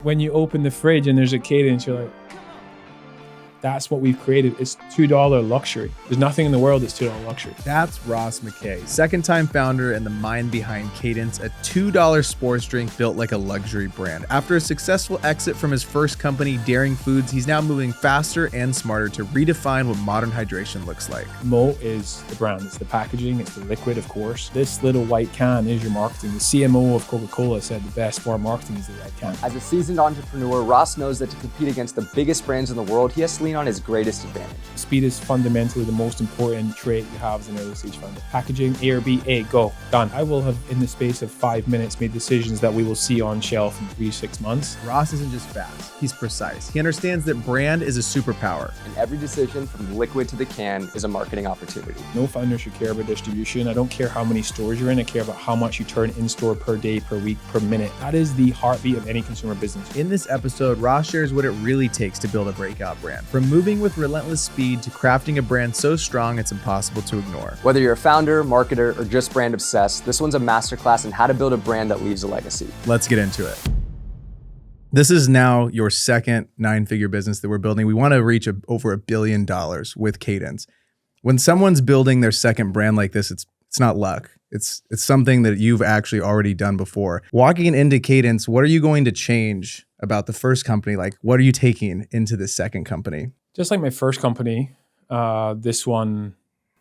When you open the fridge and there's a Cadence, you're like, that's what we've created. It's $2 luxury. There's nothing in the world that's $2 luxury. That's Ross McKay, second-time founder and the mind behind Cadence, a $2 sports drink built like a luxury brand. After a successful exit from his first company, Daring Foods, he's now moving faster and smarter to redefine what modern hydration looks like. Mo is the brand. It's the packaging. It's the liquid, of course. This little white can is your marketing. The CMO of Coca-Cola said the best form of marketing is the red can. As a seasoned entrepreneur, Ross knows that to compete against the biggest brands in the world, he has to lean on his greatest advantage. Speed is fundamentally the most important trait you have as an early stage founder. Packaging, A or B, A, go, done. I will have, in the space of 5 minutes, made decisions that we will see on shelf in 3 to 6 months. Ross isn't just fast, he's precise. He understands that brand is a superpower. And every decision from the liquid to the can is a marketing opportunity. No founder should care about distribution. I don't care how many stores you're in. I care about how much you turn in store per day, per week, per minute. That is the heartbeat of any consumer business. In this episode, Ross shares what it really takes to build a breakout brand. From moving with relentless speed to crafting a brand so strong it's impossible to ignore. Whether you're a founder, marketer, or just brand obsessed, this one's a masterclass in how to build a brand that leaves a legacy. Let's get into it. This is now your second 9-figure business that we're building. We want to reach over $1 billion with Cadence. When someone's building their second brand like this, it's not luck. It's something that you've actually already done before. Walking into Cadence, what are you going to change about the first company? Like, what are you taking into the second company? Just like my first company, this one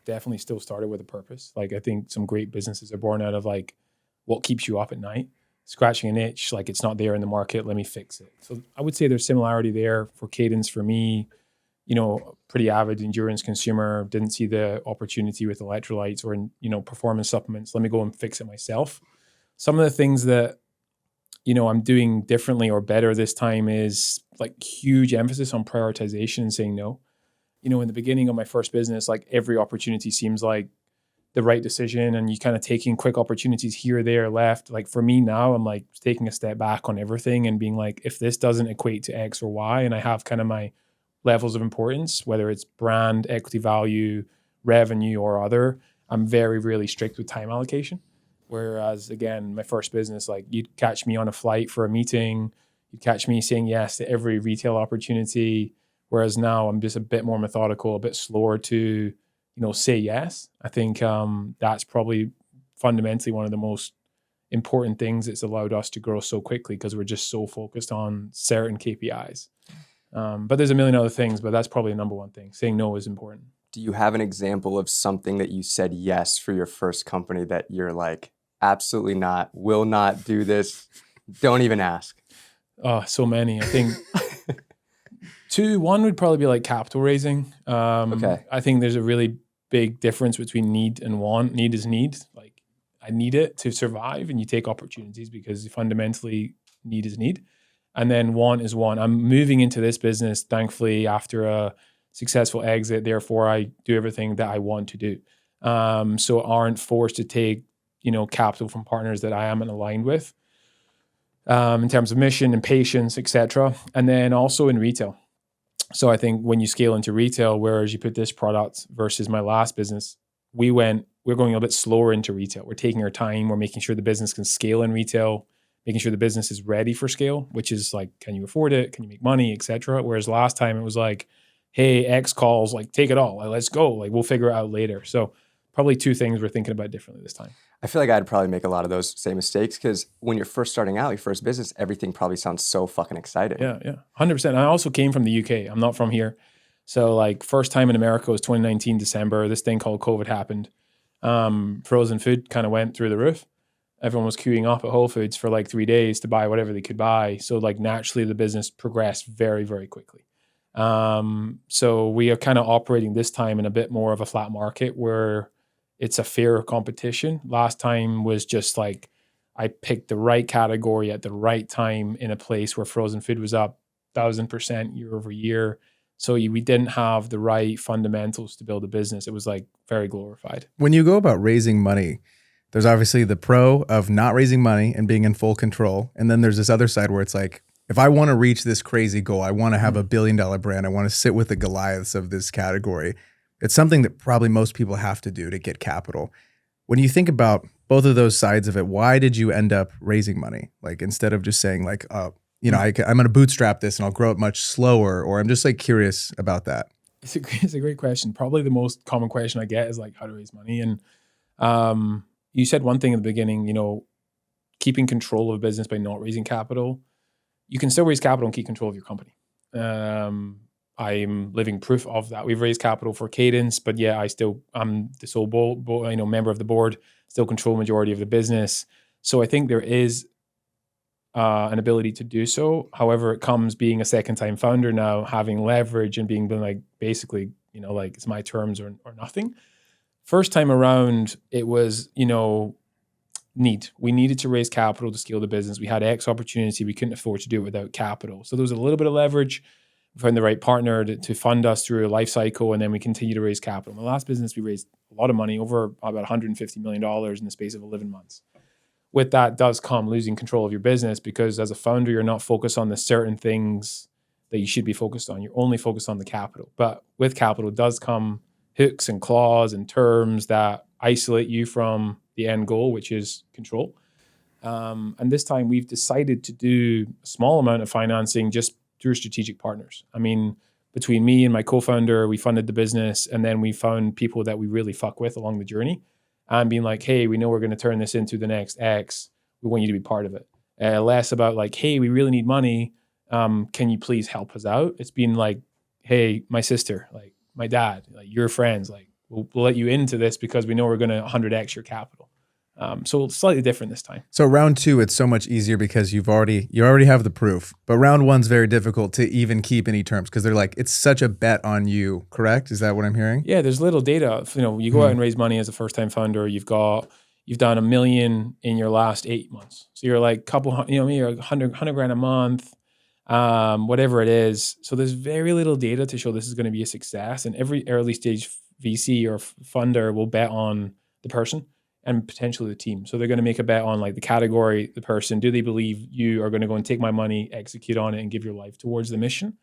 definitely still started with a purpose. Like, I think some great businesses are born out of like what keeps you up at night, scratching an itch, like it's not there in the market, let me fix it. So I would say there's similarity there for Cadence. For me, you know, pretty avid endurance consumer, didn't see the opportunity with electrolytes or, you know, performance supplements. Let me go and fix it myself. Some of the things that, you know, I'm doing differently or better this time is like huge emphasis on prioritization and saying no. You know, in the beginning of my first business, like every opportunity seems like the right decision and you kind of taking quick opportunities here, there, left. Like for me now, I'm like taking a step back on everything and being like, if this doesn't equate to X or Y, and I have kind of my levels of importance, whether it's brand, equity value, revenue, or other, I'm very, really strict with time allocation. Whereas again, my first business, like you'd catch me on a flight for a meeting, you'd catch me saying yes to every retail opportunity. Whereas now I'm just a bit more methodical, a bit slower to, you know, say yes. I think that's probably fundamentally one of the most important things that's allowed us to grow so quickly because we're just so focused on certain KPIs. But there's a million other things, but that's probably the number one thing. Saying no is important. Do you have an example of something that you said yes for your first company that you're like, absolutely not, will not do this, don't even ask? So many. I think one would probably be like capital raising. Okay. I think there's a really big difference between need and want. Need is need. Like I need it to survive, and you take opportunities because fundamentally need is need. And then want is want. I'm moving into this business, thankfully, after a successful exit. Therefore, I do everything that I want to do. So aren't forced to take, you know, capital from partners that I am aligned with in terms of mission and patience, etc. And then also in retail. So I think when you scale into retail, whereas you put this product versus my last business, we're going a bit slower into retail. We're taking our time. We're making sure the business can scale in retail, making sure the business is ready for scale, which is like, can you afford it? Can you make money, etc. Whereas last time it was like, hey, X calls, like take it all. Like, let's go. Like we'll figure it out later. So probably two things we're thinking about differently this time. I feel like I'd probably make a lot of those same mistakes because when you're first starting out, your first business, everything probably sounds so fucking exciting. Yeah, 100%. I also came from the UK. I'm not from here. So like first time in America was 2019, December. This thing called COVID happened. Frozen food kind of went through the roof. Everyone was queuing up at Whole Foods for like 3 days to buy whatever they could buy. So like naturally the business progressed very, very quickly. So we are kind of operating this time in a bit more of a flat market where it's a fair competition. Last time was just like, I picked the right category at the right time in a place where frozen food was up 1,000% year over year. So we didn't have the right fundamentals to build a business. It was like very glorified. When you go about raising money, there's obviously the pro of not raising money and being in full control. And then there's this other side where it's like, if I want to reach this crazy goal, I want to have $1 billion brand, I want to sit with the Goliaths of this category. It's something that probably most people have to do to get capital. When you think about both of those sides of it, why did you end up raising money? Like instead of just saying like, you know, I'm going to bootstrap this and I'll grow it much slower? Or I'm just like curious about that. It's a great question. Probably the most common question I get is like how to raise money. And you said one thing in the beginning, you know, keeping control of a business by not raising capital. You can still raise capital and keep control of your company. I'm living proof of that. We've raised capital for Cadence, but yeah, I'm the sole member of the board, still control majority of the business. So I think there is an ability to do so. However, it comes being a second-time founder now, having leverage and being like basically, you know, like it's my terms or nothing. First time around, it was, you know, we needed to raise capital to scale the business. We had X opportunity. We couldn't afford to do it without capital. So there was a little bit of leverage. We found the right partner to fund us through a life cycle, and then we continue to raise capital. In the last business, we raised a lot of money, over about $150 million in the space of 11 months. With that does come losing control of your business, because as a founder, you're not focused on the certain things that you should be focused on. You're only focused on the capital. But with capital does come hooks and claws and terms that isolate you from the end goal, which is control. And this time we've decided to do a small amount of financing just through strategic partners. I mean, between me and my co-founder, we funded the business, and then we found people that we really fuck with along the journey and being like, hey, we know we're going to turn this into the next X. We want you to be part of it. Less about like, hey, we really need money. Can you please help us out? It's been like, hey, my sister, like my dad, like your friends, like we'll let you into this because we know we're going to 100X your capital. So slightly different this time. So round two, it's so much easier because you already have the proof. But round one's very difficult to even keep any terms because they're like, it's such a bet on you, correct? Is that what I'm hearing? Yeah, there's little data. You know, you go out and raise money as a first-time founder. You've done $1 million in your last 8 months. So you're like you're 100 grand a month, whatever it is. So there's very little data to show this is going to be a success. And every early stage VC or funder will bet on the person and potentially the team. So they're going to make a bet on like the category, the person. Do they believe you are going to go and take my money, execute on it, and give your life towards the mission?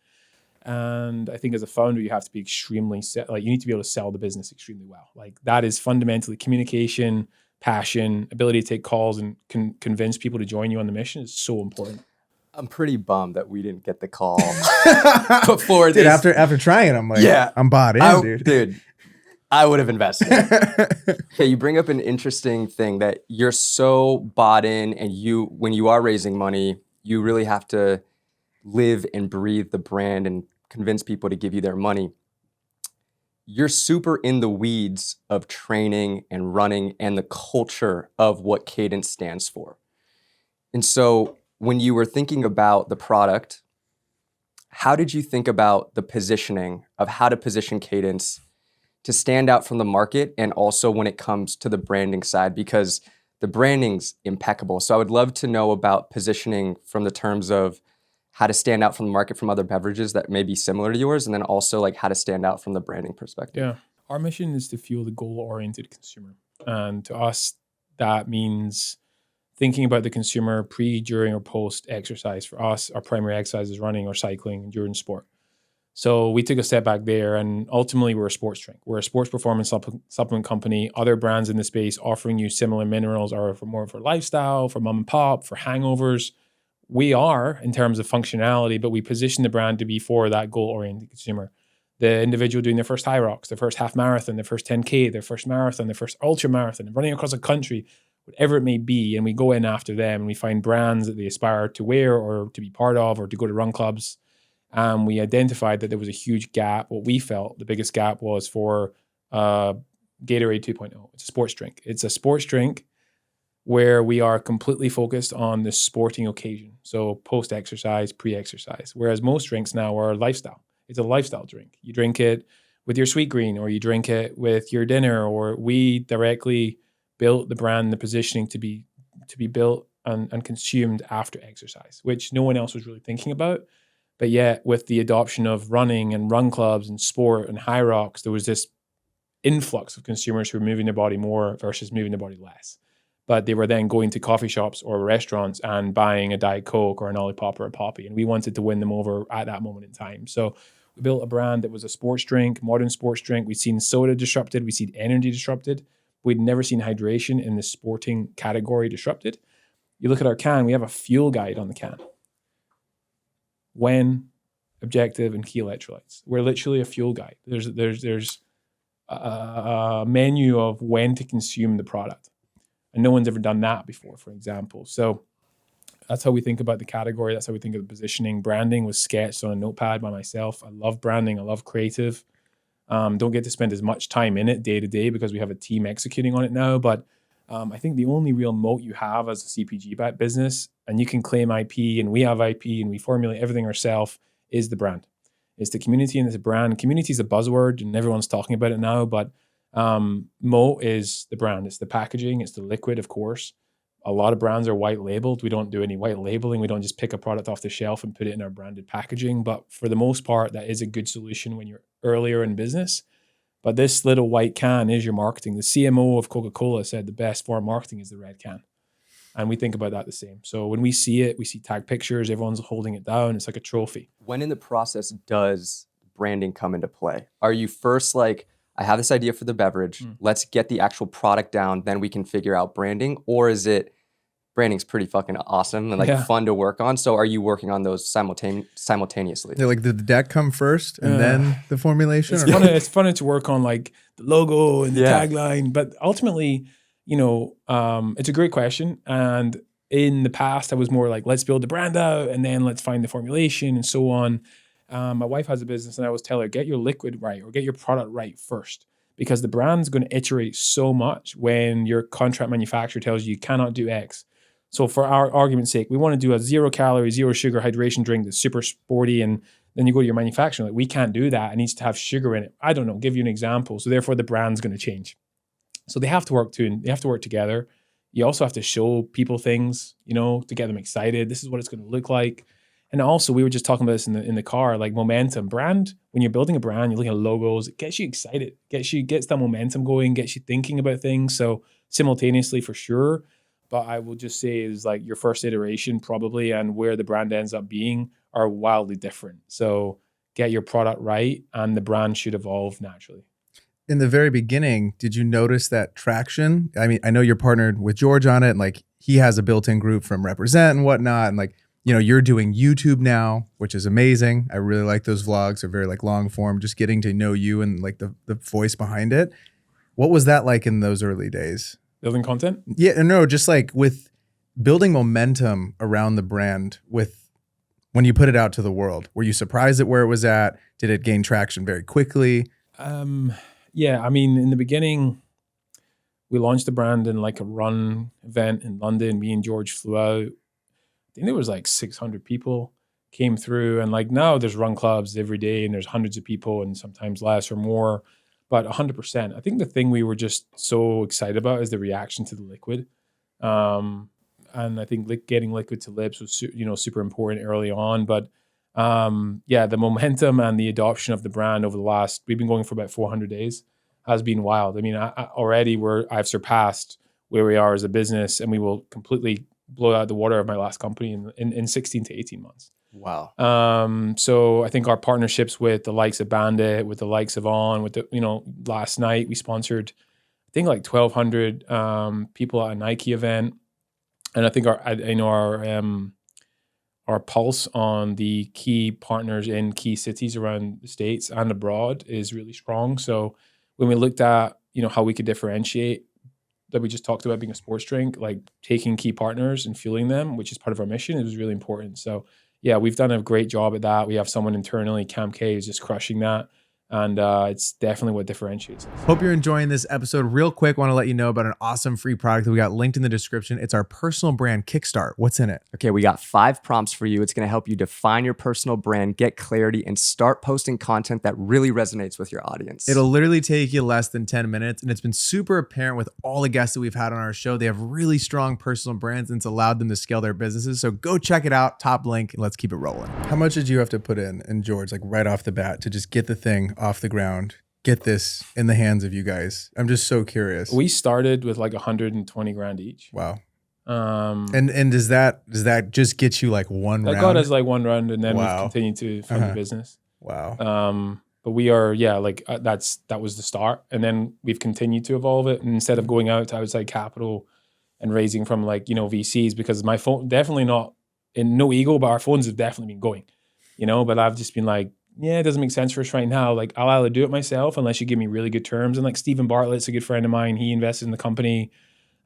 And I think as a founder, you have to be extremely you need to be able to sell the business extremely well. Like that is fundamentally communication, passion, ability to take calls and convince people to join you on the mission is so important. I'm pretty bummed that we didn't get the call before dude, this. After trying it, I'm like, yeah, I'm bought in, dude. Dude, I would have invested. Okay, you bring up an interesting thing that you're so bought in, and when you are raising money, you really have to live and breathe the brand and convince people to give you their money. You're super in the weeds of training and running and the culture of what Cadence stands for. And so when you were thinking about the product, how did you think about the positioning of how to position Cadence to stand out from the market, and also when it comes to the branding side, because the branding's impeccable. So I would love to know about positioning from the terms of how to stand out from the market from other beverages that may be similar to yours, and then also like how to stand out from the branding perspective. Yeah. Our mission is to fuel the goal-oriented consumer. And to us, that means thinking about the consumer pre, during, or post exercise. For us, our primary exercise is running or cycling, endurance sport. So we took a step back there, and ultimately we're a sports drink. We're a sports performance supplement company. Other brands in the space offering you similar minerals are more for lifestyle, for mom and pop, for hangovers. We are in terms of functionality, but we position the brand to be for that goal-oriented consumer. The individual doing their first high rocks, their first half marathon, their first 10K, their first marathon, their first ultra marathon, running across the country, whatever it may be. And we go in after them and we find brands that they aspire to wear or to be part of or to go to run clubs. We identified that there was a huge gap. What we felt the biggest gap was for Gatorade 2.0. It's a sports drink. It's a sports drink where we are completely focused on the sporting occasion. So post-exercise, pre-exercise. Whereas most drinks now are lifestyle. It's a lifestyle drink. You drink it with your sweet green, or you drink it with your dinner, or we directly built the brand, the positioning to be built and consumed after exercise, which no one else was really thinking about. But yet, with the adoption of running and run clubs and sport and high rocks, there was this influx of consumers who were moving their body more versus moving their body less. But they were then going to coffee shops or restaurants and buying a Diet Coke or an Olipop or a Poppy. And we wanted to win them over at that moment in time. So we built a brand that was a sports drink, modern sports drink. We'd seen soda disrupted. We'd seen energy disrupted. We'd never seen hydration in the sporting category disrupted. You look at our can, we have a fuel guide on the can. when, objective, and key electrolytes. We're literally a fuel guide. There's a menu of when to consume the product. And no one's ever done that before, for example. So that's how we think about the category. That's how we think of the positioning. Branding was sketched on a notepad by myself. I love branding. I love creative. Don't get to spend as much time in it day to day because we have a team executing on it now. But I think the only real moat you have as a CPG business, and you can claim IP, and we have IP, and we formulate everything ourselves, is the brand. It's the community and it's a brand. Community is a buzzword and everyone's talking about it now, but moat is the brand. It's the packaging. It's the liquid, of course. A lot of brands are white labeled. We don't do any white labeling. We don't just pick a product off the shelf and put it in our branded packaging. But for the most part, that is a good solution when you're earlier in business. But this little white can is your marketing. The CMO of Coca-Cola said the best form of marketing is the red can. And we think about that the same. So when we see it, we see tag pictures, everyone's holding it down. It's like a trophy. When in the process does branding come into play? Are you first like, I have this idea for the beverage, let's get the actual product down, then we can figure out branding? Or is it, branding's pretty fucking awesome and like fun to work on? So are you working on those simultaneously? Yeah, like did the deck come first and then the formulation? It's funny to work on like the logo and the tagline, but ultimately, it's a great question. And in the past, I was more like, let's build the brand out and then let's find the formulation and so on. My wife has a business and I always tell her, get your liquid right or get your product right first, because the brand's going to iterate so much when your contract manufacturer tells you cannot do X. So for our argument's sake, we want to do a 0 calorie, 0 sugar hydration drink that's super sporty, and then you go to your manufacturer, like, we can't do that. It needs to have sugar in it. I don't know, give you an example. So therefore the brand's going to change. So they have to work together. You also have to show people things, to get them excited. This is what it's going to look like. And also, we were just talking about this in the car, like momentum. Brand, when you're building a brand, you're looking at logos, it gets you excited, gets that momentum going, gets you thinking about things. So simultaneously for sure. But I will just say is like your first iteration probably and where the brand ends up being are wildly different. So get your product right and the brand should evolve naturally. In the very beginning, did you notice that traction? I mean, I know you're partnered with George on it, and like he has a built-in group from Represent and whatnot. And like, you're doing YouTube now, which is amazing. I really like those vlogs. They're very like long form, just getting to know you and like the voice behind it. What was that like in those early days? Building content? Yeah, no, just like with building momentum around the brand when you put it out to the world. Were you surprised at where it was at? Did it gain traction very quickly? Yeah, I mean, in the beginning, we launched the brand in like a run event in London. Me and George flew out. I think there was like 600 people came through, and like now there's run clubs every day and there's hundreds of people and sometimes less or more. But 100%. I think the thing we were just so excited about is the reaction to the liquid. And I think getting liquid to lips was super important early on. But the momentum and the adoption of the brand over we've been going for about 400 days, has been wild. I mean, I've surpassed where we are as a business, and we will completely blow out the water of my last company in 16 to 18 months. Wow. So I think our partnerships with the likes of Bandit, with the likes of On, last night we sponsored, I think like 1,200 people at a Nike event. And I think our pulse on the key partners in key cities around the States and abroad is really strong. So when we looked at, how we could differentiate, that we just talked about being a sports drink, like taking key partners and fueling them, which is part of our mission, it was really important. So yeah, we've done a great job at that. We have someone internally, Cam K, who's just crushing that. And it's definitely what differentiates us. Hope you're enjoying this episode. Real quick, want to let you know about an awesome free product that we got linked in the description. It's our personal brand Kickstart. What's in it? Okay, we got 5 prompts for you. It's going to help you define your personal brand, get clarity, and start posting content that really resonates with your audience. It'll literally take you less than 10 minutes. And it's been super apparent with all the guests that we've had on our show. They have really strong personal brands, and it's allowed them to scale their businesses. So go check it out. Top link, and let's keep it rolling. How much did you have to put in George, like right off the bat, to just get the thing off the ground, get this in the hands of you guys? I'm just so curious. We started with like 120 grand each. Wow. And does that just get you like one round? That got us like one round, and then we've continued to fund the business. Wow. But we are, that was the start, and then we've continued to evolve it. And instead of going out to outside capital and raising from VCs, because my phone, definitely not, in no ego, but our phones have definitely been going. but I've just been like, yeah, it doesn't make sense for us right now. Like, I'll either do it myself unless you give me really good terms. And like Stephen Bartlett's a good friend of mine. He invested in the company.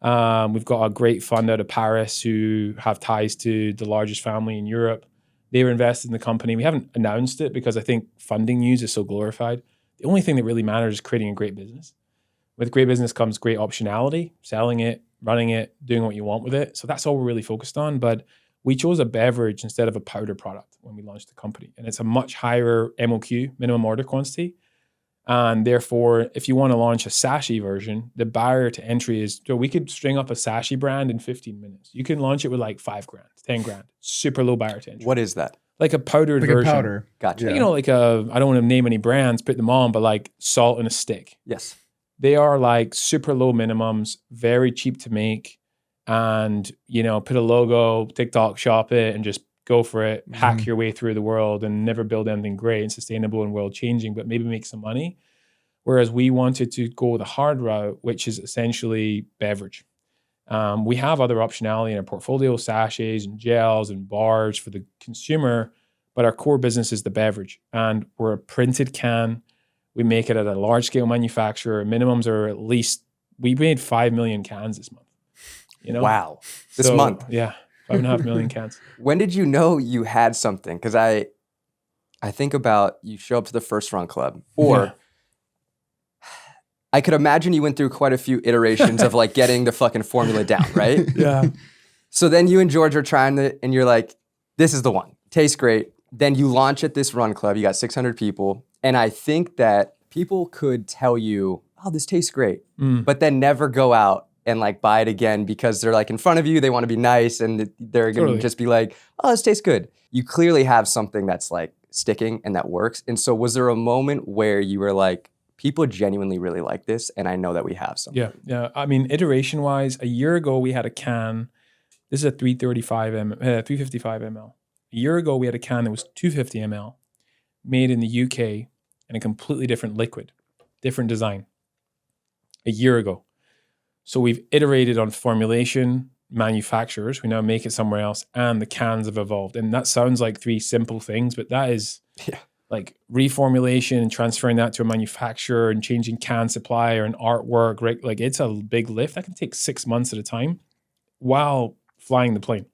We've got a great fund out of Paris who have ties to the largest family in Europe. They were invested in the company. We haven't announced it because I think funding news is so glorified. The only thing that really matters is creating a great business. With great business comes great optionality, selling it, running it, doing what you want with it. So that's all we're really focused on. But we chose a beverage instead of a powder product when we launched the company. And it's a much higher MOQ, minimum order quantity. And therefore, if you want to launch a sachet version, the barrier to entry is, so we could string up a sachet brand in 15 minutes. You can launch it with like $5,000, $10,000. Super low barrier to entry. What is that? Like a powdered Like version. a powder. Gotcha. Yeah. Like I don't want to name any brands, put them on, but like salt in a stick. Yes. They are like super low minimums, very cheap to make. And, put a logo, TikTok shop it, and just go for it, hack your way through the world and never build anything great and sustainable and world changing, but maybe make some money. Whereas we wanted to go the hard route, which is essentially beverage. We have other optionality in our portfolio, sachets and gels and bars for the consumer, but our core business is the beverage. And we're a printed can. We make it at a large scale manufacturer. Minimums are at least, we made 5 million cans this month. Wow. This month. Yeah. 5.5 million cans. When did you know you had something? Because I think about you show up to the first run club, or I could imagine you went through quite a few iterations of like getting the fucking formula down, right? Yeah. So then you and George are trying it and you're like, this is the one. Tastes great. Then you launch at this run club. You got 600 people. And I think that people could tell you, oh, this tastes great, but then never go out and like buy it again because they're like in front of you, they want to be nice and they're going to just be like, oh, this tastes good. You clearly have something that's like sticking and that works. And so was there a moment where you were like, people genuinely really like this and I know that we have something? Yeah. I mean, iteration wise, a year ago we had a can, this is a 355 ml. A year ago we had a can that was 250 ml made in the UK in a completely different liquid, different design. A year ago. So we've iterated on formulation, manufacturers, we now make it somewhere else, and the cans have evolved. And that sounds like 3 simple things, but that is like reformulation and transferring that to a manufacturer and changing can supply or an artwork, right? Like it's a big lift. That can take 6 months at a time while flying the plane.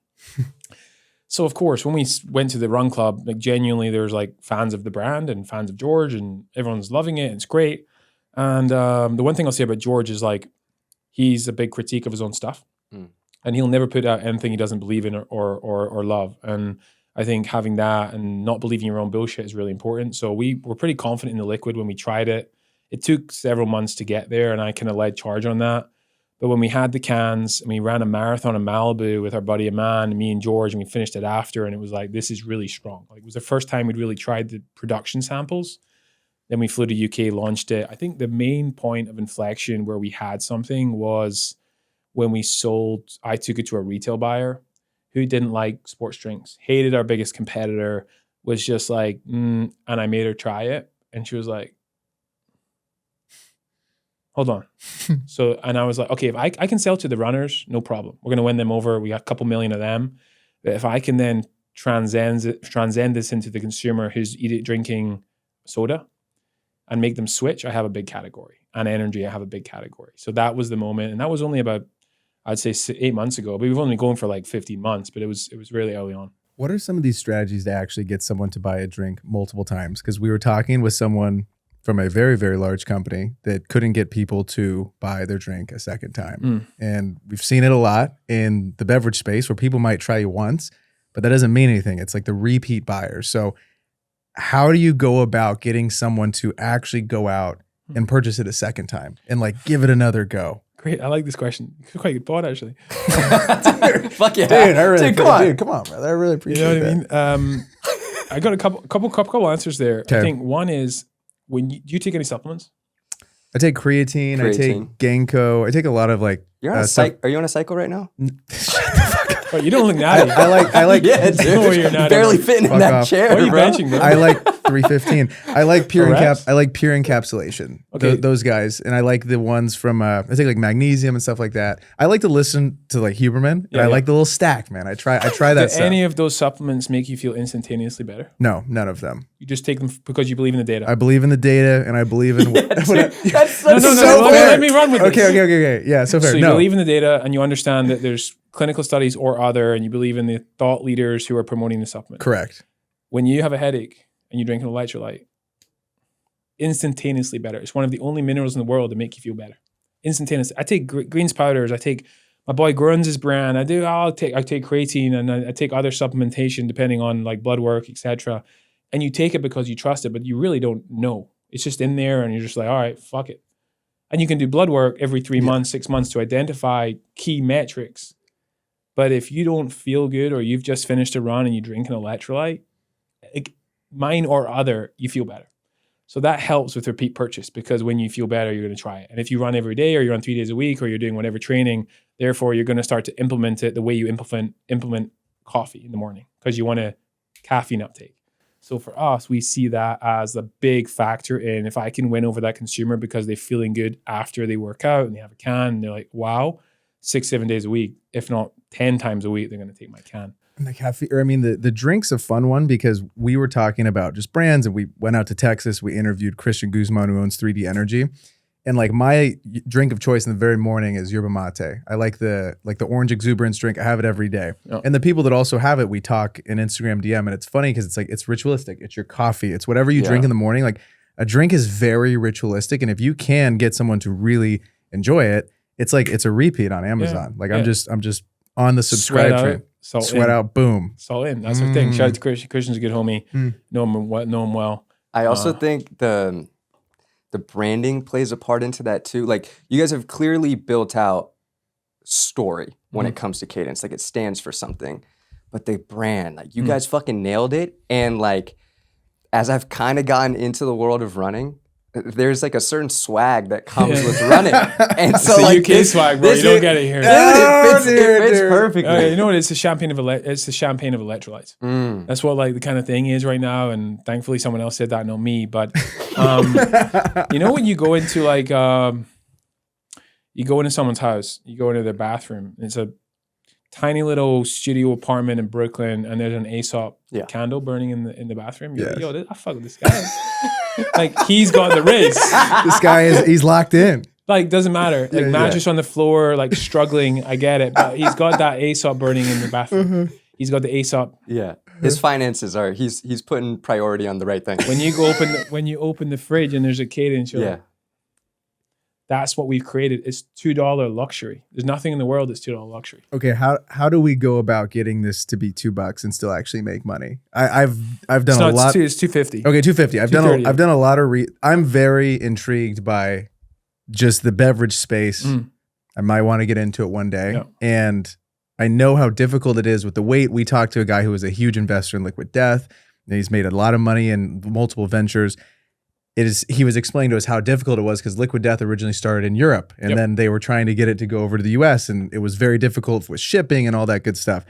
So of course, when we went to the run club, like genuinely there's like fans of the brand and fans of George and everyone's loving it. And it's great. And the one thing I'll say about George is like, he's a big critique of his own stuff and he'll never put out anything he doesn't believe in or love. And I think having that and not believing your own bullshit is really important. So we were pretty confident in the liquid when we tried it. It took several months to get there and I kind of led charge on that. But when we had the cans and we ran a marathon in Malibu with our buddy Aman, me and George, and we finished it after, and it was like, this is really strong. Like it was the first time we'd really tried the production samples. Then we flew to UK, launched it. I think the main point of inflection where we had something was when we sold, I took it to a retail buyer who didn't like sports drinks, hated our biggest competitor, was just like, and I made her try it. And she was like, hold on. And I was like, okay, if I can sell to the runners, no problem. We're going to win them over. We got a couple million of them. But if I can then transcend this into the consumer who's drinking soda and make them switch, I have a big category. And energy, I have a big category. So that was the moment. And that was only about, I'd say 8 months ago. But we've only been going for like 15 months, but it was really early on. What are some of these strategies to actually get someone to buy a drink multiple times? Because we were talking with someone from a very, very large company that couldn't get people to buy their drink a second time. And we've seen it a lot in the beverage space where people might try you once, but that doesn't mean anything. It's like the repeat buyers. So how do you go about getting someone to actually go out and purchase it a second time and like give it another go? Great. I like this question. It's quite a good thought, actually. Dude, fuck yeah. Dude, I really come on, brother. I really appreciate what I mean? I got a couple answers there. Okay. I think one is, do you take any supplements? I take creatine. I take Ginkgo. I take a lot of like. You're on are you on a cycle right now? But you don't look natty. I like Yeah, dude. No, you're not. Barely fitting in Fuck that off. chair, What are you bro. benching, bro? I like 315. I like pure reps? I like pure encapsulation. Okay. Those guys, and I like the ones from I think like magnesium and stuff like that. I like to listen to like Huberman, and I like the little stack, man. I try that Do stuff. any of those supplements make you feel instantaneously better? No, none of them. You just take them because you believe in the data. I believe in the data, and I believe in That's no, so fair. let me run with this. Okay. Yeah, so fair. So you No, believe in the data and you understand that there's clinical studies or other, and you believe in the thought leaders who are promoting the supplement. correct. When you have a headache and you drink an electrolyte, instantaneously better. It's one of the only minerals in the world that make you feel better. Instantaneously. I take greens powders. I take my boy Grunz's brand. I take creatine, and I take other supplementation depending on like blood work, etc. And you take it because you trust it, but you really don't know. It's just in there, and you're just like, all right, fuck it. And you can do blood work every 3 months, 6 months to identify key metrics. But if you don't feel good, or you've just finished a run and you drink an electrolyte, mine or other, you feel better. So that helps with repeat purchase, because when you feel better, you're going to try it. And if you run every day, or you run 3 days a week, or you're doing whatever training, therefore you're going to start to implement it the way you implement coffee in the morning, because you want a caffeine uptake. So for us, we see that as a big factor in if I can win over that consumer because they're feeling good after they work out and they have a can and they're like, wow, 6-7 days a week, if not 10 times a week, they're going to take my can. And the caffeine, or I mean, the drink's a fun one, because we were talking about just brands, and we went out to Texas. We interviewed Christian Guzman, who owns 3D Energy. And like my drink of choice in the very morning is yerba mate. I like the orange exuberance drink. I have it every day. Oh. And the people that also have it, we talk in Instagram DM, and it's funny because it's ritualistic. It's your coffee. It's whatever you drink in the morning. Like a drink is very ritualistic. And if you can get someone to really enjoy it, it's like, it's a repeat on Amazon. Like I'm just on the subscribe train. Sweat out, boom. Salt in. That's the thing. Shout out to Christian. Christian's a good homie. Know him well. I also think the branding plays a part into that too. Like you guys have clearly built out story when it comes to Cadence. Like it stands for something. But the brand, like you guys fucking nailed it. And like as I've kind of gotten into the world of running, there's like a certain swag that comes with running. And so it's like the UK swag, bro. You don't get it here. Dude, it fits perfectly. You know what? It's the champagne of electrolytes. That's what like the kind of thing is right now. And thankfully someone else said that, not me. But you know when you go into like you go into someone's house, you go into their bathroom, it's a tiny little studio apartment in Brooklyn, and there's an Aesop candle burning in the bathroom. You're like, yo, I fuck with this guy. Like he's got the riz. This guy he's locked in. Like doesn't matter. Like mattress on the floor, like struggling. I get it, but he's got that Aesop burning in the bathroom. He's got the Aesop. Yeah, his finances are. He's putting priority on the right thing. When you open the fridge and there's a Cadence, you're like, that's what we've created. It's $2 luxury. There's nothing in the world that's $2 luxury. Okay, how do we go about getting this to be $2 and still actually make money? I've done a lot. It's $2.50. Okay, $2.50. I've done a lot of I'm very intrigued by just the beverage space. I might want to get into it one day. And I know how difficult it is with the weight. We talked to a guy who was a huge investor in Liquid Death, and he's made a lot of money in multiple ventures. He was explaining to us how difficult it was because Liquid Death originally started in Europe, and then they were trying to get it to go over to the US, and it was very difficult with shipping and all that good stuff.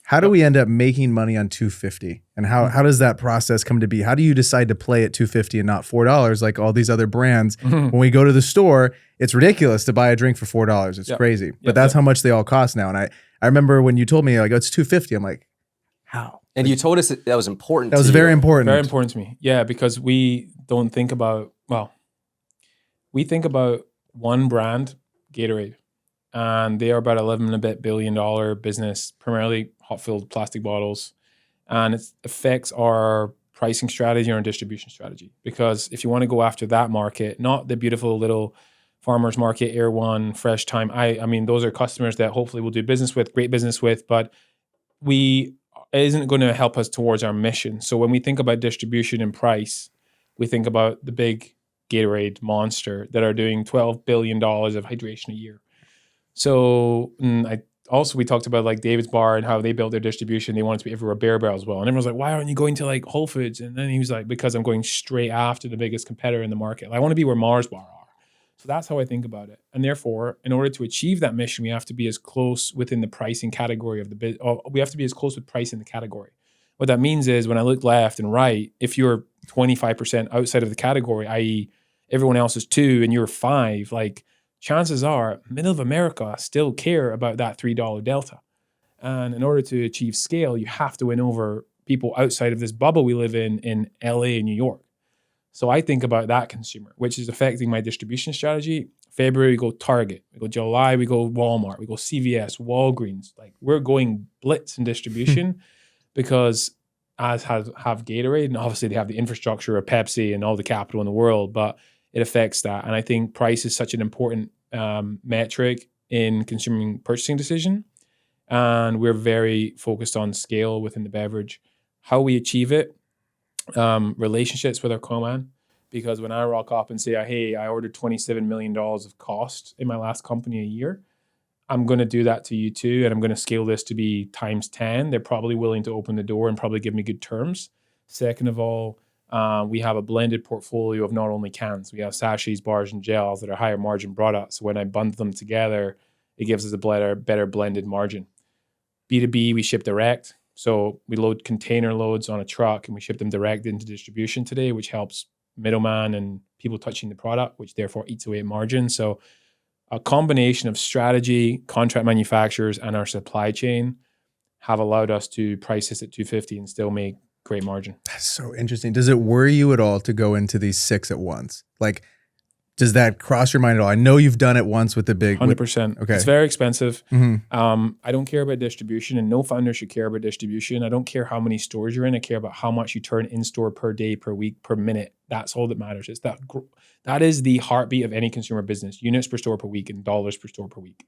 How do we end up making money on $2.50? And how does that process come to be? How do you decide to play at $2.50 and not $4 like all these other brands? When we go to the store, it's ridiculous to buy a drink for $4. It's crazy. But that's how much they all cost now. And I remember when you told me like, oh, it's $2.50, I'm like, how? And you told us that was important. That was very important. Very important to me. Yeah, because we don't think about, we think about one brand, Gatorade, and they are about $11 billion business, primarily hot-filled plastic bottles, and it affects our pricing strategy and our distribution strategy. Because if you want to go after that market, not the beautiful little farmers market, Air One, Fresh Time, I mean, those are customers that hopefully we'll do business with, great business with, but it isn't going to help us towards our mission. So when we think about distribution and price, we think about the big Gatorade monster that are doing $12 billion of hydration a year. So we talked about like David's Bar and how they built their distribution. They wanted to be everywhere, Bear Barrel as well. And everyone's like, why aren't you going to like Whole Foods? And then he was like, because I'm going straight after the biggest competitor in the market. I want to be where Mars Bar are. So that's how I think about it. And therefore, in order to achieve that mission, we have to be as close within the pricing category of the bit. We have to be as close with price in the category. What that means is when I look left and right, if you're 25% outside of the category, i.e. everyone else is 2 and you're 5, like chances are middle of America still care about that $3 delta. And in order to achieve scale, you have to win over people outside of this bubble we live in LA and New York. So I think about that consumer, which is affecting my distribution strategy. February, we go Target. We go July, we go Walmart. We go CVS, Walgreens. Like we're going blitz in distribution because as have Gatorade, and obviously they have the infrastructure of Pepsi and all the capital in the world, but it affects that. And I think price is such an important metric in consumer purchasing decision. And we're very focused on scale within the beverage. How we achieve it, relationships with our co-man. Because when I rock up and say, hey, I ordered $27 million of cost in my last company a year, I'm going to do that to you too. And I'm going to scale this to be times 10. They're probably willing to open the door and probably give me good terms. Second of all, we have a blended portfolio of not only cans. We have sachets, bars, and gels that are higher margin products. So when I bundle them together, it gives us a better blended margin. B2B, we ship direct. So we load container loads on a truck and we ship them direct into distribution today, which helps middleman and people touching the product, which therefore eats away at margin. So a combination of strategy, contract manufacturers, and our supply chain have allowed us to price this at $250 and still make great margin. That's so interesting. Does it worry you at all to go into these 6 at once? Like, does that cross your mind at all? I know you've done it once with the big... 100%. Okay. It's very expensive. Mm-hmm. I don't care about distribution, and no founder should care about distribution. I don't care how many stores you're in. I care about how much you turn in store per day, per week, per minute. That's all that matters. It's that is the heartbeat of any consumer business. Units per store per week and dollars per store per week.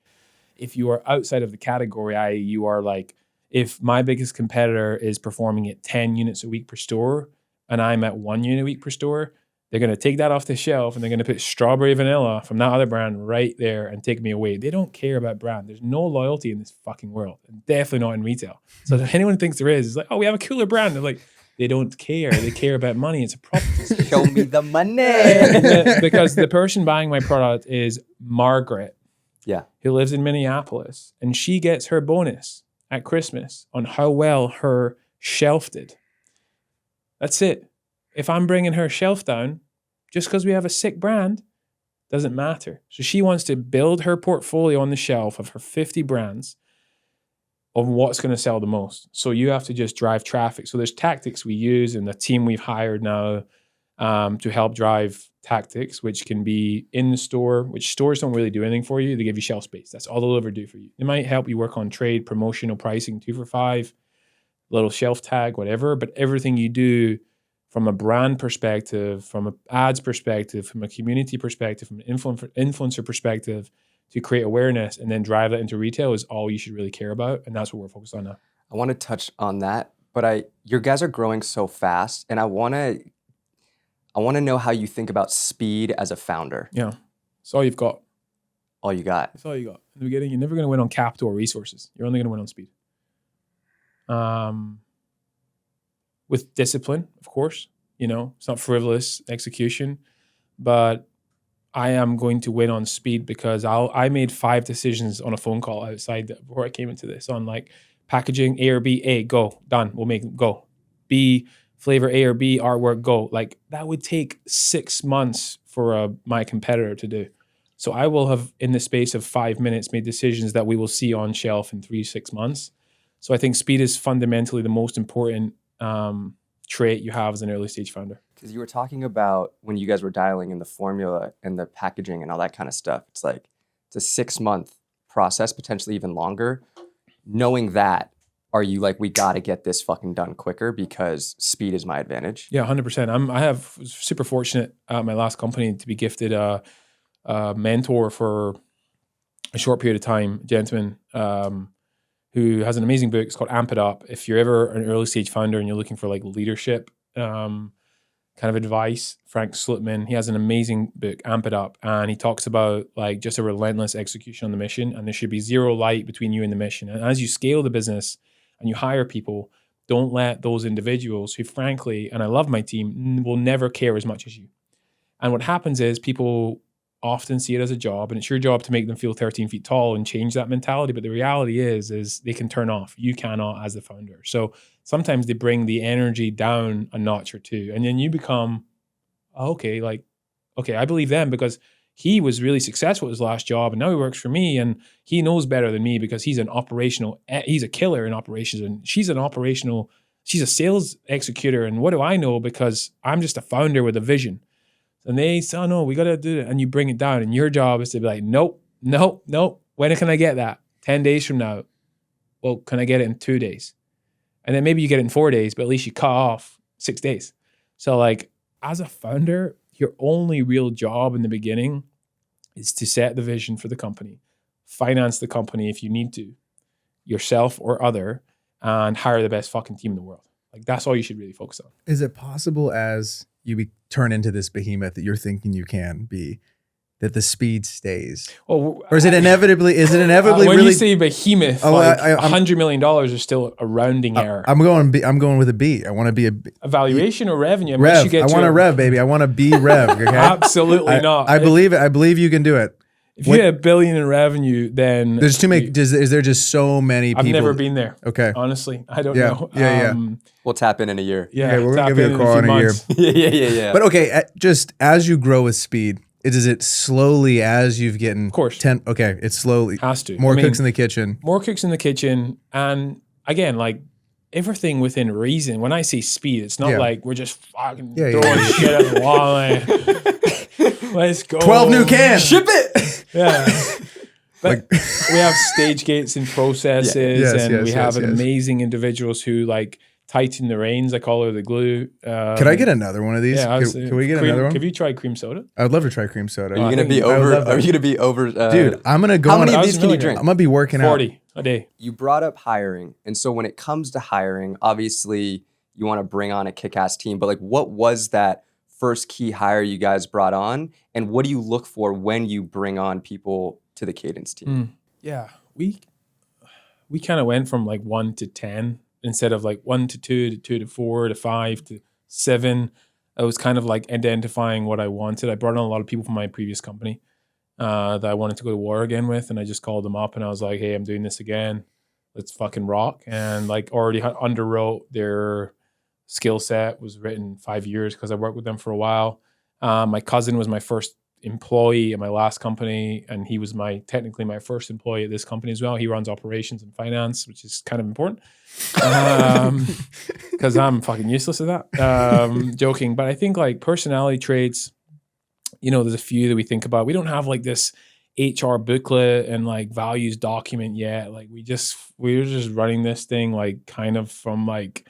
If you are outside of the category, i.e. you are like, if my biggest competitor is performing at 10 units a week per store and I'm at 1 unit a week per store, they're going to take that off the shelf and they're going to put strawberry vanilla from that other brand right there and take me away. They don't care about brand. There's no loyalty in this fucking world. And definitely not in retail. So if anyone thinks there is, it's like, oh, we have a cooler brand. They're like, they don't care. They care about money. It's a profit. Show me the money. Because the person buying my product is Margaret. Yeah. Who lives in Minneapolis. And she gets her bonus at Christmas on how well her shelf did. That's it. If I'm bringing her shelf down, just because we have a sick brand, doesn't matter. So she wants to build her portfolio on the shelf of her 50 brands of what's going to sell the most. So you have to just drive traffic. So there's tactics we use and the team we've hired now to help drive tactics, which can be in the store, which stores don't really do anything for you. They give you shelf space. That's all they'll ever do for you. It might help you work on trade, promotional pricing, 2 for $5, little shelf tag, whatever. But everything you do from a brand perspective, from an ads perspective, from a community perspective, from an influencer perspective, to create awareness and then drive that into retail is all you should really care about. And that's what we're focused on now. I want to touch on that, but your guys are growing so fast, and I want to know how you think about speed as a founder. Yeah. It's all you've got. All you got. That's all you got. In the beginning, you're never going to win on capital or resources. You're only going to win on speed. With discipline, of course, it's not frivolous execution, but I am going to win on speed because I made 5 decisions on a phone call outside before I came into this on like packaging, A or B, A, go, done. We'll make go. B, flavor A or B, artwork, go. Like that would take 6 months for my competitor to do. So I will have in the space of 5 minutes made decisions that we will see on shelf in 3-6 months. So I think speed is fundamentally the most important trait you have as an early stage founder. Because you were talking about when you guys were dialing in the formula and the packaging and all that kind of stuff. It's like, it's a 6-month process, potentially even longer. Knowing that, are you like, we got to get this fucking done quicker because speed is my advantage? Yeah, 100%. I was super fortunate at my last company to be gifted a mentor for a short period of time, a gentleman who has an amazing book. It's called Amp It Up. If you're ever an early stage founder and you're looking for like leadership kind of advice, Frank Slutman, he has an amazing book, Amp It Up. And he talks about like just a relentless execution on the mission. And there should be zero light between you and the mission. And as you scale the business and you hire people, don't let those individuals who frankly, and I love my team, will never care as much as you. And what happens is people often see it as a job, and it's your job to make them feel 13 feet tall and change that mentality. But the reality is they can turn off. You cannot as the founder. So sometimes they bring the energy down a notch or two, and then you become, okay, I believe them because he was really successful at his last job and now he works for me and he knows better than me because he's a killer in operations, and she's a sales executor. And what do I know? Because I'm just a founder with a vision. And they say, oh no, we got to do it. And you bring it down. And your job is to be like, nope. When can I get that? 10 days from now. Well, can I get it in 2 days? And then maybe you get it in 4 days, but at least you cut off 6 days. So like as a founder, your only real job in the beginning is to set the vision for the company, finance the company if you need to, yourself or other, and hire the best fucking team in the world. Like that's all you should really focus on. Is it possible as you turn into this behemoth that you're thinking you can be, that the speed stays? Well, or is it inevitably when really, you say behemoth, $100 million is still a rounding error. I'm going with a B. I want to be a valuation or revenue. Rev. I want a rev, baby. I want to be rev. Okay? Absolutely not. I believe it. I believe you can do it. If you had $1 billion in revenue, then there's too many. Is there just so many people? I've never been there. Okay. Honestly, I don't know. Yeah. We'll tap in a year. Yeah, we're gonna give you a call in a year. Yeah. But okay, just as you grow with speed, is it slowly as you've gotten? Of course. 10. Okay, it's slowly. Has to. More cooks in the kitchen. More cooks in the kitchen, and again, like everything within reason. When I say speed, it's not like we're just fucking throwing shit at the wall. Like, let's go. 12 new cans. Ship it. Yeah. But we have stage gates and processes, and we have amazing individuals who like tighten the reins. I call her the glue. Could I get another one of these? Yeah, can we get another one? Have you tried cream soda? I would love to try cream soda. Are you gonna be over? Dude, I'm gonna go. How many of these can you drink? I'm gonna be working 40 a day. You brought up hiring, and so when it comes to hiring, obviously you want to bring on a kick-ass team. But like, what was that first key hire you guys brought on, and what do you look for when you bring on people to the Cadence team? Yeah, we kind of went from like 1 to 10 instead of like 1 to 2 to 2 to 4 to 5 to 7. I was kind of like identifying what I wanted. I brought on a lot of people from my previous company that I wanted to go to war again with, and I just called them up and I was like, hey, I'm doing this again. Let's fucking rock. And like already underwrote their skill set, was written 5 years because I worked with them for a while. My cousin was my first employee at my last company, and he was technically my first employee at this company as well. He runs operations and finance, which is kind of important because I'm fucking useless at that. Joking, but I think like personality traits, there's a few that we think about. We don't have like this HR booklet and like values document yet. Like we're just running this thing like kind of from like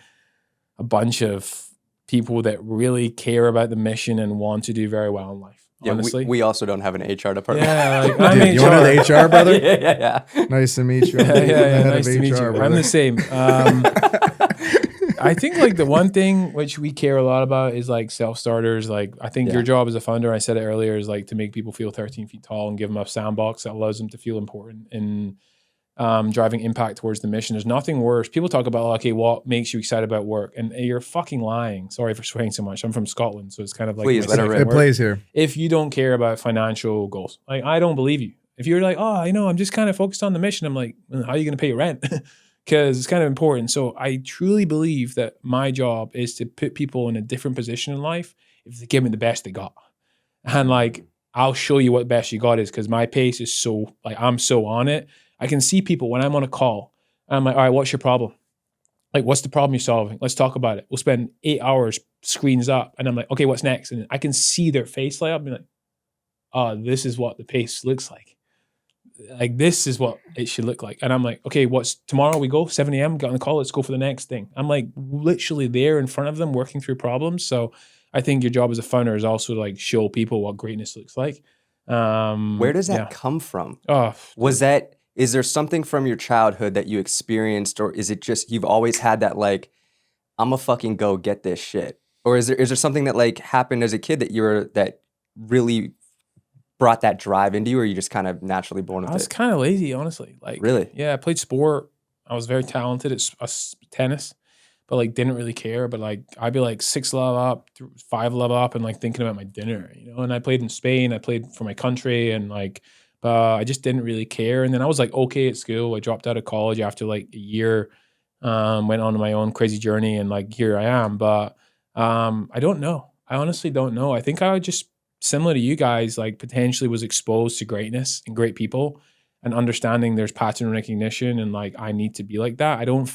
a bunch of people that really care about the mission and want to do very well in life. Yeah, honestly, we also don't have an HR department. Yeah, like, dude, you want to know the HR, brother? Yeah. Nice to meet you. Yeah, nice to meet you. Brother. I'm the same. I think like the one thing which we care a lot about is like self-starters. Like I think your job as a founder, I said it earlier, is like to make people feel 13 feet tall and give them a sandbox that allows them to feel important in driving impact towards the mission. There's nothing worse. People talk about, okay, what makes you excited about work? And you're fucking lying. Sorry for swearing so much. I'm from Scotland, so it's kind of like please let it rip. It plays here. If you don't care about financial goals, like I don't believe you. If you're like, oh, I'm just kind of focused on the mission, I'm like, well, how are you going to pay your rent? Because it's kind of important. So I truly believe that my job is to put people in a different position in life if they give me the best they got. And like, I'll show you what best you got is, because my pace is so, like, I'm so on it. I can see people when I'm on a call, I'm like, all right, what's your problem? Like, what's the problem you're solving? Let's talk about it. We'll spend 8 hours, screens up. And I'm like, okay, what's next? And I can see their face light up and be like, oh, this is what the pace looks like. Like, this is what it should look like. And I'm like, okay, what's tomorrow? We go 7 a.m., get on the call. Let's go for the next thing. I'm like literally there in front of them working through problems. So I think your job as a founder is also to like show people what greatness looks like. Where does that come from? Oh, Is there something from your childhood that you experienced, or is it just you've always had that like, I'm a fucking go get this shit? Or is there something that like happened as a kid that really brought that drive into you, or you just kind of naturally born with it? I was kind of lazy, honestly. Like, really? Yeah, I played sport. I was very talented at tennis, but like didn't really care. But like I'd be like 6 level up, 5 level up, and like thinking about my dinner, you know. And I played in Spain, I played for my country, and like, but I just didn't really care. And then I was like okay at school. I dropped out of college after like a year, went on my own crazy journey, and like here I am. But I don't know. I honestly don't know. I think I just, similar to you guys, like potentially was exposed to greatness and great people, and understanding there's pattern recognition, and like I need to be like that. I don't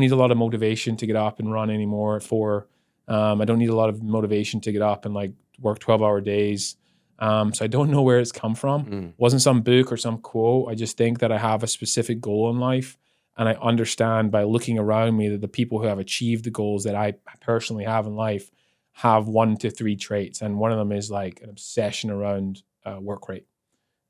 need a lot of motivation to get up and run anymore at 4. I don't need a lot of motivation to get up and like work 12-hour days. So I don't know where it's come from. Wasn't some book or some quote. I just think that I have a specific goal in life, and I understand by looking around me that the people who have achieved the goals that I personally have in life have 1 to 3 traits. And one of them is like an obsession around work rate.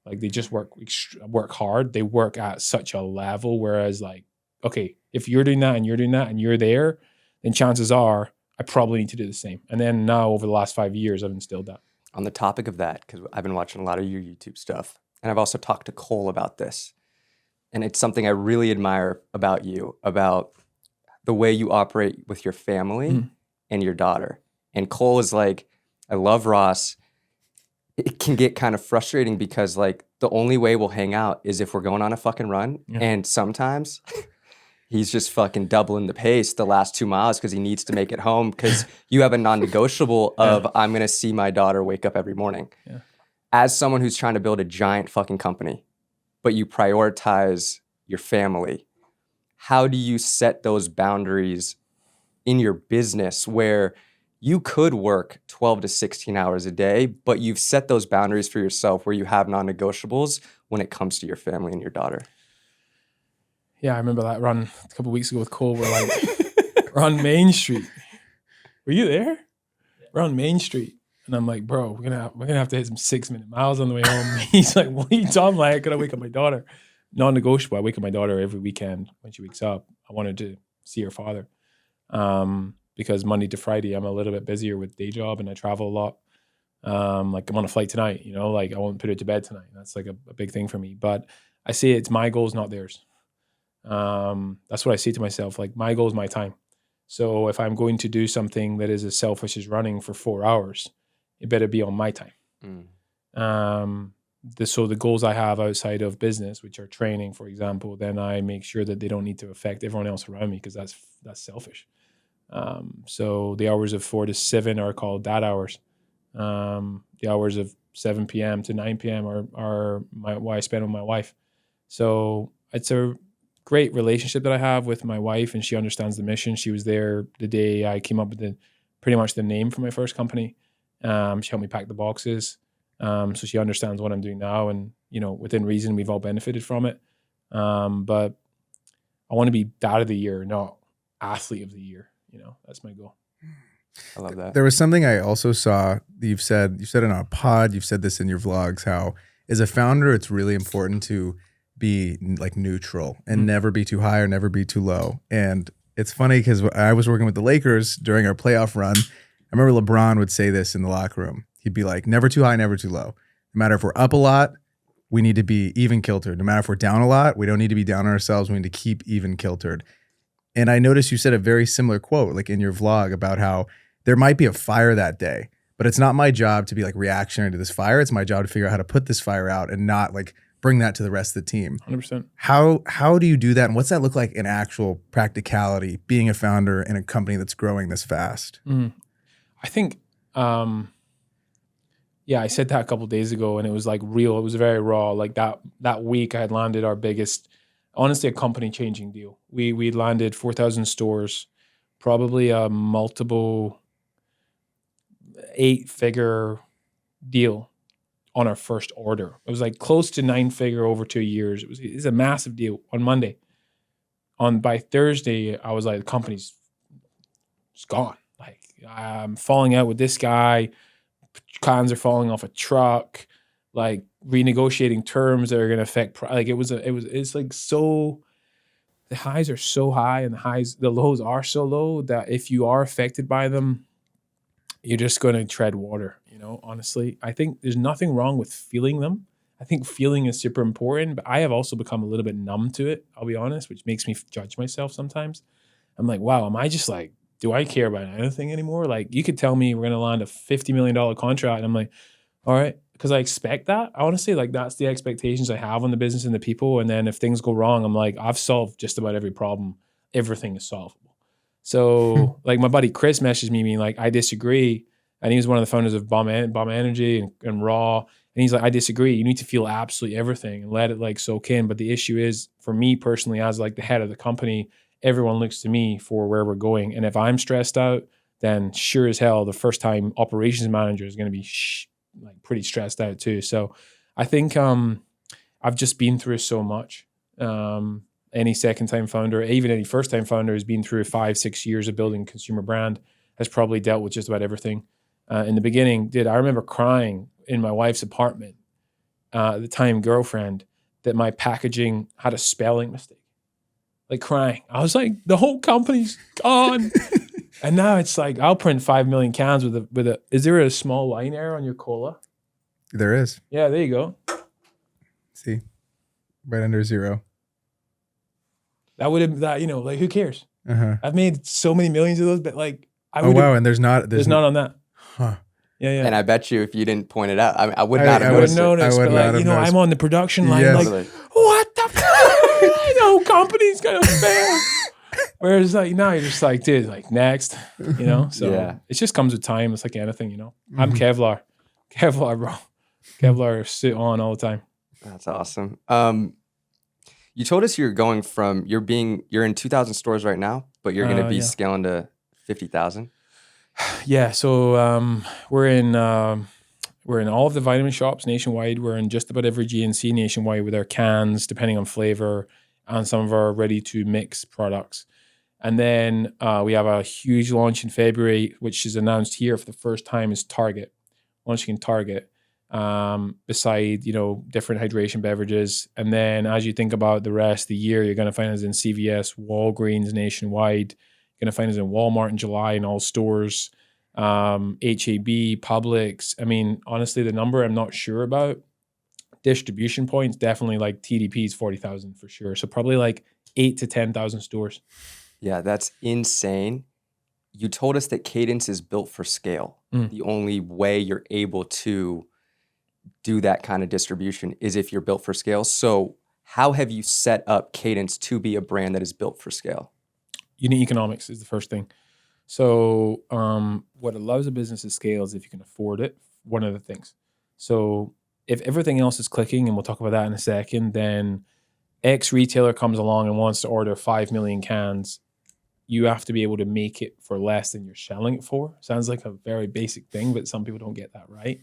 Like they just work hard. They work at such a level. Whereas like, okay, if you're doing that and you're doing that and you're there, then chances are I probably need to do the same. And then now over the last 5 years, I've instilled that. On the topic of that, because I've been watching a lot of your YouTube stuff, and I've also talked to Cole about this. And it's something I really admire about you, about the way you operate with your family and your daughter. And Cole is like, I love Ross. It can get kind of frustrating because like the only way we'll hang out is if we're going on a fucking run. Yeah. And sometimes he's just fucking doubling the pace the last 2 miles because he needs to make it home because you have a non-negotiable of I'm going to see my daughter wake up every morning. Yeah. As someone who's trying to build a giant fucking company, but you prioritize your family, how do you set those boundaries in your business where you could work 12 to 16 hours a day, but you've set those boundaries for yourself where you have non-negotiables when it comes to your family and your daughter? Yeah, I remember that run a couple of weeks ago with Cole. We're like, we're on Main Street. Were you there? We're on Main Street. And I'm like, bro, we're gonna have to hit some 6-minute miles on the way home. He's like, what are you talking about? I gotta wake up my daughter. Non-negotiable. I wake up my daughter every weekend when she wakes up. I wanted to see her father. Because Monday to Friday, I'm a little bit busier with day job and I travel a lot. Like I'm on a flight tonight, you know, like I won't put her to bed tonight. That's like a big thing for me. But I say it's my goals, not theirs. That's what I say to myself. Like my goal is my time. So if I'm going to do something that is as selfish as running for 4 hours, it better be on my time. So the goals I have outside of business, which are training, for example, then I make sure that they don't need to affect everyone else around me because that's selfish. So the hours of 4 to 7 are called dad hours. The hours of 7 p.m. to 9 p.m. are what I spend with my wife. So it's a great relationship that I have with my wife, and she understands the mission. She was there the day I came up with pretty much the name for my first company. She helped me pack the boxes. So she understands what I'm doing now, and you know, within reason, we've all benefited from it. But I want to be dad of the year, not athlete of the year. You know, that's my goal. I love that. There was something I also saw that you said it on a pod, you've said this in your vlogs, how as a founder, it's really important to be like neutral and never be too high or never be too low. And it's funny because I was working with the Lakers during our playoff run. I remember LeBron would say this in the locker room. He'd be like, never too high, never too low. No matter if we're up a lot, we need to be even kiltered. No matter if we're down a lot, we don't need to be down on ourselves. We need to keep even kiltered. And I noticed you said a very similar quote, like in your vlog, about how there might be a fire that day, but it's not my job to be like reactionary to this fire. It's my job to figure out how to put this fire out and not like bring that to the rest of the team. 100%. How do you do that? And what's that look like in actual practicality, being a founder in a company that's growing this fast? I think, I said that a couple of days ago and it was like real. It was very raw. Like that week I had landed our biggest, honestly, a company changing deal. We landed 4,000 stores, probably a multiple 8-figure deal on our first order. It was like close to 9-figure over 2 years. It was a massive deal on Monday. By Thursday, I was like, the company's just gone. Like I'm falling out with this guy. Cans are falling off a truck. Like renegotiating terms that are going to affect. It's like so. The highs are so high and the lows are so low that if you are affected by them, you're just going to tread water. You know, honestly, I think there's nothing wrong with feeling them. I think feeling is super important, but I have also become a little bit numb to it. I'll be honest, which makes me judge myself sometimes. I'm like, wow, am I just like, do I care about anything anymore? Like you could tell me we're going to land a $50 million contract. And I'm like, all right. Cause I expect that. I want to say like, that's the expectations I have on the business and the people. And then if things go wrong, I'm like, I've solved just about every problem. Everything is solvable. So like my buddy Chris messaged me being like, I disagree. And he was one of the founders of Bomb Energy and Raw. And he's like, I disagree. You need to feel absolutely everything and let it like soak in. But the issue is for me personally, as like the head of the company, everyone looks to me for where we're going. And if I'm stressed out, then sure as hell, the first time operations manager is going to be like pretty stressed out too. So I think I've just been through so much. Any second time founder, even any first time founder who's been through 5-6 years of building a consumer brand has probably dealt with just about everything. In the beginning, I remember crying in my wife's apartment, at the time girlfriend, that my packaging had a spelling mistake. Like crying. I was like, the whole company's gone. And now it's like, I'll print 5 million cans with a, is there a small line error on your cola? There is. Yeah, there you go. See, right under 0. That would have, that, like who cares? Uh-huh. I've made so many millions of those, but like, and there's not on that. Huh. Yeah. And I bet you if you didn't point it out, I would not have noticed. But like, I'm on the production line, yes. Like, what the fuck? The whole company's gonna fail. Whereas like now you're just like, dude, like next, So it just comes with time. It's like anything, Mm-hmm. I'm Kevlar, bro. Kevlar sit on all the time. That's awesome. You told us you're going from you're in 2,000 stores right now, but you're going to be scaling to 50,000. Yeah. So we're in all of the vitamin shops nationwide. We're in just about every GNC nationwide with our cans, depending on flavor, and some of our ready to mix products. And then we have a huge launch in February, which is announced here for the first time, is Target, launching in Target. Beside, different hydration beverages. And then as you think about the rest of the year, you're going to find us in CVS, Walgreens nationwide. You're going to find us in Walmart in July in all stores, HAB, Publix. I mean, honestly, the number I'm not sure about. Distribution points, definitely like TDP is 40,000 for sure. So probably like 8,000 to 10,000 stores. Yeah, that's insane. You told us that Cadence is built for scale. The only way you're able to do that kind of distribution is if you're built for scale. So how have you set up Cadence to be a brand that is built for scale? Unit economics is the first thing. So what allows a business to scale is if you can afford it, one of the things. So if everything else is clicking, and we'll talk about that in a second, then X retailer comes along and wants to order 5 million cans. You have to be able to make it for less than you're selling it for. Sounds like a very basic thing, but some people don't get that right.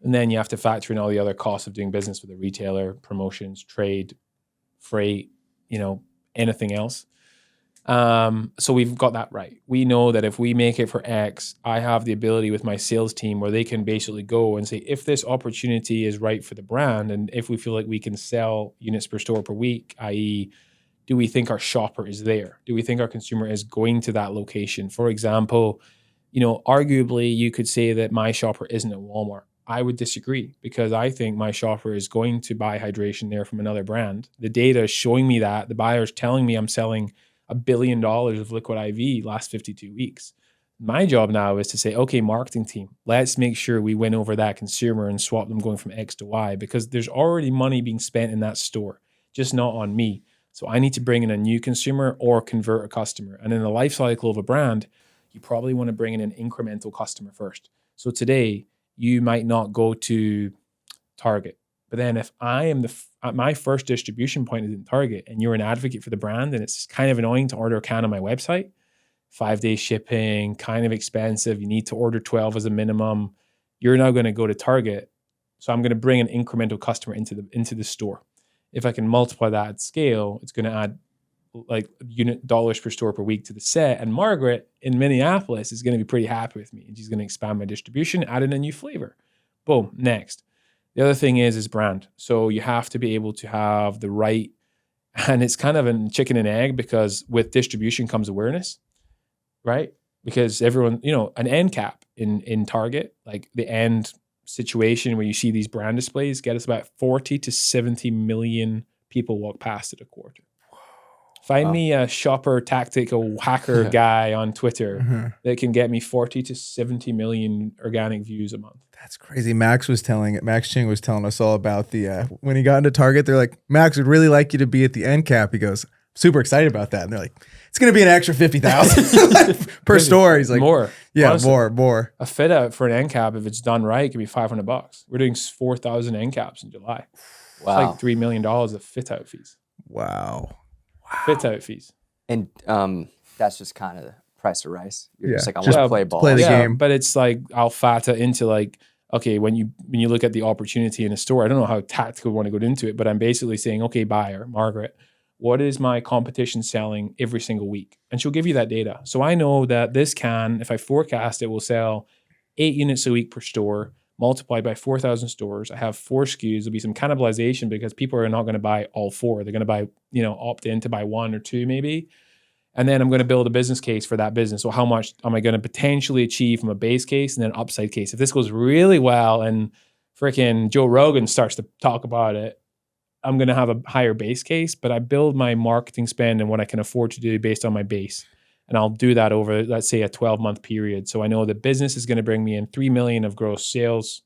And then you have to factor in all the other costs of doing business with a retailer, promotions, trade, freight, anything else. So we've got that right. We know that if we make it for X, I have the ability with my sales team where they can basically go and say, if this opportunity is right for the brand, and if we feel like we can sell units per store per week, i.e., do we think our shopper is there? Do we think our consumer is going to that location? For example, arguably you could say that my shopper isn't at Walmart. I would disagree because I think my shopper is going to buy hydration there from another brand. The data is showing me that. The buyer's telling me I'm selling $1 billion of liquid IV last 52 weeks. My job now is to say, okay, marketing team, let's make sure we win over that consumer and swap them going from X to Y, because there's already money being spent in that store, just not on me. So I need to bring in a new consumer or convert a customer. And in the life cycle of a brand, you probably want to bring in an incremental customer first. So today, you might not go to Target. But then if I am my first distribution point is in Target and you're an advocate for the brand and it's kind of annoying to order a can on my website, 5-day shipping, kind of expensive, you need to order 12 as a minimum, you're now going to go to Target. So I'm going to bring an incremental customer into the store. If I can multiply that at scale, it's going to add like unit dollars per store per week to the set. And Margaret in Minneapolis is going to be pretty happy with me. And she's going to expand my distribution, add in a new flavor. Boom, next. The other thing is brand. So you have to be able to have the right, and it's kind of a chicken and egg because with distribution comes awareness, right? Because everyone, an end cap in Target, like the end situation where you see these brand displays, get us about 40 to 70 million people walk past it a quarter. Find me a shopper tactical hacker guy on Twitter that can get me 40 to 70 million organic views a month. That's crazy. Max Ching was telling us all about the, when he got into Target, they're like, Max would really like you to be at the end cap. He goes, super excited about that. And they're like, it's going to be an extra 50,000 per store. He's like, more. Yeah, Honestly, more. A fit out for an end cap, if it's done right, could be $500. We're doing 4,000 end caps in July. Wow. It's like $3 million of fit out fees. Wow. Fit out fees. And that's just kind of the price of rice. You're just like, I Just want to play ball. play the game. But it's like I'll factor into like, okay, when you look at the opportunity in a store, I don't know how tactical we want to go into it, but I'm basically saying, okay, buyer, Margaret, what is my competition selling every single week? And she'll give you that data. So I know that this can, if I forecast it, will sell 8 units a week per store, multiplied by 4,000 stores. I have 4 SKUs. There'll be some cannibalization because people are not going to buy all 4. They're going to buy, opt in to buy 1 or 2 maybe. And then I'm going to build a business case for that business. So how much am I going to potentially achieve from a base case and then upside case? If this goes really well and freaking Joe Rogan starts to talk about it, I'm going to have a higher base case, but I build my marketing spend and what I can afford to do based on my base. And I'll do that over, let's say, a 12-month period. So I know the business is going to bring me in $3 million of gross sales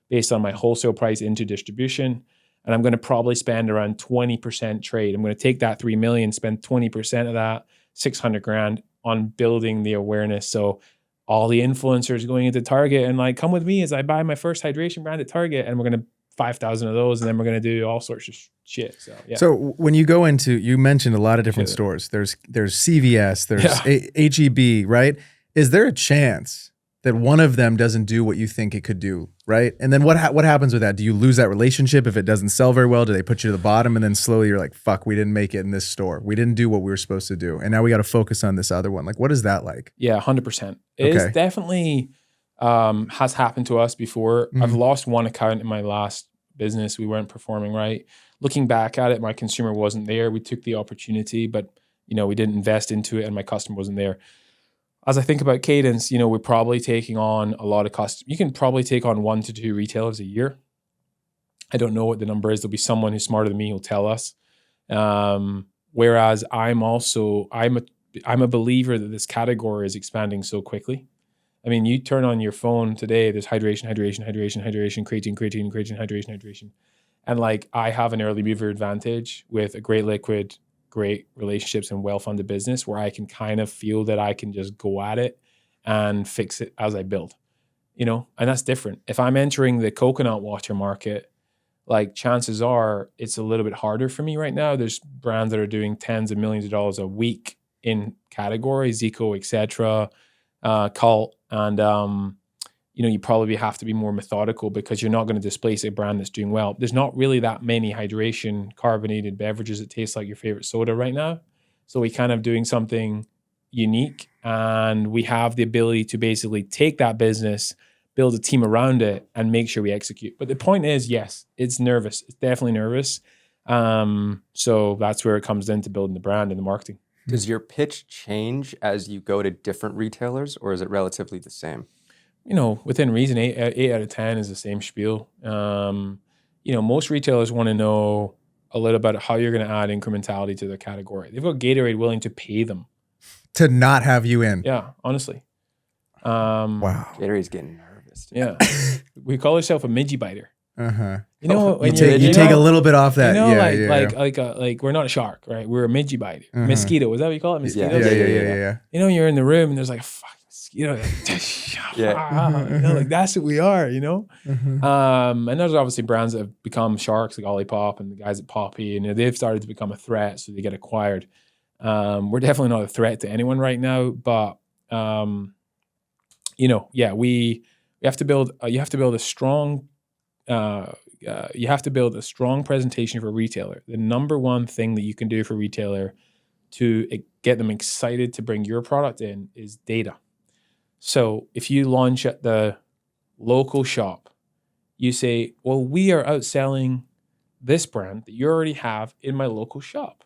based on my wholesale price into distribution. And I'm going to probably spend around 20% trade. I'm going to take that $3 million, spend 20% of that, $600,000 on building the awareness. So all the influencers going into Target and like, come with me as I buy my first hydration brand at Target. And we're going to 5,000 of those, and then we're going to do all sorts of shit. So, yeah. So when you go into, you mentioned a lot of different stores. There's CVS, there's HEB, right? Is there a chance that one of them doesn't do what you think it could do, right? And then what happens with that? Do you lose that relationship if it doesn't sell very well? Do they put you to the bottom, and then slowly you're like, fuck, we didn't make it in this store. We didn't do what we were supposed to do, and now we got to focus on this other one. Like, what is that like? Yeah, 100%. It's definitely has happened to us before. I've lost one account in my last business. We weren't performing right. Looking back at it, my consumer wasn't there. We took the opportunity, but we didn't invest into it, and my customer wasn't there. As I think about Cadence, we're probably taking on a lot of customers. You can probably take on 1 to 2 retailers a year. I don't know what the number is. There'll be someone who's smarter than me who'll tell us. Whereas I'm a believer that this category is expanding so quickly. I mean, you turn on your phone today, there's hydration, creatine, hydration. And like, I have an early mover advantage with a great liquid, great relationships, and well-funded business where I can kind of feel that I can just go at it and fix it as I build, and that's different. If I'm entering the coconut water market, like chances are it's a little bit harder for me right now. There's brands that are doing tens of millions of dollars a week in categories, Zico, etc., Cult, and you probably have to be more methodical because you're not going to displace a brand that's doing well. There's not really that many hydration carbonated beverages that taste like your favorite soda right now. So we kind of doing something unique, and we have the ability to basically take that business, build a team around it, and make sure we execute. But the point is, yes, it's nervous. It's definitely nervous. So that's where it comes into building the brand and the marketing. Does your pitch change as you go to different retailers, or is it relatively the same? Within reason, 8 out of 10 is the same spiel. Most retailers want to know a little about how you're going to add incrementality to their category. They've got Gatorade willing to pay them to not have you in. Yeah, honestly. Wow. Gatorade's getting nervous. Yeah. We call ourselves a midgie biter. Uh-huh. When you take a little bit off that. Like we're not a shark, right? We're a midgie biter. Mosquito, is that what you call it? Mosquito? Yeah. You're in the room and there's like a fucking mosquito. Like that's what we are, And there's obviously brands that have become sharks, like Olipop and the guys at Poppy, and they've started to become a threat, so they get acquired. We're definitely not a threat to anyone right now, but we have to build. You have to build a strong. You have to build a strong presentation for a retailer. The number one thing that you can do for a retailer to get them excited to bring your product in is data. So if you launch at the local shop, you say, well, we are outselling this brand that you already have in my local shop.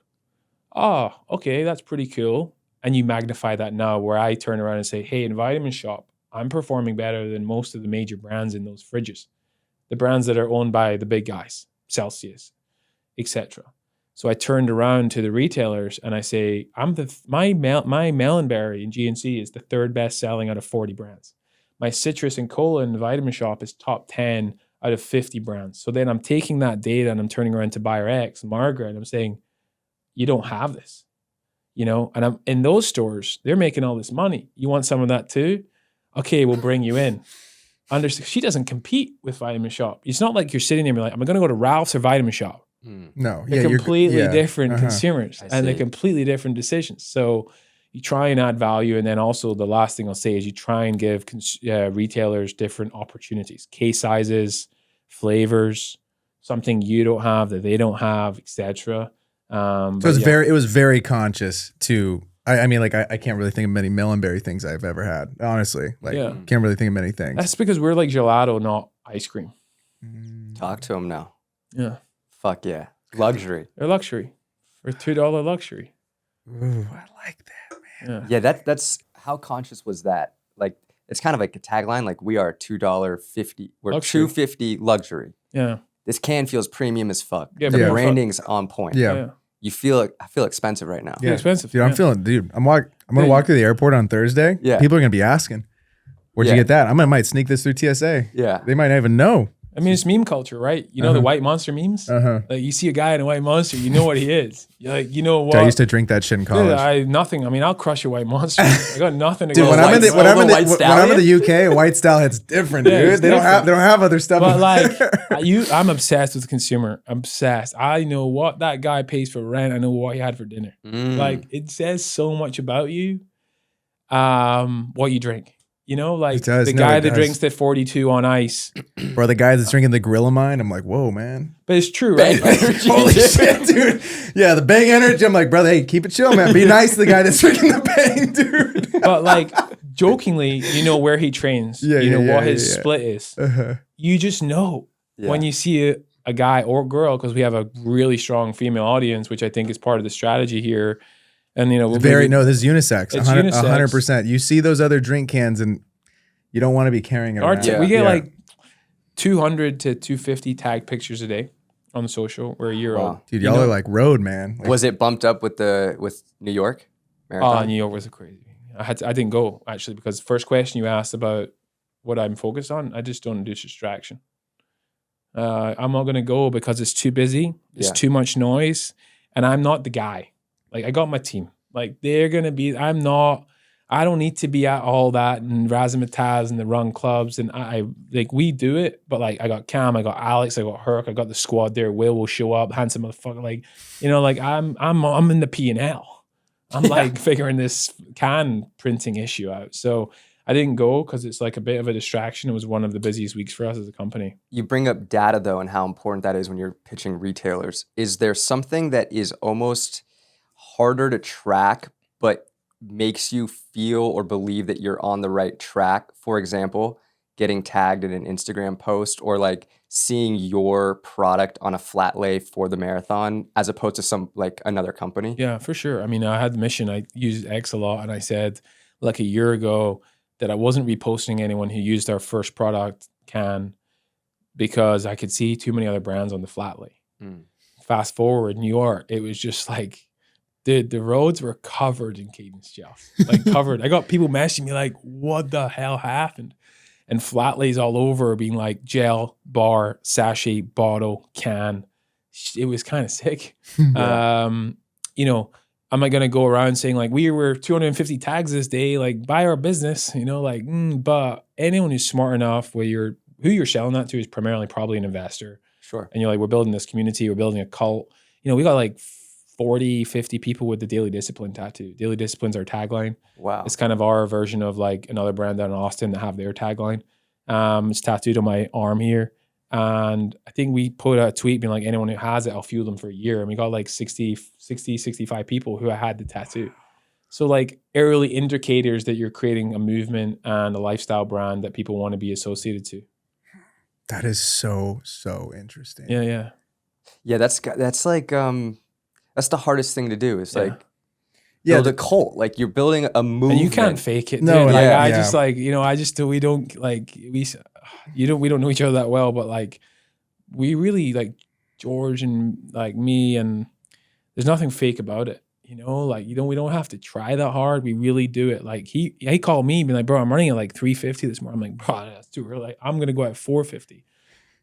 Oh, okay, that's pretty cool. And you magnify that now, where I turn around and say, hey, in Vitamin Shop, I'm performing better than most of the major brands in those fridges. The brands that are owned by the big guys, Celsius, etc. So I turned around to the retailers and I say, my Melonberry in GNC is the 3rd best selling out of 40 brands. My citrus and cola in the Vitamin Shop is top 10 out of 50 brands. So then I'm taking that data and I'm turning around to buyer X, Margaret, and I'm saying, you don't have this, you know? And I'm in those stores, they're making all this money. You want some of that too? Okay, we'll bring you in. She doesn't compete with Vitamin Shop. It's not like you're sitting there and be like, I'm going to go to Ralph's or Vitamin Shop. No, They're completely different consumers and they're see. completely different decisions. So you try and add value. And then also the last thing I'll say is you try and give retailers different opportunities, case sizes, flavors, something you don't have that they don't have, etc. So it was very conscious to, I mean, like I can't really think of many Melonberry things I've ever had, honestly. Like can't really think of many things. That's because we're like gelato, not ice cream. Talk to him now. Yeah. Fuck yeah. Luxury. They're luxury. For $2 luxury. Ooh, I like that, man. Yeah, that's how conscious was that? Like it's kind of like a tagline, like we are $2.50. We're Luxury. $2.50 luxury. Yeah. This can feels premium as fuck. Yeah, the yeah. branding's on point. Yeah. I feel expensive right now. Yeah. Expensive. Dude, I'm gonna walk through the airport on Thursday. Yeah. People are gonna be asking, where'd you get that? I might sneak this through TSA. Yeah. They might not even know. I mean, it's meme culture, right? You know the white monster memes? Like you see a guy in a white monster, you know what he is. You're like, you know what? Dude, I used to drink that shit in college. I'll crush a white monster. I got nothing to Dude, go. when I'm in the UK, a white style hits different, Yeah, dude. it's They don't have other stuff. But like I'm obsessed with the consumer. Obsessed. I know what that guy pays for rent. I know what he had for dinner. Like it says so much about you. What you drink. You know, like the guy that drinks the 42 on ice. Or the guy that's drinking the Gorilla Mine. I'm like, whoa, man. But it's true, right? Holy shit, dude. Yeah, the Bang Energy. I'm like, brother, hey, keep it chill, man. Be nice to the guy that's drinking the Bang, dude. But like, jokingly, you know where he trains. You know what his split is. You just know when you see a guy or girl, because we have a really strong female audience, which I think is part of the strategy here. And you know, this is unisex. 100%. You see those other drink cans and you don't want to be carrying it around. We get like 200 to 250 tag pictures a day on social. We're a year old. Dude, y'all are like road, man. Like, was it bumped up with New York Marathon? New York was crazy. I didn't go actually because the first question you asked about what I'm focused on, I just don't induce distraction. I'm not going to go because it's too busy. It's too much noise. And I'm not the guy. Like I got my team. Like they're gonna be. I don't need to be at all that and razzmatazz and the run clubs. And I like we do it, but like I got Cam, I got Alex, I got Herc, I got the squad there. Will show up, handsome motherfucker. Like you know, like I'm in the P&L. I'm like figuring this can printing issue out. So I didn't go because it's like a bit of a distraction. It was one of the busiest weeks for us as a company. You bring up data though, and how important that is when you're pitching retailers. Is there something that is almost harder to track, but makes you feel or believe that you're on the right track? For example, getting tagged in an Instagram post or like seeing your product on a flat lay for the marathon as opposed to some like another company? Yeah, for sure. I mean, I had the mission. I used X a lot and I said like a year ago that I wasn't reposting anyone who used our first product can because I could see too many other brands on the flat lay. Fast forward, New York, it was just like, dude, the roads were covered in Cadence gel, like covered. I got people messaging me like, what the hell happened? And flat lays all over being like gel, bar, sachet, bottle, can. It was kind of sick. You know, am I going to go around saying like, we were 250 tags this day, like buy our business, you know, like, but anyone who's smart enough who you're selling that to is primarily probably an investor. Sure. And you're like, we're building this community, we're building a cult. You know, we got like 40, 50 people with the Daily Discipline tattoo. Daily Discipline's our tagline. Wow. It's kind of our version of like another brand down in Austin that have their tagline. It's tattooed on my arm here. And I think we put a tweet being like, anyone who has it, I'll fuel them for a year. And we got like 65 people who had the tattoo. So like early indicators that you're creating a movement and a lifestyle brand that people want to be associated to. That is so interesting. Yeah. Yeah, that's like that's the hardest thing to do. It's like build a cult. Like you're building a movement. And you can't fake it. No, dude. like, I just like, you know, we don't know each other that well, but like we really like George and like me and there's nothing fake about it. You know, like we don't have to try that hard. We really do it. Like he called me, being like, bro, I'm running at like 350 this morning. I'm like, bro, that's too early. Like, I'm gonna go at 450.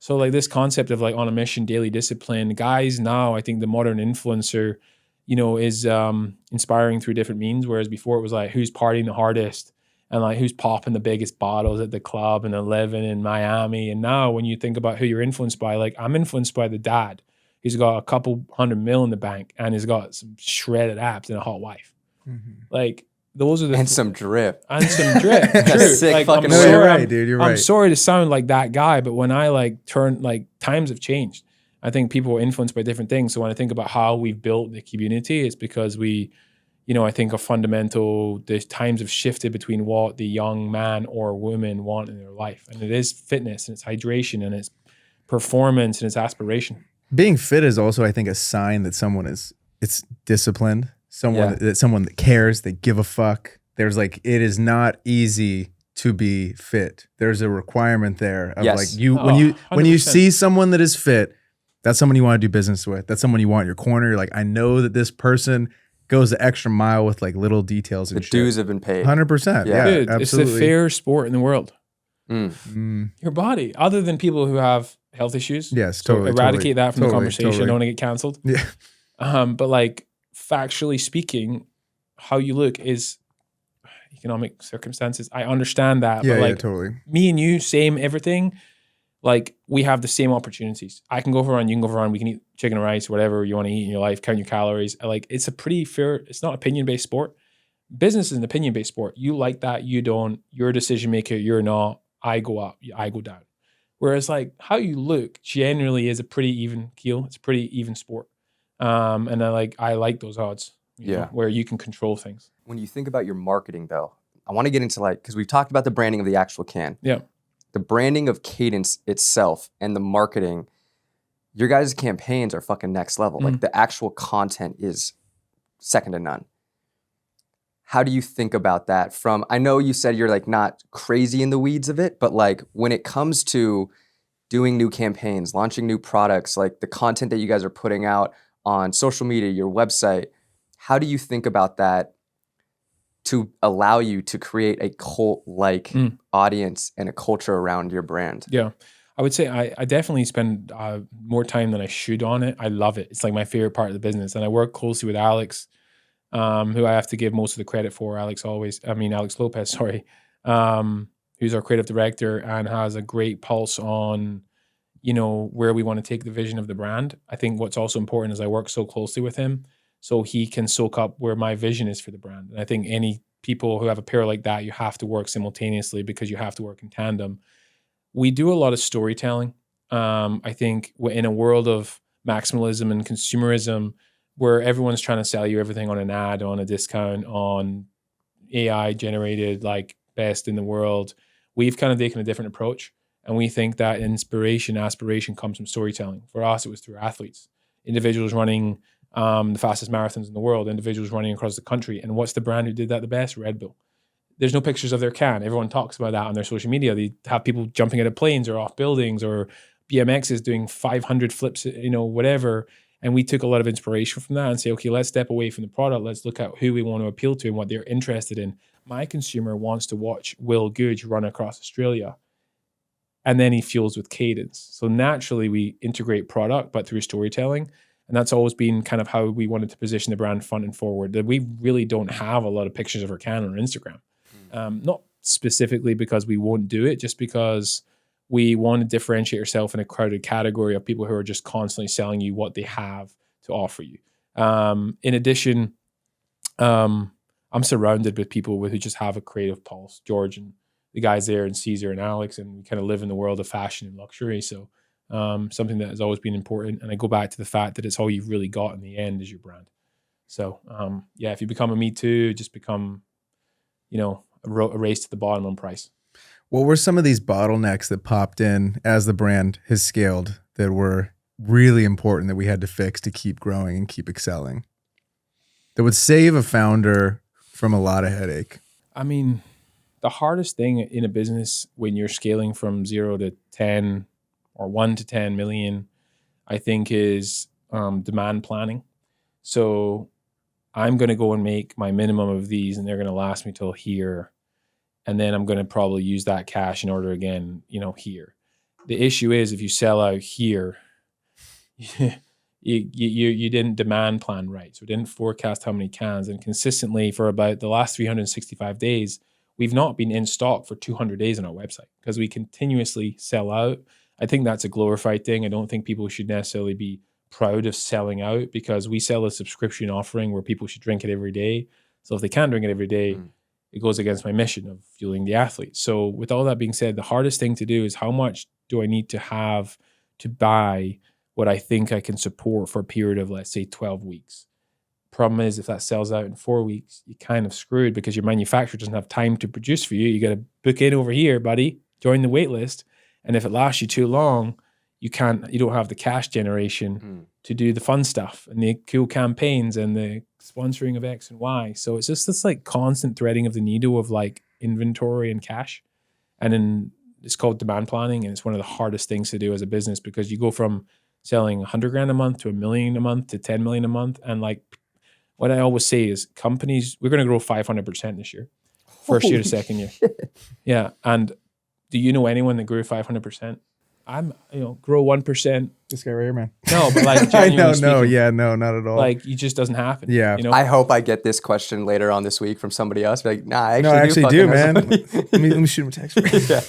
So like this concept of like on a mission, daily discipline, guys now, I think the modern influencer, you know, is inspiring through different means. Whereas before it was like who's partying the hardest and like who's popping the biggest bottles at the club and then living in Miami. And now when you think about who you're influenced by, like I'm influenced by the dad. He's got a couple $100 million in the bank and he's got some shredded abs and a hot wife. Like those are the And some drip. and some drip. That's True. sick Like, fucking I'm way. sorry, You're right, dude. You're I'm right. sorry to sound like that guy, but when I like turn, like times have changed. I think people are influenced by different things. So when I think about how we've built the community, it's because we, you know, I think a fundamental, the times have shifted between what the young man or woman want in their life. And it is fitness and it's hydration and it's performance and it's aspiration. Being fit is also, I think, a sign that it's disciplined. Someone that cares, they give a fuck. There's like, it is not easy to be fit. There's a requirement there of like when you 100%. see someone that is fit, that's someone you want to do business with. That's someone you want in your corner. You're like, I know that this person goes the extra mile with like little details and The dues have been paid. 100%. Yeah. Yeah, Dude, absolutely. it's the fair sport in the world. Mm. Your body, other than people who have health issues. Yes, So totally. eradicate that from the totally, conversation. totally. I don't want to get canceled. Yeah. But like factually speaking, how you look is economic circumstances. I understand that. Yeah, but like yeah, totally. me and you, same everything. Like we have the same opportunities. I can go for a run, you can go for a run, we can eat chicken and rice, whatever you want to eat in your life, count your calories. Like it's a pretty fair, it's not opinion-based sport. Business is an opinion-based sport. You like that, you don't, you're a decision maker, you're not, I go up, I go down. Whereas like how you look generally is a pretty even keel. It's a pretty even sport. And I like those odds, you know, where you can control things. When you think about your marketing though, I want to get into like, because we've talked about the branding of the actual can. Yeah. The branding of Cadence itself and the marketing, your guys' campaigns are fucking next level. Like the actual content is second to none. How do you think about that from, I know you said you're like not crazy in the weeds of it, but like when it comes to doing new campaigns, launching new products, like the content that you guys are putting out on social media, your website, how do you think about that to allow you to create a cult-like audience and a culture around your brand? Yeah. I would say I definitely spend more time than I should on it. I love it. It's like my favorite part of the business. And I work closely with Alex, who I have to give most of the credit for. Alex Lopez, sorry, who's our creative director and has a great pulse on, you know, where we want to take the vision of the brand. I think what's also important is I work so closely with him so he can soak up where my vision is for the brand. And I think any people who have a pair like that, you have to work simultaneously because you have to work in tandem. We do a lot of storytelling. I think in a world of maximalism and consumerism, where everyone's trying to sell you everything on an ad, on a discount, on AI generated, like best in the world, we've kind of taken a different approach. And we think that aspiration comes from storytelling. For us, it was through athletes, individuals running the fastest marathons in the world, individuals running across the country. And what's the brand who did that the best? Red Bull. There's no pictures of their can. Everyone talks about that on their social media. They have people jumping out of planes or off buildings, or BMXs doing 500 flips, you know, whatever. And we took a lot of inspiration from that and say, okay, let's step away from the product. Let's look at who we want to appeal to and what they're interested in. My consumer wants to watch Will Goodge run across Australia, and then he fuels with Cadence. So naturally we integrate product, but through storytelling. And that's always been kind of how we wanted to position the brand front and forward. That we really don't have a lot of pictures of our can on Instagram. Not specifically because we won't do it, just because we want to differentiate ourselves in a crowded category of people who are just constantly selling you what they have to offer you. In addition, I'm surrounded with people who just have a creative pulse. George and the guys there, and Caesar and Alex, and we kind of live in the world of fashion and luxury. So something that has always been important. And I go back to the fact that it's all you've really got in the end is your brand. So yeah, if you become a Me Too, just become, you know, a race to the bottom on price. What were some of these bottlenecks that popped in as the brand has scaled that were really important that we had to fix to keep growing and keep excelling, that would save a founder from a lot of headache? I mean, the hardest thing in a business when you're scaling from 0 to 10 or 1 to 10 million, I think, is demand planning. So I'm going to go and make my minimum of these, and they're going to last me till here. And then I'm going to probably use that cash in order again, here. The issue is if you sell out here, you didn't demand plan right. So didn't forecast how many cans. And consistently for about the last 365 days, we've not been in stock for 200 days on our website because we continuously sell out. I think that's a glorified thing. I don't think people should necessarily be proud of selling out because we sell a subscription offering where people should drink it every day. So if they can't drink it every day, it goes against my mission of fueling the athlete. So with all that being said, the hardest thing to do is how much do I need to have to buy what I think I can support for a period of, let's say, 12 weeks. Problem is, if that sells out in 4 weeks, you're kind of screwed because your manufacturer doesn't have time to produce for you. You got to book in over here, buddy, join the wait list. And if it lasts you too long, you don't have the cash generation to do the fun stuff and the cool campaigns and the sponsoring of X and Y. So it's just this like constant threading of the needle of like inventory and cash. And then it's called demand planning. And it's one of the hardest things to do as a business because you go from selling 100 grand a month to $1 million a month to 10 million a month. And like what I always say is companies, we're going to grow 500% this year. First year to second year. Yeah. And do you know anyone that grew 500%? I'm, grow 1%. This guy right here, man. No, but like, I know, speaking, no, not at all. like, it just doesn't happen. Yeah. I hope I get this question later on this week from somebody else. Be like, nah, I actually do, man. let me shoot him a text. Yeah.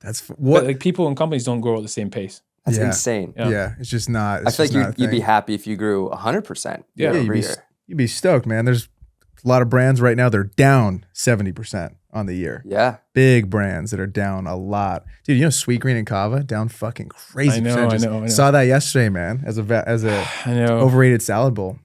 That's what. But like people and companies don't grow at the same pace. That's insane. Yeah, it's just not. I feel like you'd be happy if you grew 100%. Yeah, you'd be stoked, man. There's a lot of brands right now, they're down 70% on the year. Yeah. Big brands that are down a lot. Dude, Sweet Green and Kava down fucking crazy percentages. I know. Saw that yesterday, man, as a overrated salad bowl.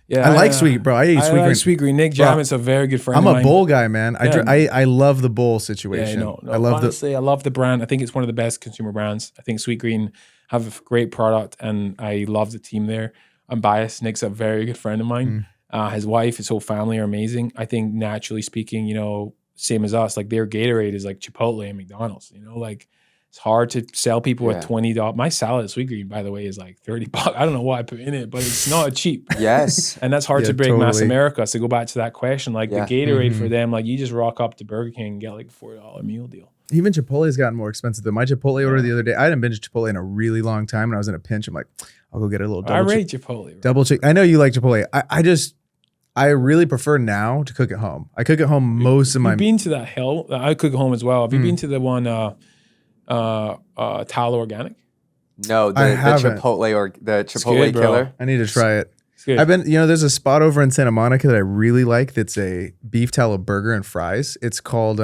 Yeah, I like Sweet, bro. I eat Sweet Green. Sweet Green. Nick Jamit's a very good friend I'm of mine. a bowl guy, man. I love the bowl situation. I love the brand. I think it's one of the best consumer brands. I think Sweet Green have a great product, and I love the team there. I'm biased. Nick's a very good friend of mine. His wife, his whole family are amazing. I think naturally speaking, same as us, like their Gatorade is like Chipotle and McDonald's, like it's hard to sell people at $20. My salad at Sweet Green, by the way, is like $30. I don't know what I put in it, but it's not cheap. Yes. And that's hard to bring mass America. So go back to that question, like the Gatorade for them, like you just rock up to Burger King and get like a $4 meal deal. Even Chipotle's gotten more expensive though. My Chipotle order the other day, I hadn't been to Chipotle in a really long time and I was in a pinch. I'm like, I'll go get a little double. I rate Chipotle. Right? Double chick. I know you like Chipotle. I really prefer now to cook at home. I cook at home most of my. You've been to that hill? I cook at home as well. Have you been to the one Tal Organic? No, the Chipotle or the Chipotle Killer. I need to try it. I've been, there's a spot over in Santa Monica that I really like. That's a beef tallow burger and fries. It's called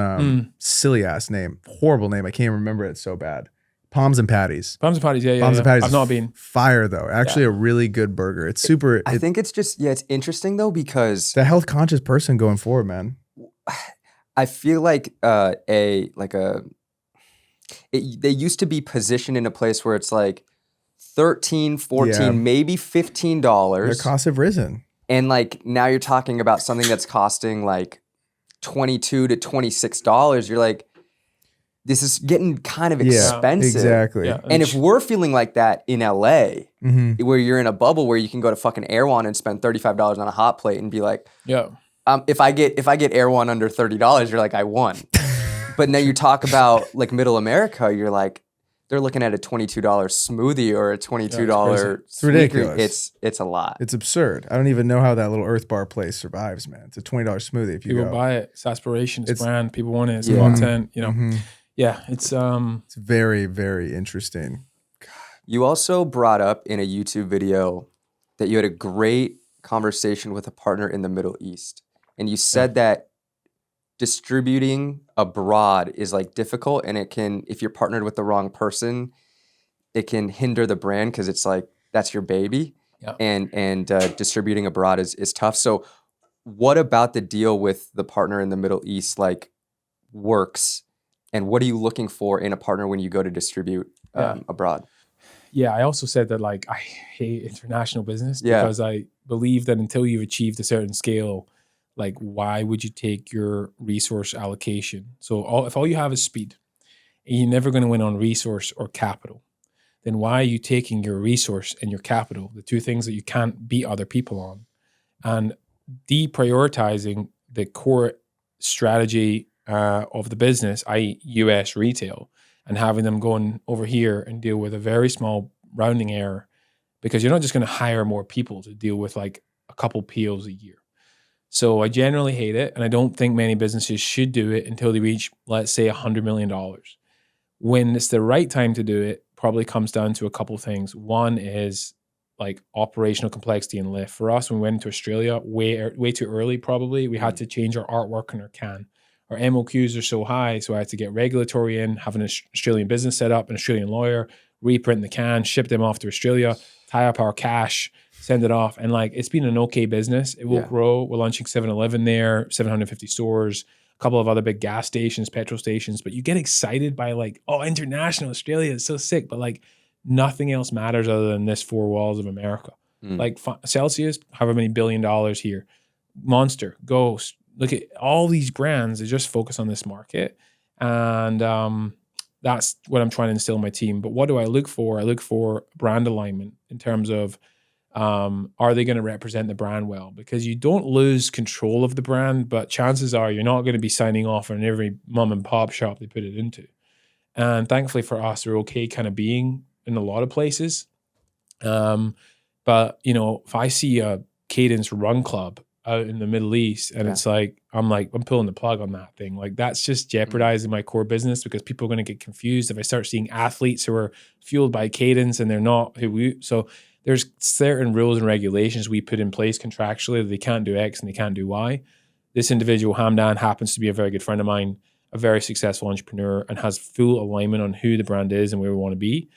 silly ass name, horrible name. I can't remember it. It's so bad. Palms and Patties. Palms and Patties, yeah. Palms and Patties. I've not been. Fire though. Actually, a really good burger. It's super. I think it's just it's interesting though because the health conscious person going forward, man. I feel like they used to be positioned in a place where it's like $13, $14, maybe $15. Their costs have risen. And like now you're talking about something that's costing like $22 to $26. You're like, this is getting kind of expensive. Exactly. Yeah. And if we're feeling like that in LA, where you're in a bubble where you can go to fucking Air One and spend $35 on a hot plate and be like, if I get Air One under $30, you're like, I won. But now you talk about like middle America, you're like, they're looking at a $22 smoothie or a $22 it's ridiculous. It's a lot. It's absurd. I don't even know how that little Earth Bar place survives, man. It's a $20 smoothie if you people go. buy it. It's aspiration. It's brand. People want it. It's content. Yeah, it's very, very interesting. God. You also brought up in a YouTube video that you had a great conversation with a partner in the Middle East. And you said that distributing abroad is like difficult, and it can, if you're partnered with the wrong person, it can hinder the brand because it's like that's your baby. Yeah. And distributing abroad is tough. So what about the deal with the partner in the Middle East like works? And what are you looking for in a partner when you go to distribute abroad? Yeah, I also said that like I hate international business because I believe that until you've achieved a certain scale, like why would you take your resource allocation? So if all you have is speed, and you're never going to win on resource or capital, then why are you taking your resource and your capital, the two things that you can't beat other people on, and deprioritizing the core strategy of the business, i.e. US retail, and having them going over here and deal with a very small rounding error, because you're not just going to hire more people to deal with like a couple POs a year. So I generally hate it, and I don't think many businesses should do it until they reach, let's say, $100 million. When it's the right time to do it, probably comes down to a couple things. One is like operational complexity and lift. For us, when we went into Australia, way too early probably, we had to change our artwork on our can. Our MOQs are so high, so I had to get regulatory in, have an Australian business set up, an Australian lawyer, reprint the can, ship them off to Australia, tie up our cash, send it off. And like, it's been an okay business. It will grow. We're launching 7-Eleven there, 750 stores, a couple of other big gas stations, petrol stations. But you get excited by like, oh, international, Australia is so sick. But like, nothing else matters other than this four walls of America. Like Celsius, however many $1 billion here. Monster, Ghost. Look at all these brands. They just focus on this market. And that's what I'm trying to instill in my team. But what do I look for? I look for brand alignment in terms of, are they going to represent the brand well? Because you don't lose control of the brand, but chances are you're not going to be signing off on every mom and pop shop they put it into. And thankfully for us, we're okay kind of being in a lot of places. But, you know, if I see a Cadence run club out in the Middle East and it's like, I'm pulling the plug on that thing. Like, that's just jeopardizing my core business, because people are going to get confused if I start seeing athletes who are fueled by Cadence and they're not so there's certain rules and regulations we put in place contractually that they can't do X and they can't do Y. This individual, Hamdan, happens to be a very good friend of mine, a very successful entrepreneur, and has full alignment on who the brand is and where we want to be.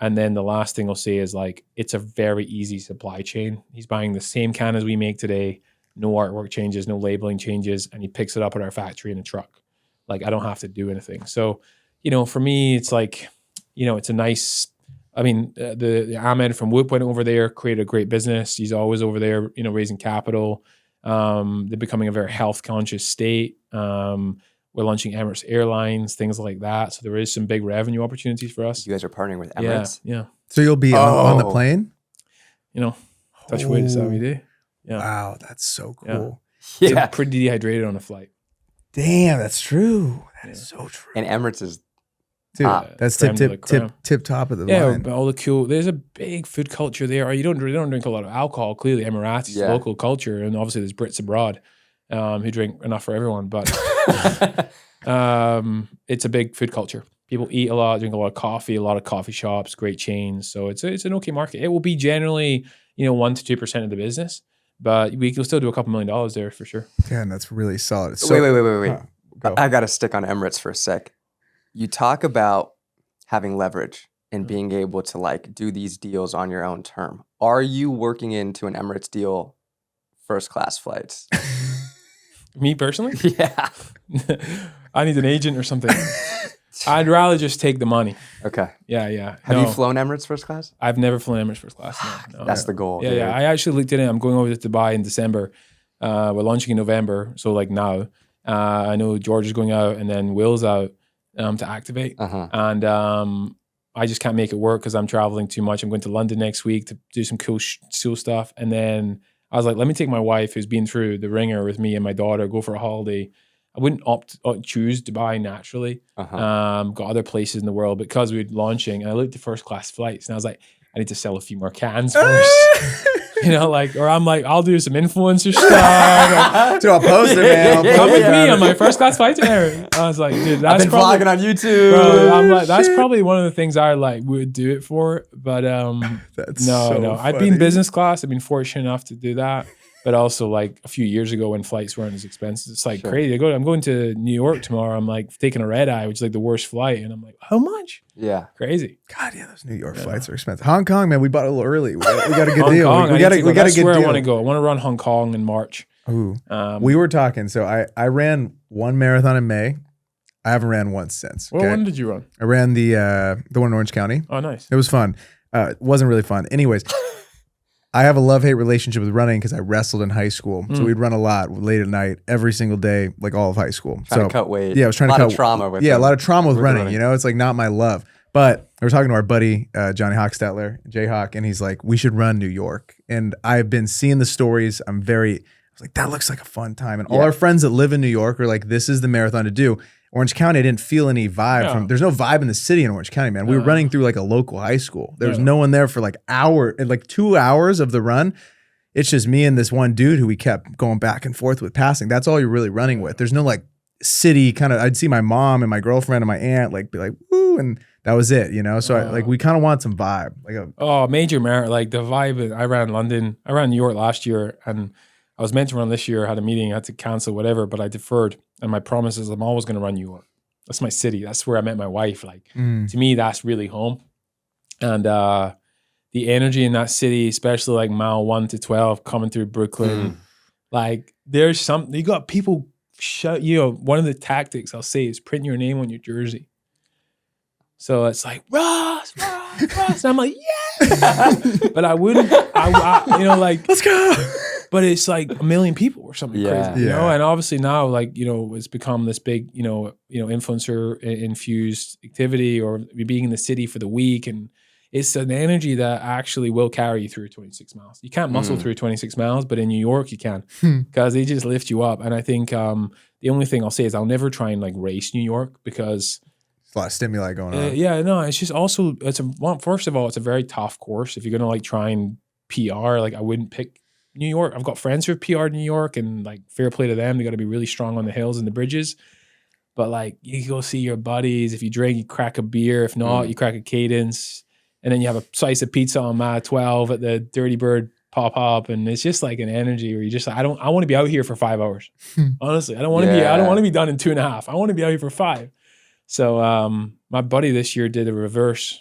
And then the last thing I'll say is like, it's a very easy supply chain. He's buying the same can as we make today, no artwork changes, no labeling changes, and he picks it up at our factory in a truck. Like, I don't have to do anything. So, you know, for me, it's like, you know, it's a nice, I mean, the Ahmed from Whoop went over there, created a great business. He's always over there, you know, raising capital. They're becoming a very health conscious state. We're launching Emirates Airlines, things like that. So there is some big revenue opportunities for us. You guys are partnering with Emirates? Yeah. So you'll be on the plane? You know, touch wood is how we do. Yeah. Wow, that's so cool. Yeah. So I'm pretty dehydrated on a flight. Damn, that's true. That is so true. And Emirates is that's tip top of the line. But all the cool. There's a big food culture there. You don't drink a lot of alcohol. Clearly, Emiratis is local culture, and obviously there's Brits abroad who drink enough for everyone. But it's a big food culture. People eat a lot, drink a lot of coffee, a lot of coffee shops, great chains. So it's an okay market. It will be generally 1 to 2% of the business, but we can still do a couple $1 million there for sure. Damn, that's really solid. So, wait. I got to stick on Emirates for a sec. You talk about having leverage and being able to like do these deals on your own term. Are you working into an Emirates deal first class flights? Me personally? Yeah. I need an agent or something. I'd rather just take the money. Okay. Yeah. Have you flown Emirates first class? I've never flown Emirates first class. No. That's the goal. Yeah. I actually looked at it. I'm going over to Dubai in December. We're launching in November. So like now, I know George is going out and then Will's out to activate. And I just can't make it work because I'm traveling too much. I'm going to London next week to do some cool stuff. And then I was like, let me take my wife who's been through the ringer with me and my daughter, go for a holiday. I wouldn't choose Dubai naturally. Got other places in the world because we were launching, and I looked at first class flights, and I was like, I need to sell a few more cans first. Or I'm like, I'll do some influencer stuff. Do a poster, man. Come with me on my first class flight to there. I was like, dude, that's I've been vlogging on YouTube. Bro, I'm like, that's probably one of the things I would do it for. But that's no. I've been business class. I've been fortunate enough to do that. But also like a few years ago when flights weren't as expensive, it's like crazy. I'm going to New York tomorrow. I'm like taking a red eye, which is like the worst flight. And I'm like, how much? Yeah. Crazy. God, yeah, those New York flights are expensive. Hong Kong, man, we bought it a little early. We got a good deal. Kong, we got a good deal. I want to go. I want to run Hong Kong in March. Ooh. We were talking. So I ran one marathon in May. I haven't ran one since. Well, when did you run? I ran the one in Orange County. Oh, nice. It was fun. It wasn't really fun. Anyways. I have a love-hate relationship with running because I wrestled in high school. So we'd run a lot late at night, every single day, like all of high school. Trying to cut weight. Yeah, I was trying to cut. A lot of trauma with a lot of trauma with running. It's like not my love. But we were talking to our buddy, Johnny Hochstetler, J-Hawk, and he's like, we should run New York. And I've been seeing the stories. I was like, that looks like a fun time. And all our friends that live in New York are like, this is the marathon to do. Orange County, I didn't feel any vibe there's no vibe in the city in Orange County, man. We were running through like a local high school. There was no one there for like 2 hours of the run. It's just me and this one dude who we kept going back and forth with passing. That's all you're really running with. There's no like city kind of, I'd see my mom and my girlfriend and my aunt like be like, woo, and that was it, you know? So we kind of want some vibe. Like major merit, like the vibe. I ran London, I ran New York last year, and I was meant to run this year, had a meeting, I had to cancel whatever, but I deferred. And my promise is I'm always going to run New York. That's my city. That's where I met my wife. Like to me, that's really home. And the energy in that city, especially like mile 1 to 12 coming through Brooklyn, like there's something, you got people one of the tactics I'll say is print your name on your jersey. So it's like, Ross. And I'm like, yeah. But I wouldn't, like, let's go. But it's like a million people or something crazy, you know? And obviously now, like, it's become this big, influencer infused activity, or being in the city for the week. And it's an energy that actually will carry you through 26 miles. You can't muscle through 26 miles, but in New York you can, because they just lift you up. And I think the only thing I'll say is I'll never try and like race New York, because a lot of stimuli going on. It's just also, first of all, it's a very tough course. If you're going to like try and PR, like I wouldn't pick New York. I've got friends who have PR'd New York, and like fair play to them. They got to be really strong on the hills and the bridges. But like you go see your buddies. If you drink, you crack a beer. If not, you crack a Cadence. And then you have a slice of pizza on Mile 12 at the Dirty Bird pop-up. And it's just like an energy where you just, I want to be out here for 5 hours. Honestly, I don't want to be done in 2.5. I want to be out here for 5. So my buddy this year did a reverse.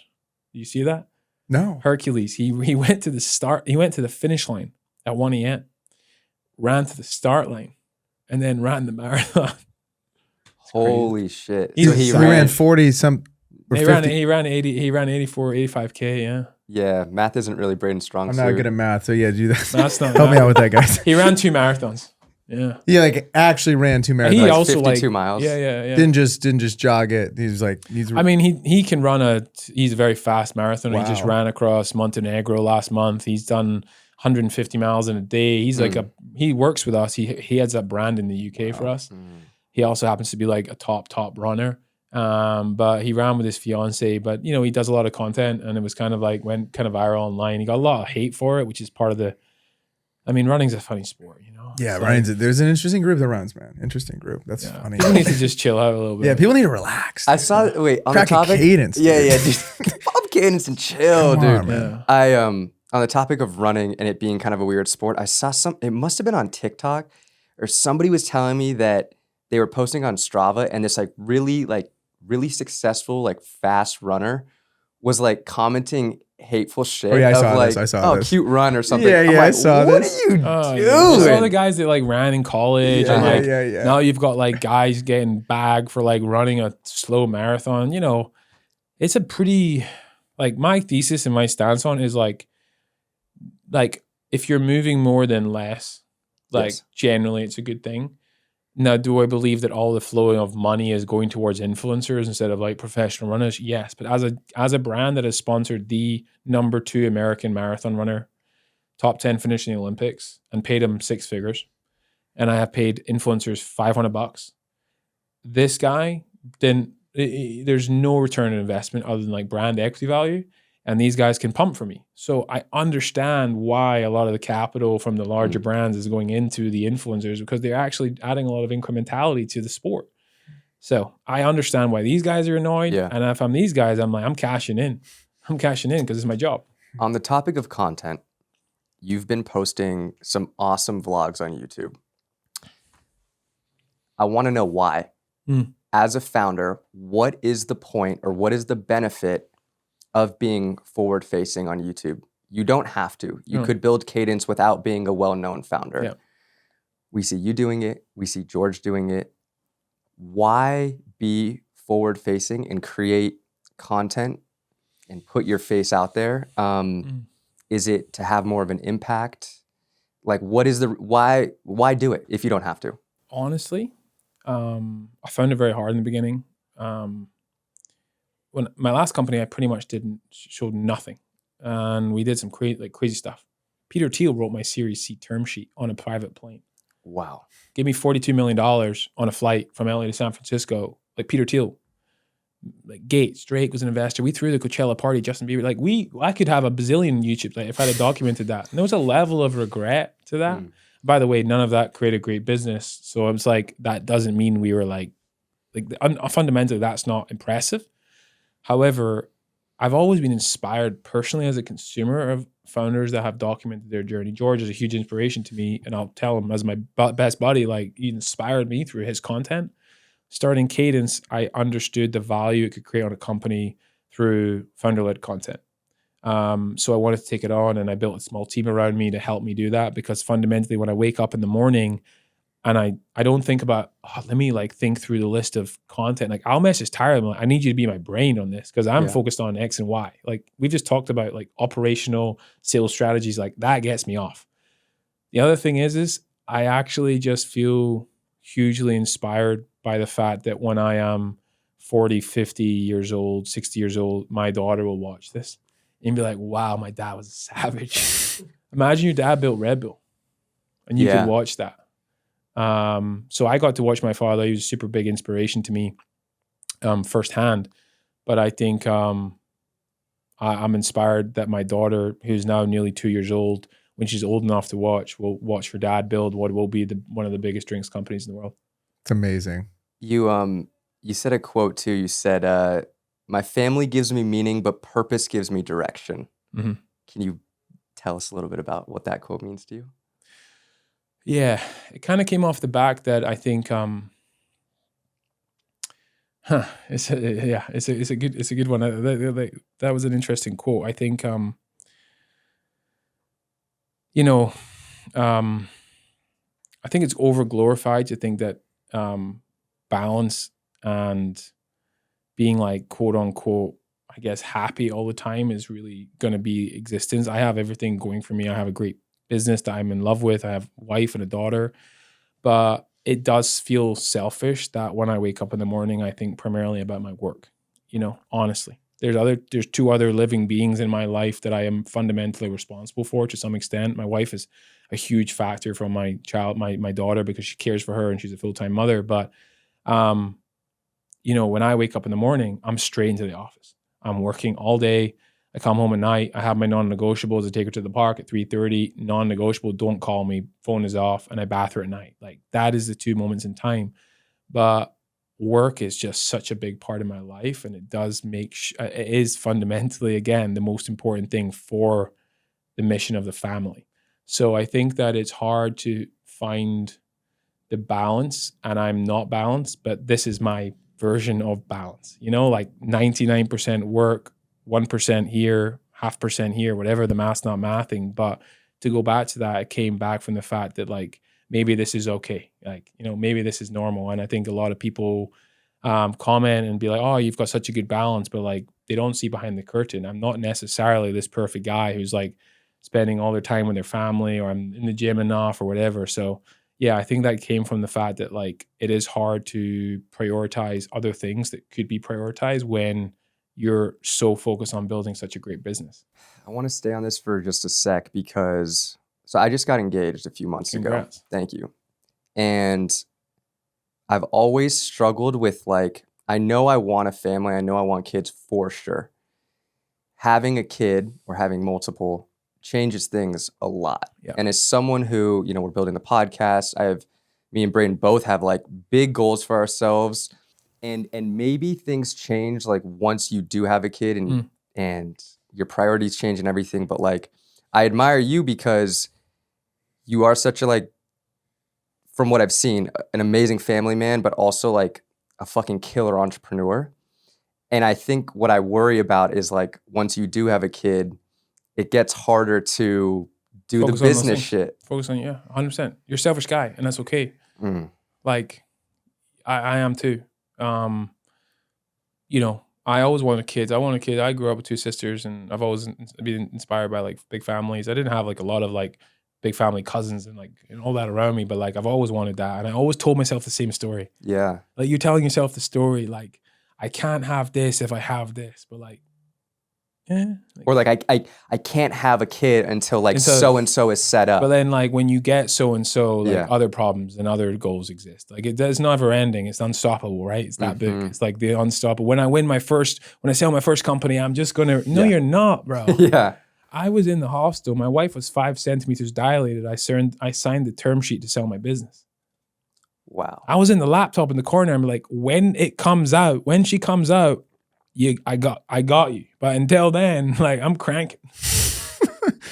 Do you see that? No. Hercules. He went to the start. He went to the finish line at 1 a.m., ran to the start line, and then ran the marathon. Holy shit. So he ran 40 some or he 50. ran 84, 85K, yeah. Yeah, math isn't really Braden's strong I'm suit. not good at math, so do that. That's not Help me out with that, guys. He ran 2 marathons. Yeah. He like actually ran 2 marathons. He like also 52 like miles. Yeah. Didn't just jog it. I mean, he can run he's a very fast marathon. Wow. He just ran across Montenegro last month. He's done 150 miles in a day. He's like he works with us. He heads up brand in the UK for us. He also happens to be like a top runner. But he ran with his fiance, but he does a lot of content, and it was kind of like went kind of viral online. He got a lot of hate for it, which is part of running's a funny sport, Yeah, there's an interesting group that runs, man. Interesting group. That's funny. People need to just chill out a little bit. Yeah, people need to relax. I saw on Crack the topic. Cadence. Yeah, dude. Pop Cadence and chill, dude. On, man. I on the topic of running and it being kind of a weird sport, I saw it must have been on TikTok, or somebody was telling me that they were posting on Strava, and this really successful, like fast runner was like commenting hateful shit. Oh, yeah, I saw this. Cute run or something. Yeah, I'm I like, saw what this. are you doing? I saw the guys that like ran in college, and like yeah. now you've got like guys getting bagged for like running a slow marathon. It's a pretty, like, my thesis and my stance on is like if you're moving more than less, like generally it's a good thing. Now, do I believe that all the flowing of money is going towards influencers instead of like professional runners? Yes. But as a brand that has sponsored the number 2 American marathon runner, top 10 finish in the Olympics, and paid him 6 figures, and I have paid influencers $500, this guy there's no return on investment other than like brand equity value. And these guys can pump for me. So I understand why a lot of the capital from the larger brands is going into the influencers, because they're actually adding a lot of incrementality to the sport. So I understand why these guys are annoyed. Yeah. And if I'm these guys, I'm like, I'm cashing in because it's my job. On the topic of content, you've been posting some awesome vlogs on YouTube. I want to know why. As a founder, what is the point, or what is the benefit of being forward-facing on YouTube? You don't have to. You could build Cadence without being a well-known founder. Yeah. We see you doing it. We see George doing it. Why be forward-facing and create content and put your face out there? Is it to have more of an impact? Like, what is why do it if you don't have to? Honestly, I found it very hard in the beginning. when my last company, I pretty much showed nothing. And we did some crazy stuff. Peter Thiel wrote my Series C term sheet on a private plane. Wow. Gave me $42 million on a flight from LA to San Francisco. Like Peter Thiel, like Gates, Drake was an investor. We threw the Coachella party, Justin Bieber. Like I could have a bazillion YouTube, like if I had documented that. And there was a level of regret to that. By the way, none of that created great business. So I was like, that doesn't mean we were like fundamentally that's not impressive. However, I've always been inspired personally as a consumer of founders that have documented their journey. George is a huge inspiration to me, and I'll tell him as my best buddy, like he inspired me through his content. Starting Cadence, I understood the value it could create on a company through founder-led content. So I wanted to take it on, and I built a small team around me to help me do that, because fundamentally when I wake up in the morning and I don't think about, let me like think through the list of content. Like Almesh is tired. I'm like, I need you to be my brain on this because I'm focused on X and Y. Like we've just talked about like operational sales strategies, like that gets me off. The other thing is I actually just feel hugely inspired by the fact that when I am 40, 50 years old, 60 years old, my daughter will watch this and be like, wow, my dad was a savage. Imagine your dad built Red Bull and you could watch that. So I got to watch my father. He was a super big inspiration to me firsthand. But I think I'm inspired that my daughter, who's now nearly 2 years old, when she's old enough to watch, will watch her dad build what will be one of the biggest drinks companies in the world. It's amazing. You said a quote too. You said, my family gives me meaning, but purpose gives me direction. Mm-hmm. Can you tell us a little bit about what that quote means to you? Yeah, it kind of came off the back that I think, it's a good one. That was an interesting quote. I think, I think it's over glorified to think that balance and being like quote unquote, I guess, happy all the time is really going to be existence. I have everything going for me. I have a great business that I'm in love with. I have a wife and a daughter, but it does feel selfish that when I wake up in the morning, I think primarily about my work. Honestly, there's two other living beings in my life that I am fundamentally responsible for to some extent. My wife is a huge factor from my child, my daughter, because she cares for her and she's a full-time mother. But, when I wake up in the morning, I'm straight into the office. I'm working all day. I come home at night. I have my non-negotiables. I take her to the park at 3:30. Non-negotiable, don't call me. Phone is off, and I bath her at night. Like that is the 2 moments in time. But work is just such a big part of my life, and it does it is fundamentally, again, the most important thing for the mission of the family. So I think that it's hard to find the balance, and I'm not balanced, but this is my version of balance. Like 99% work, 1% here, 0.5% here, whatever, the math's not mathing. But to go back to that, it came back from the fact that like, maybe this is okay. Like, maybe this is normal. And I think a lot of people comment and be like, oh, you've got such a good balance, but like, they don't see behind the curtain. I'm not necessarily this perfect guy who's like spending all their time with their family, or I'm in the gym enough or whatever. So yeah, I think that came from the fact that like, it is hard to prioritize other things that could be prioritized when you're so focused on building such a great business. I want to stay on this for just a sec because I just got engaged a few months ago. Thank you. And I've always struggled with like, I know I want a family. I know I want kids for sure. Having a kid or having multiple changes things a lot. Yeah. And as someone who, we're building the podcast, me and Braden both have like big goals for ourselves. And maybe things change like once you do have a kid and your priorities change and everything. But like, I admire you because you are such a like, from what I've seen, an amazing family man, but also like a fucking killer entrepreneur. And I think what I worry about is like, once you do have a kid, it gets harder to do the business shit. Focus on, 100%. You're a selfish guy, and that's okay. Like, I am too. I always wanted kids. I wanted kids. I grew up with 2 sisters, and I've always been inspired by like big families. I didn't have like a lot of like big family cousins and like all that around me, but like I've always wanted that, and I always told myself the same story. Yeah, like you're telling yourself the story. Like I can't have this if I have this, but like, or like I can't have a kid until like so and so is set up. But then like when you get so and so, like Yeah. other problems and other goals exist. Like it's never ending. It's unstoppable, right? It's that big. It's like the unstoppable. When I sell my first company, I'm just gonna. No, you're not, bro. Yeah. I was in the hospital. My wife was 5 centimeters dilated. I signed the term sheet to sell my business. Wow. I was in the laptop in the corner. I'm like, when she comes out, I got you. But until then, like I'm cranking.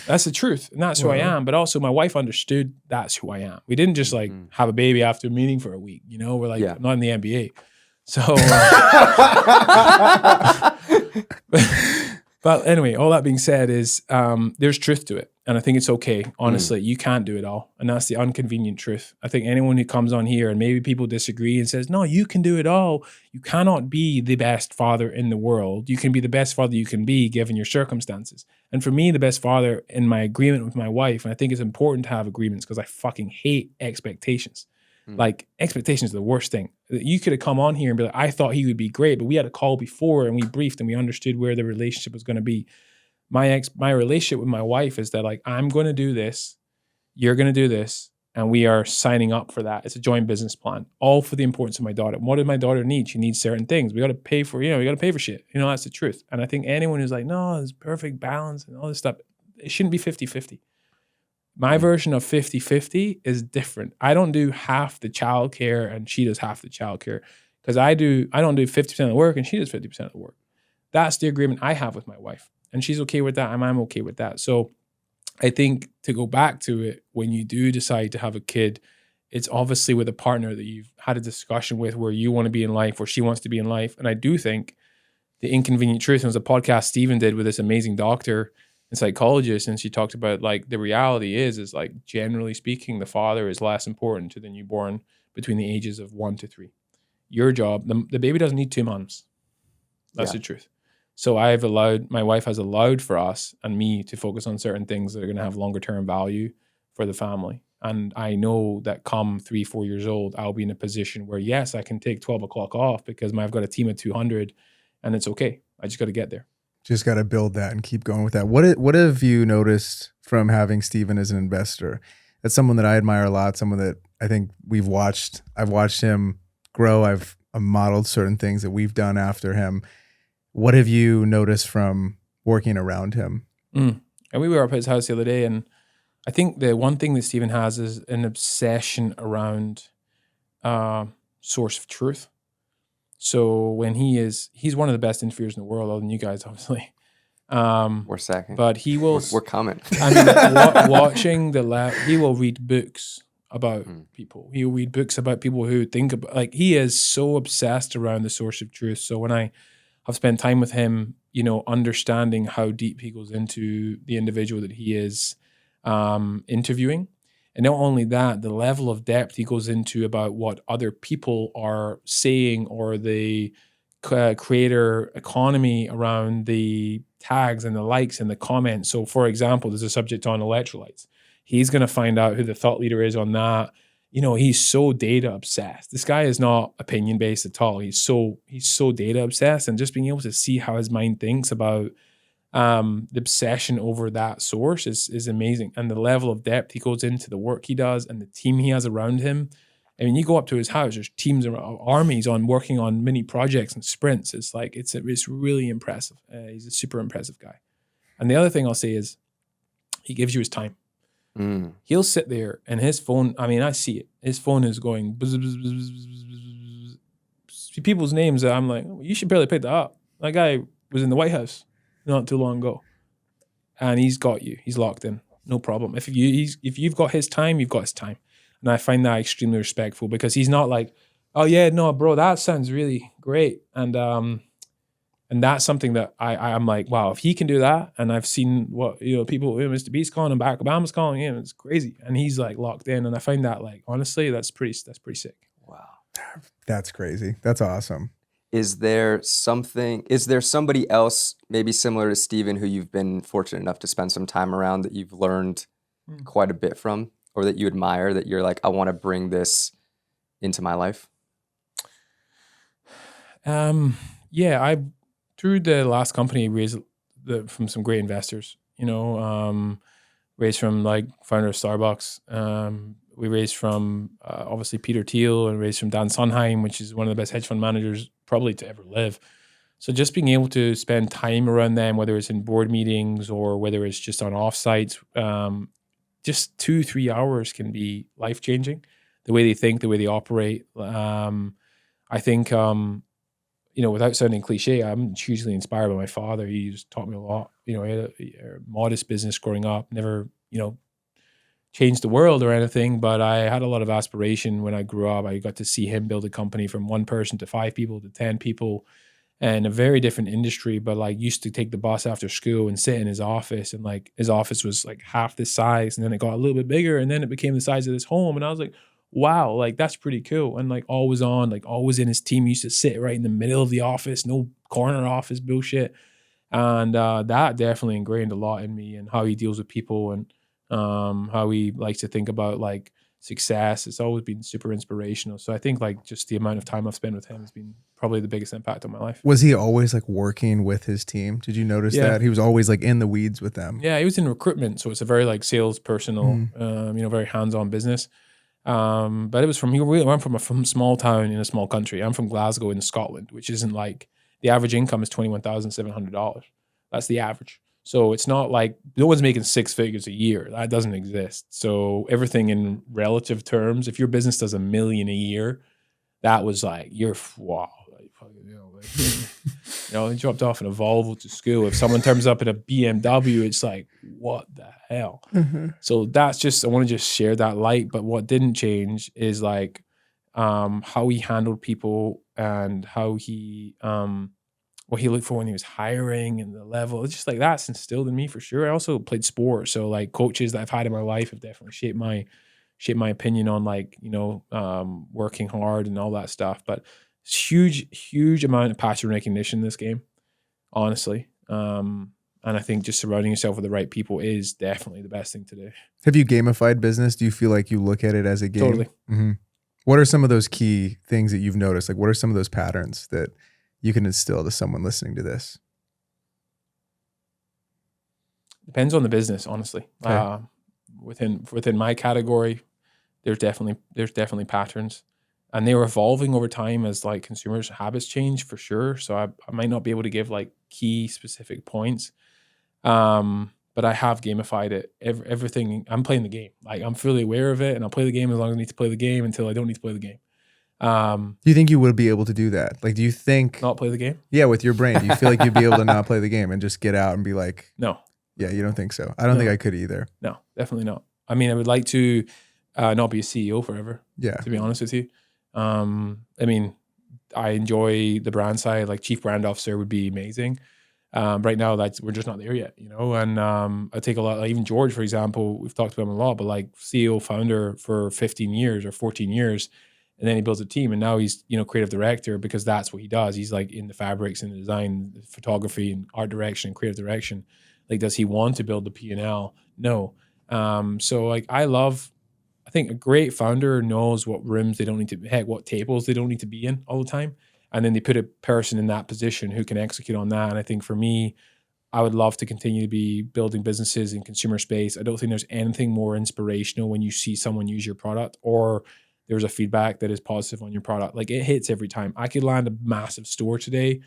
That's the truth. And that's who I am. But also my wife understood that's who I am. We didn't just like have a baby after a meeting for a week. You know, we're like not in the NBA. So but anyway, all that being said is there's truth to it. And I think it's okay. Honestly, you can't do it all. And that's the inconvenient truth. I think anyone who comes on here and maybe people disagree and says, no, you can do it all. You cannot be the best father in the world. You can be the best father you can be given your circumstances. And for me, the best father in my agreement with my wife, and I think it's important to have agreements because I fucking hate expectations. Like expectations are the worst thing. You could have come on here and be like, I thought he would be great, but we had a call before and we briefed and we understood where the relationship was going to be. My relationship with my wife is that like, I'm going to do this, you're going to do this, and we are signing up for that. It's a joint business plan, all for the importance of my daughter. What does my daughter need? She needs certain things. We got to pay for, we got to pay for shit. That's the truth. And I think anyone who's like, no, there's perfect balance and all this stuff, it shouldn't be 50-50. My version of 50-50 is different. I don't do half the childcare and she does half the childcare because I don't do 50% of the work and she does 50% of the work. That's the agreement I have with my wife. And she's okay with that and I'm okay with that. So I think to go back to it, when you do decide to have a kid, it's obviously with a partner that you've had a discussion with where you want to be in life, where she wants to be in life. And I do think the inconvenient truth, and it was a podcast Stephen did with this amazing doctor and psychologist, and she talked about like the reality is like generally speaking, the father is less important to the newborn between the ages of 1 to 3. Your job, the baby doesn't need 2 months. That's the truth. So my wife has allowed for us and me to focus on certain things that are going to have longer term value for the family. And I know that come 3-4 years old, I'll be in a position where yes, I can take 12 o'clock off because I've got a team of 200 and it's okay. I just got to get there. Just got to build that and keep going with that. What have you noticed from having Steven as an investor? That's someone that I admire a lot, someone that I think I've watched him grow. I've modeled certain things that we've done after him. What have you noticed from working around him? And we were up at his house the other day, and I think the one thing that Steven has is an obsession around source of truth. So when he's one of the best interviewers in the world, other than you guys, obviously. We're second. But he will... We're coming. I mean, watching he will read books about people. He'll read books about people who think about... Like, he is so obsessed around the source of truth. So when I have spent time with him, understanding how deep he goes into the individual that he is interviewing. And not only that, the level of depth he goes into about what other people are saying or the creator economy around the tags and the likes and the comments. So for example, there's a subject on electrolytes. He's going to find out who the thought leader is on that. He's so data obsessed. This guy is not opinion based at all. He's so data obsessed, and just being able to see how his mind thinks about the obsession over that source is amazing. And the level of depth he goes into the work he does and the team he has around him. I mean, you go up to his house, there's teams of armies working on mini projects and sprints. It's like, it's really impressive. He's a super impressive guy. And the other thing I'll say is he gives you his time. He'll sit there and his phone, I mean, I see it. His phone is going buzz, buzz, buzz, buzz, buzz, buzz. People's names that I'm like, you should barely pick that up. That guy was in the White House not too long ago. And he's got you. He's locked in. No problem. If you've got his time, you've got his time. And I find that extremely respectful because he's not like, oh yeah, no, bro, that sounds really great. And that's something that I'm like, wow, if he can do that, and I've seen what people, Mr. Beast calling him, Barack Obama's calling him, it's crazy. And he's like locked in. And I find that, like, honestly, that's pretty sick. Wow. That's crazy. That's awesome. Is there somebody else, maybe similar to Steven, who you've been fortunate enough to spend some time around that you've learned quite a bit from, or that you admire, that you're like, I want to bring this into my life? Yeah, I through the last company raised from some great investors. Raised from like founder of Starbucks. We raised from obviously Peter Thiel, and raised from Dan Sondheim, which is one of the best hedge fund managers probably to ever live. So just being able to spend time around them, whether it's in board meetings or whether it's just on offsites, just 2-3 hours can be life changing. The way they think, the way they operate. I think, without sounding cliche, I'm hugely inspired by my father. He just taught me a lot. He had a modest business growing up, never, changed the world or anything, but I had a lot of aspiration when I grew up. I got to see him build a company from 1 person to 5 people to 10 people, and a very different industry, but like used to take the bus after school and sit in his office, and like his office was like half this size, and then it got a little bit bigger, and then it became the size of this home. And I was like, wow, like that's pretty cool. And like always on, like always in his team. He used to sit right in the middle of the office, no corner office bullshit. And that definitely ingrained a lot in me, and how he deals with people, and how he likes to think about like success. It's always been super inspirational. So I think like just the amount of time I've spent with him has been probably the biggest impact on my life. Was he always like working with his team? Did you notice that? He was always like in the weeds with them. Yeah, he was in recruitment. So it's a very like sales personal, very hands-on business. But it was I'm from a small town in a small country. I'm from Glasgow in Scotland, which isn't like, the average income is $21,700. That's the average. So it's not like no one's making 6 figures a year. That doesn't exist. So everything in relative terms, if your business does $1 million a year, that was like, wow. They dropped off in a Volvo to school. If someone turns up in a BMW, it's like, what the hell? So that's just, I want to just share that light. But what didn't change is like how he handled people, and how he what he looked for when he was hiring, and the level. It's just like that's instilled in me for sure. I also played sports, so like coaches that I've had in my life have definitely shaped my opinion on like working hard and all that stuff. But it's huge amount of pattern recognition in this game, honestly. And I think just surrounding yourself with the right people is definitely the best thing to do. Have you gamified business? Do you feel like you look at it as a game? Totally. Mm-hmm. What are some of those key things that you've noticed? Like, what are some of those patterns that you can instill to someone listening to this? Depends on the business, honestly. Okay. Within my category, there's definitely patterns, and they're evolving over time as like consumers' habits change for sure. So I might not be able to give like key specific points, but I have gamified it. Everything, I'm playing the game. Like I'm fully aware of it, and I'll play the game as long as I need to play the game until I don't need to play the game. Do you think you would be able to do that? Like, do you think not play the game? Yeah, with your brain, do you feel like you'd be able to not play the game and just get out and be like, no? Yeah, you don't think so? I don't think I could either. No, definitely not. I mean, I would like to not be a CEO forever. Yeah, to be honest with you. I mean, I enjoy the brand side. Like chief brand officer would be amazing. Right now, we're just not there yet, And I take a lot. Like even George, for example, we've talked about him a lot, but like CEO founder for 15 years or 14 years. And then he builds a team, and now he's, creative director, because that's what he does. He's like in the fabrics and the design, the photography and art direction and creative direction. Like, does he want to build the P&L? No. So like, I think a great founder knows what rooms they don't need to, what tables they don't need to be in all the time. And then they put a person in that position who can execute on that. And I think for me, I would love to continue to be building businesses in consumer space. I don't think there's anything more inspirational when you see someone use your product, or there's a feedback that is positive on your product. Like it hits every time. I could land a massive store today.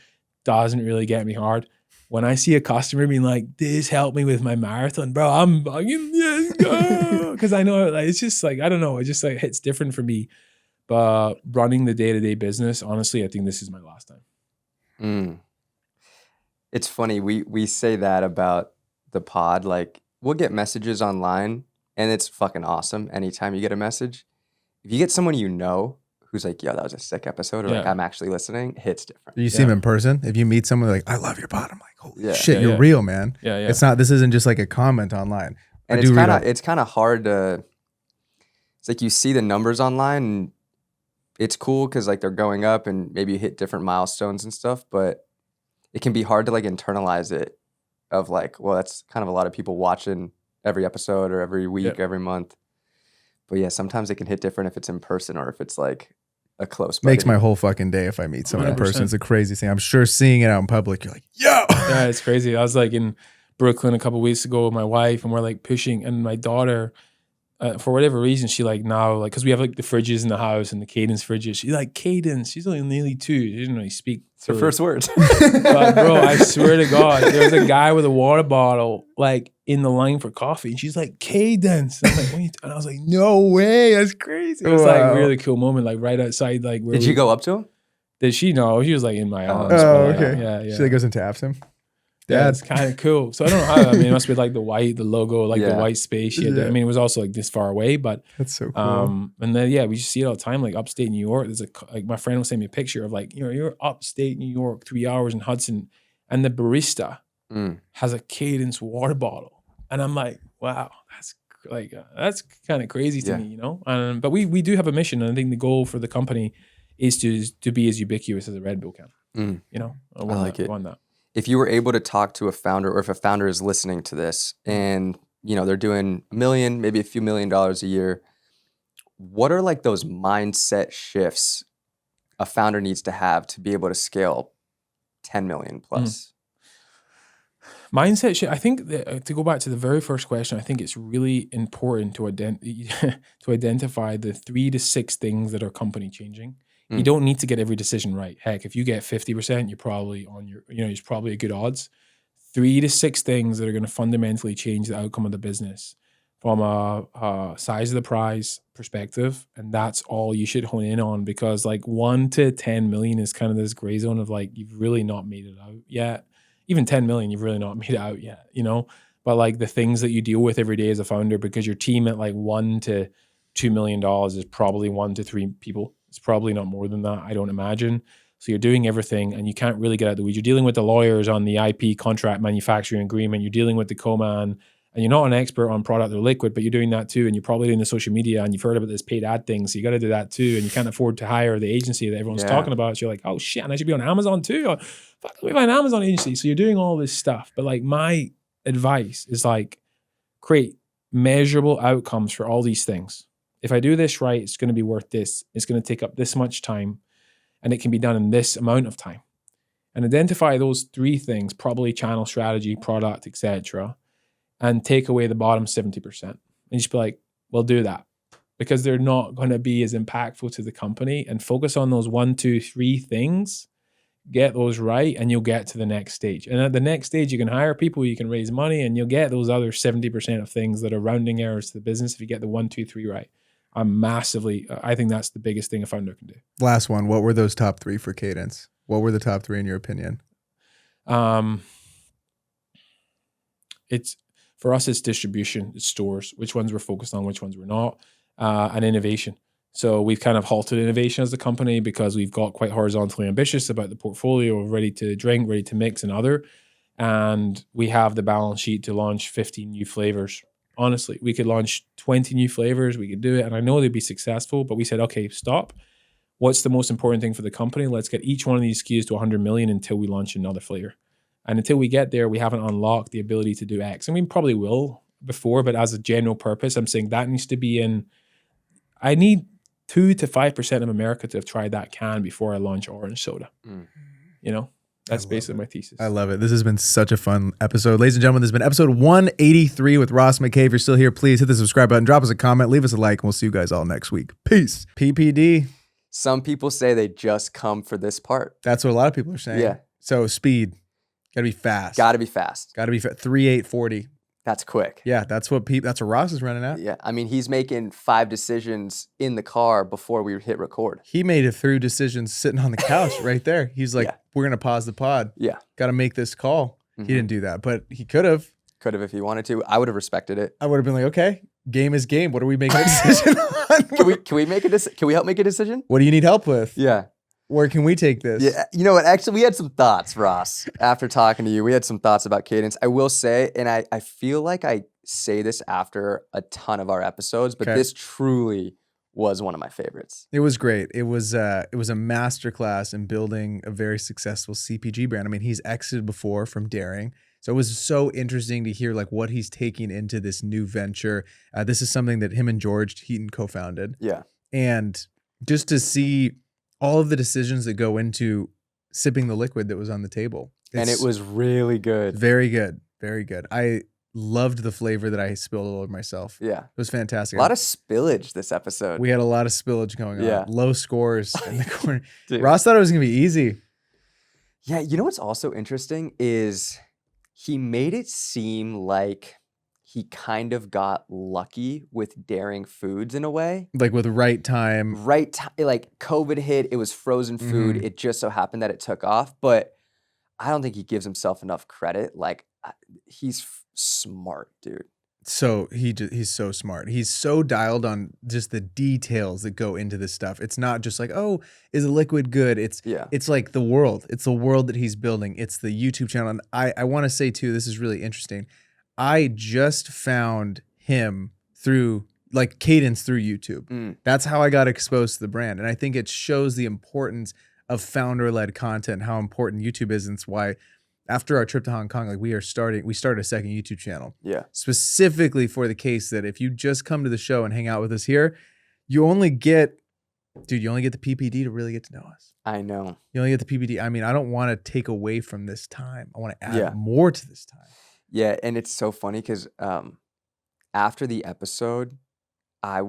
Doesn't really get me hard. When I see a customer being like, this helped me with my marathon, bro, I'm bugging, yes, go. Because I know like, it's just like, I don't know. It just like hits different for me. But running the day-to-day business, honestly, I think this is my last time. It's funny. We say that about the pod. Like we'll get messages online, and it's fucking awesome anytime you get a message. If you get someone who's like, yo, that was a sick episode, or like, I'm actually listening, it hits different. You see them in person? If you meet someone like, I love your pod, I'm like, holy shit, you're real, man. Yeah. This isn't just like a comment online. And it's kind of hard to, it's like you see the numbers online, and it's cool because like they're going up, and maybe you hit different milestones and stuff, but it can be hard to like internalize it of like, well, that's kind of a lot of people watching every episode or every week, every month. But yeah, sometimes it can hit different if it's in person or if it's like a close buddy. Makes my whole fucking day if I meet someone in 100%. person. It's the craziest thing. I'm sure seeing it out in public, you're like, yo. Yeah, it's crazy. I was like in Brooklyn a couple of weeks ago with my wife, and we're like pushing, and my daughter, for whatever reason, she like now, like, because we have like the fridges in the house and the Cadence fridges. She's like, Cadence. She's only nearly 2. She didn't really speak. It's her first words. But bro, I swear to God, there was a guy with a water bottle like in the line for coffee, and she's like, Cadence. And I'm like, what are you and I was like, no way, that's crazy. It was like a really cool moment, like right outside, like where Did you go up to him? Did she know? She was like in my arms. Oh, but, okay. Yeah. She like goes and taps him. Yeah, it's kind of cool. So I don't know how. I mean, it must be like the logo, like the white space. I mean, it was also like this far away, but that's so cool. And then we just see it all the time, like upstate New York. There's like my friend was sending me a picture of like, you're upstate New York, 3 hours in Hudson, and the barista has a Cadence water bottle, and I'm like, wow, that's kind of crazy to me, But we do have a mission, and I think the goal for the company is to be as ubiquitous as a Red Bull can. I like it. Want that. If you were able to talk to a founder, or if a founder is listening to this and, they're doing $1 million, maybe a few $1 million a year, what are like those mindset shifts a founder needs to have to be able to scale 10 million plus? Mindset shift. I think to go back to the very first question, I think it's really important to identify the 3 to 6 things that are company changing. You don't need to get every decision right. Heck, if you get 50%, you're probably on there's probably a good odds. 3 to 6 things that are going to fundamentally change the outcome of the business from a size of the prize perspective. And that's all you should hone in on, because like 1 to 10 million is kind of this gray zone of like, you've really not made it out yet. Even 10 million, you've really not made it out yet, But like the things that you deal with every day as a founder, because your team at like $1 to $2 million is probably 1 to 3 people. It's probably not more than that, I don't imagine. So you're doing everything, and you can't really get out of the weeds. You're dealing with the lawyers on the IP contract manufacturing agreement. You're dealing with the co-man, and you're not an expert on product or liquid, but you're doing that too. And you're probably doing the social media, and you've heard about this paid ad thing. So you got to do that too. And you can't afford to hire the agency that everyone's talking about. So you're like, oh shit, and I should be on Amazon too. Or, fuck, let me buy an Amazon agency. So you're doing all this stuff. But like my advice is like, create measurable outcomes for all these things. If I do this right, it's going to be worth this. It's going to take up this much time, and it can be done in this amount of time. And identify those 3 things, probably channel strategy, product, etc., and take away the bottom 70%. And just be like, we'll do that, because they're not going to be as impactful to the company, and focus on those 1, 2, 3 things. Get those right, and you'll get to the next stage. And at the next stage, you can hire people, you can raise money, and you'll get those other 70% of things that are rounding errors to the business if you get the 1, 2, 3 right. I think that's the biggest thing a founder can do. Last one. What were those top 3 for Cadence? What were the top 3 in your opinion? For us, it's distribution, it's stores, which ones we're focused on, which ones we're not, and innovation. So we've kind of halted innovation as a company because we've got quite horizontally ambitious about the portfolio of ready to drink, ready to mix, and other. And we have the balance sheet to launch 15 new flavors. Honestly, we could launch 20 new flavors. We could do it. And I know they'd be successful, but we said, okay, stop. What's the most important thing for the company? Let's get each one of these SKUs to 100 million until we launch another flavor. And until we get there, we haven't unlocked the ability to do X. And we probably will before, but as a general purpose, I'm saying that needs to be in, I need 2 to 5% of America to have tried that can before I launch orange soda. That's basically my thesis. I love it. This has been such a fun episode. Ladies and gentlemen, this has been episode 183 with Ross McKay. If you're still here, please hit the subscribe button, drop us a comment, leave us a like, and we'll see you guys all next week. Peace. PPD. Some people say they just come for this part. That's what a lot of people are saying. Yeah. So speed. Gotta be fast. Gotta be fast. 3.840. That's quick. Yeah, that's what Ross is running at. Yeah, I mean, he's making 5 decisions in the car before we hit record. He made it through decisions sitting on the couch right there. He's like, we're going to pause the pod. Yeah. Got to make this call. He didn't do that, but he could have. Could have if he wanted to. I would have respected it. I would have been like, okay, game is game. What are we making a decision on? Can we help make a decision? What do you need help with? Yeah. Where can we take this? Yeah, you know what? Actually, we had some thoughts, Ross. After talking to you, we had some thoughts about Cadence. I will say, and I feel like I say this after a ton of our episodes, but this truly was one of my favorites. It was great. It was a masterclass in building a very successful CPG brand. I mean, he's exited before from Daring. So it was so interesting to hear like what he's taking into this new venture. This is something that him and George Heaton co-founded. Yeah. And just to see all of the decisions that go into sipping the liquid that was on the table. And it was really good. Very good. Very good. I loved the flavor that I spilled all over myself. Yeah. It was fantastic. A lot of spillage this episode. We had a lot of spillage going on. Yeah. Low scores in the corner. Dude. Ross thought it was going to be easy. Yeah, you know what's also interesting is he made it seem like he kind of got lucky with daring foods in a way. Like with right time. Like COVID hit, it was frozen food. Mhm. It just so happened that it took off, but I don't think he gives himself enough credit. Like he's smart, dude. So he's so smart. He's so dialed on just the details that go into this stuff. It's not just like, oh, is a liquid good? It's like the world. It's the world that he's building. It's the YouTube channel. And I want to say too, this is really interesting. I just found him through like Cadence through YouTube. That's how I got exposed to the brand. And I think it shows the importance of founder-led content, how important YouTube is, and it's why after our trip to Hong Kong, like we started a second YouTube channel. Yeah. Specifically for the case that if you just come to the show and hang out with us here, you only get the PPD to really get to know us. I know. You only get the PPD. I mean, I don't want to take away from this time. I want to add more to this time. Yeah, and it's so funny because after the episode, my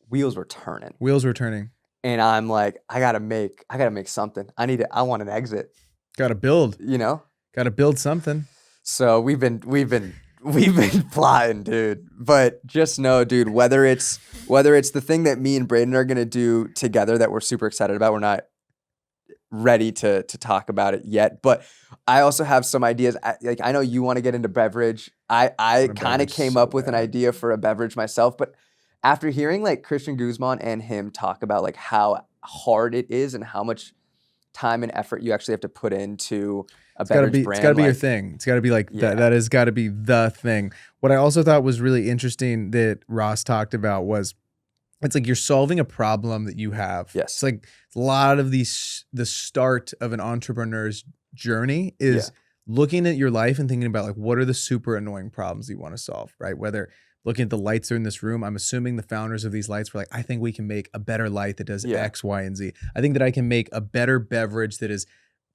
wheels were turning. And I'm like, I gotta make something. I want an exit. Gotta build. You know? Gotta build something. So we've been plotting, dude. But just know, dude, whether it's the thing that me and Braden are gonna do together that we're super excited about, we're not ready to talk about it yet. But I also have some ideas. I know you want to get into beverage. I kind of came up with an idea for a beverage myself, but after hearing like Christian Guzman and him talk about like how hard it is and how much time and effort you actually have to put into a beverage brand. It's got to be your thing. It's got to be like that has got to be the thing. What I also thought was really interesting that Ross talked about was it's like you're solving a problem that you have. Yes. It's like a lot of the start of an entrepreneur's journey is looking at your life and thinking about like what are the super annoying problems you want to solve, right? Whether looking at the lights that are in this room, I'm assuming the founders of these lights were like, I think we can make a better light that does X, Y, and Z. I think that I can make a better beverage that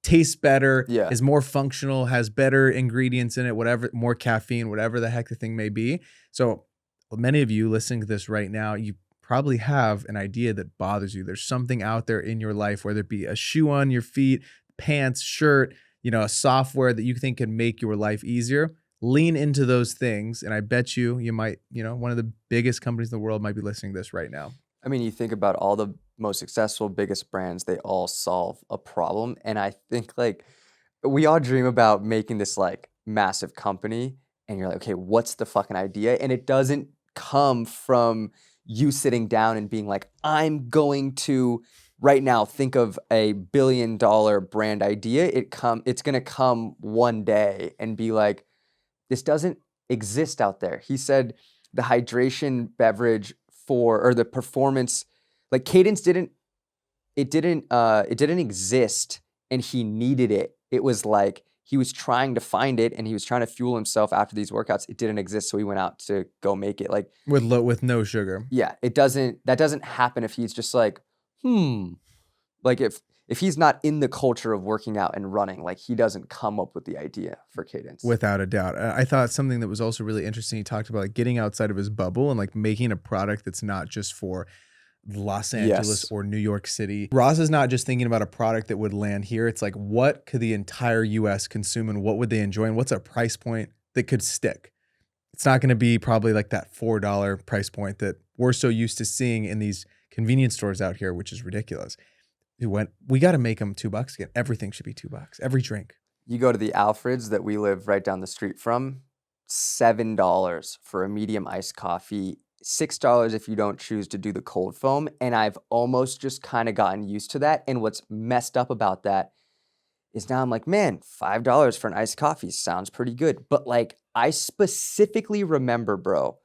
tastes better, is more functional, has better ingredients in it, whatever, more caffeine, whatever the heck the thing may be. So many of you listening to this right now, you probably have an idea that bothers you. There's something out there in your life, whether it be a shoe on your feet, pants, shirt, a software that you think can make your life easier. Lean into those things, and I bet you might, one of the biggest companies in the world might be listening to this right now. I mean, you think about all the most successful, biggest brands, they all solve a problem. And I think like we all dream about making this like massive company, and you're like, okay, what's the fucking idea? And it doesn't come from you sitting down and being like, I'm going to right now think of $1 billion brand idea. It's going to come one day and be like, this doesn't exist out there. He said the hydration beverage or the performance, like Cadence didn't exist and he needed it. It was like he was trying to find it and he was trying to fuel himself after these workouts. It didn't exist, so he went out to go make it. Like with no sugar. Yeah, that doesn't happen if he's just like, like if he's not in the culture of working out and running, like he doesn't come up with the idea for Cadence. Without a doubt. I thought something that was also really interesting, he talked about like getting outside of his bubble and like making a product that's not just for Los Angeles or New York City. Ross is not just thinking about a product that would land here. It's like, what could the entire US consume and what would they enjoy and what's a price point that could stick? It's not going to be probably like that $4 price point that we're so used to seeing in these convenience stores out here, which is ridiculous. We got to make them $2 again. Everything should be $2. Every drink. You go to the Alfred's that we live right down the street from, $7 for a medium iced coffee, $6 if you don't choose to do the cold foam. And I've almost just kind of gotten used to that. And what's messed up about that is now I'm like, man, $5 for an iced coffee sounds pretty good. But like, I specifically remember, bro,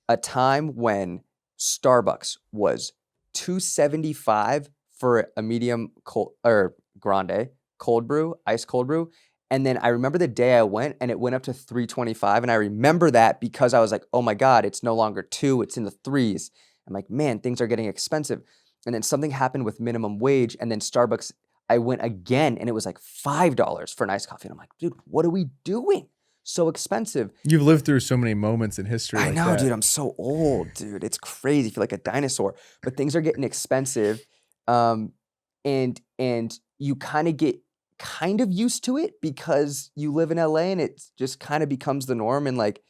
a time when Starbucks was $2.75 for a medium cold or grande cold brew, ice cold brew. And then I remember the day I went and it went up to $3.25. And I remember that because I was like, oh my God, it's no longer $2, it's in the $3s. I'm like, man, things are getting expensive. and then something happened with minimum wage, and then Starbucks, I went again, and it was like $5 for an iced coffee. And I'm like, dude, what are we doing? So expensive. You've lived through so many moments in history. I like know, that. dude. I'm so old, dude. It's crazy. I feel like a dinosaur. But things are getting expensive, and you kind of get used to it because you live in LA, and it just kind of becomes the norm. And like,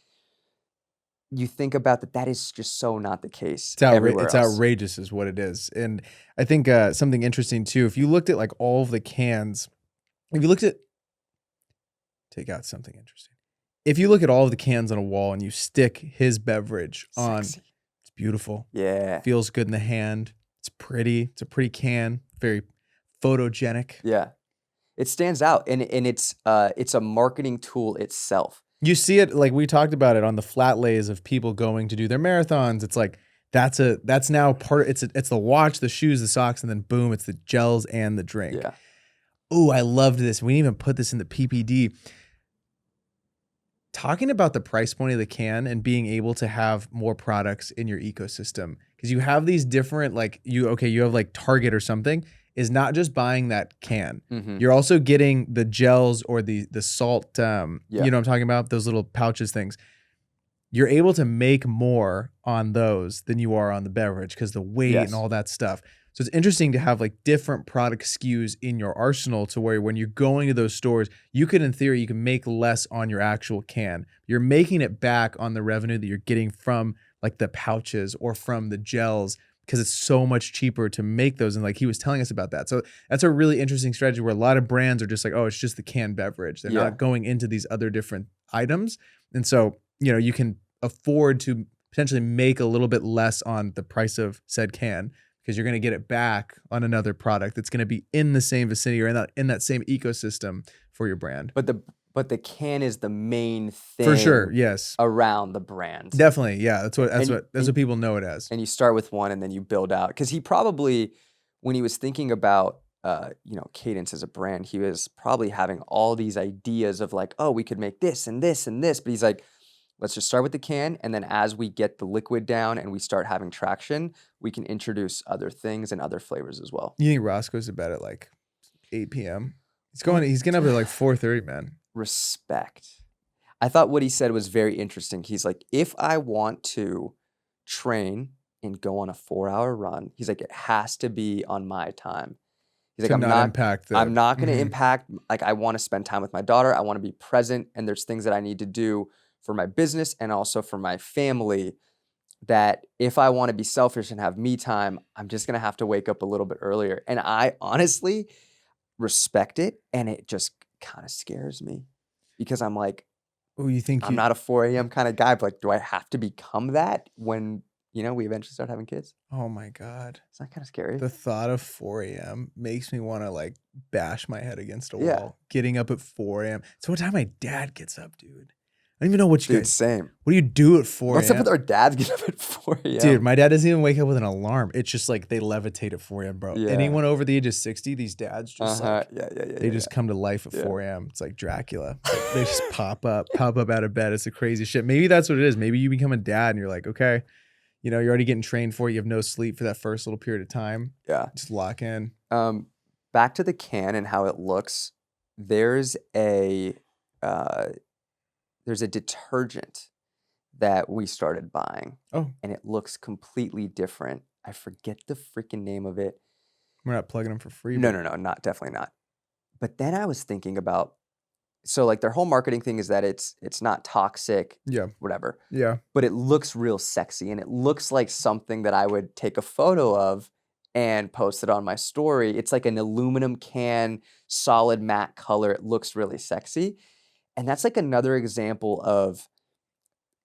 you think about that is just so not the case. It's outrageous is what it is. And I think something interesting too, if you looked at like all of the cans, take out something interesting. If you look at all of the cans on a wall and you stick his beverage on, Sexy. it's beautiful. Yeah. Feels good in the hand. It's pretty. It's a pretty can. Very photogenic. Yeah. It stands out, and it's a marketing tool itself. You see it, like we talked about it on the flat lays of people going to do their marathons. It's like that's now part. It's the watch, the shoes, the socks, and then boom, it's the gels and the drink. Yeah. Oh, I loved this. We didn't even put this in the PPD. Talking about the price point of the can and being able to have more products in your ecosystem, because you have these different you have like Target or something is not just buying that can. Mm-hmm. You're also getting the gels or the salt, you know what I'm talking about? Those little pouches things. You're able to make more on those than you are on the beverage because the weight and all that stuff. So it's interesting to have like different product SKUs in your arsenal to where when you're going to those stores, you can, in theory, you can make less on your actual can. You're making it back on the revenue that you're getting from like the pouches or from the gels, because it's so much cheaper to make those. And like he was telling us about that. So that's a really interesting strategy where a lot of brands are just like, oh, it's just the canned beverage. They're not going into these other different items. And so, you know, you can afford to potentially make a little bit less on the price of said can because you're going to get it back on another product that's going to be in the same vicinity or in that same ecosystem for your brand. But the can is the main thing For sure, yes. around the brand. Definitely, yeah. That's what people know it as. And you start with one and then you build out. Because he probably, when he was thinking about Cadence as a brand, he was probably having all these ideas of like, oh, we could make this and this and this. But he's like, let's just start with the can, and then as we get the liquid down and we start having traction, we can introduce other things and other flavors as well. You think Ross goes to bed at like 8 p.m.? He's getting up at like 4:30, man. Respect. I thought what he said was very interesting. He's like, if I want to train and go on a 4-hour run, he's like, it has to be on my time. He's like, I'm not going to impact. Like, I want to spend time with my daughter. I want to be present. And there's things that I need to do for my business and also for my family that if I want to be selfish and have me time, I'm just going to have to wake up a little bit earlier. And I honestly respect it. And it just kind of scares me because I'm like, I'm not a 4 a.m. kind of guy, but like, do I have to become that when, we eventually start having kids? Oh my God. It's not kind of scary. The thought of 4 a.m. makes me want to like bash my head against a wall. Getting up at 4 a.m. So what time my dad gets up, dude? I don't even know what you guys. Same. What do you do at 4 a.m.? What's up with our dads getting up at 4 a.m.? Dude, my dad doesn't even wake up with an alarm. It's just like they levitate at 4 a.m., bro. Yeah. Anyone over the age of 60, these dads just they just come to life at 4 a.m. It's like Dracula. They just pop up out of bed. It's the crazy shit. Maybe that's what it is. Maybe you become a dad and you're like, okay, you're already getting trained for it. You have no sleep for that first little period of time. Yeah. Just lock in. Back to the can and how it looks. There's a detergent that we started buying. Oh. And it looks completely different. I forget the freaking name of it. We're not plugging them for free. No, definitely not. But then I was thinking about, so like their whole marketing thing is that it's not toxic, whatever. Yeah. But it looks real sexy and it looks like something that I would take a photo of and post it on my story. It's like an aluminum can, solid matte color. It looks really sexy. And that's like another example of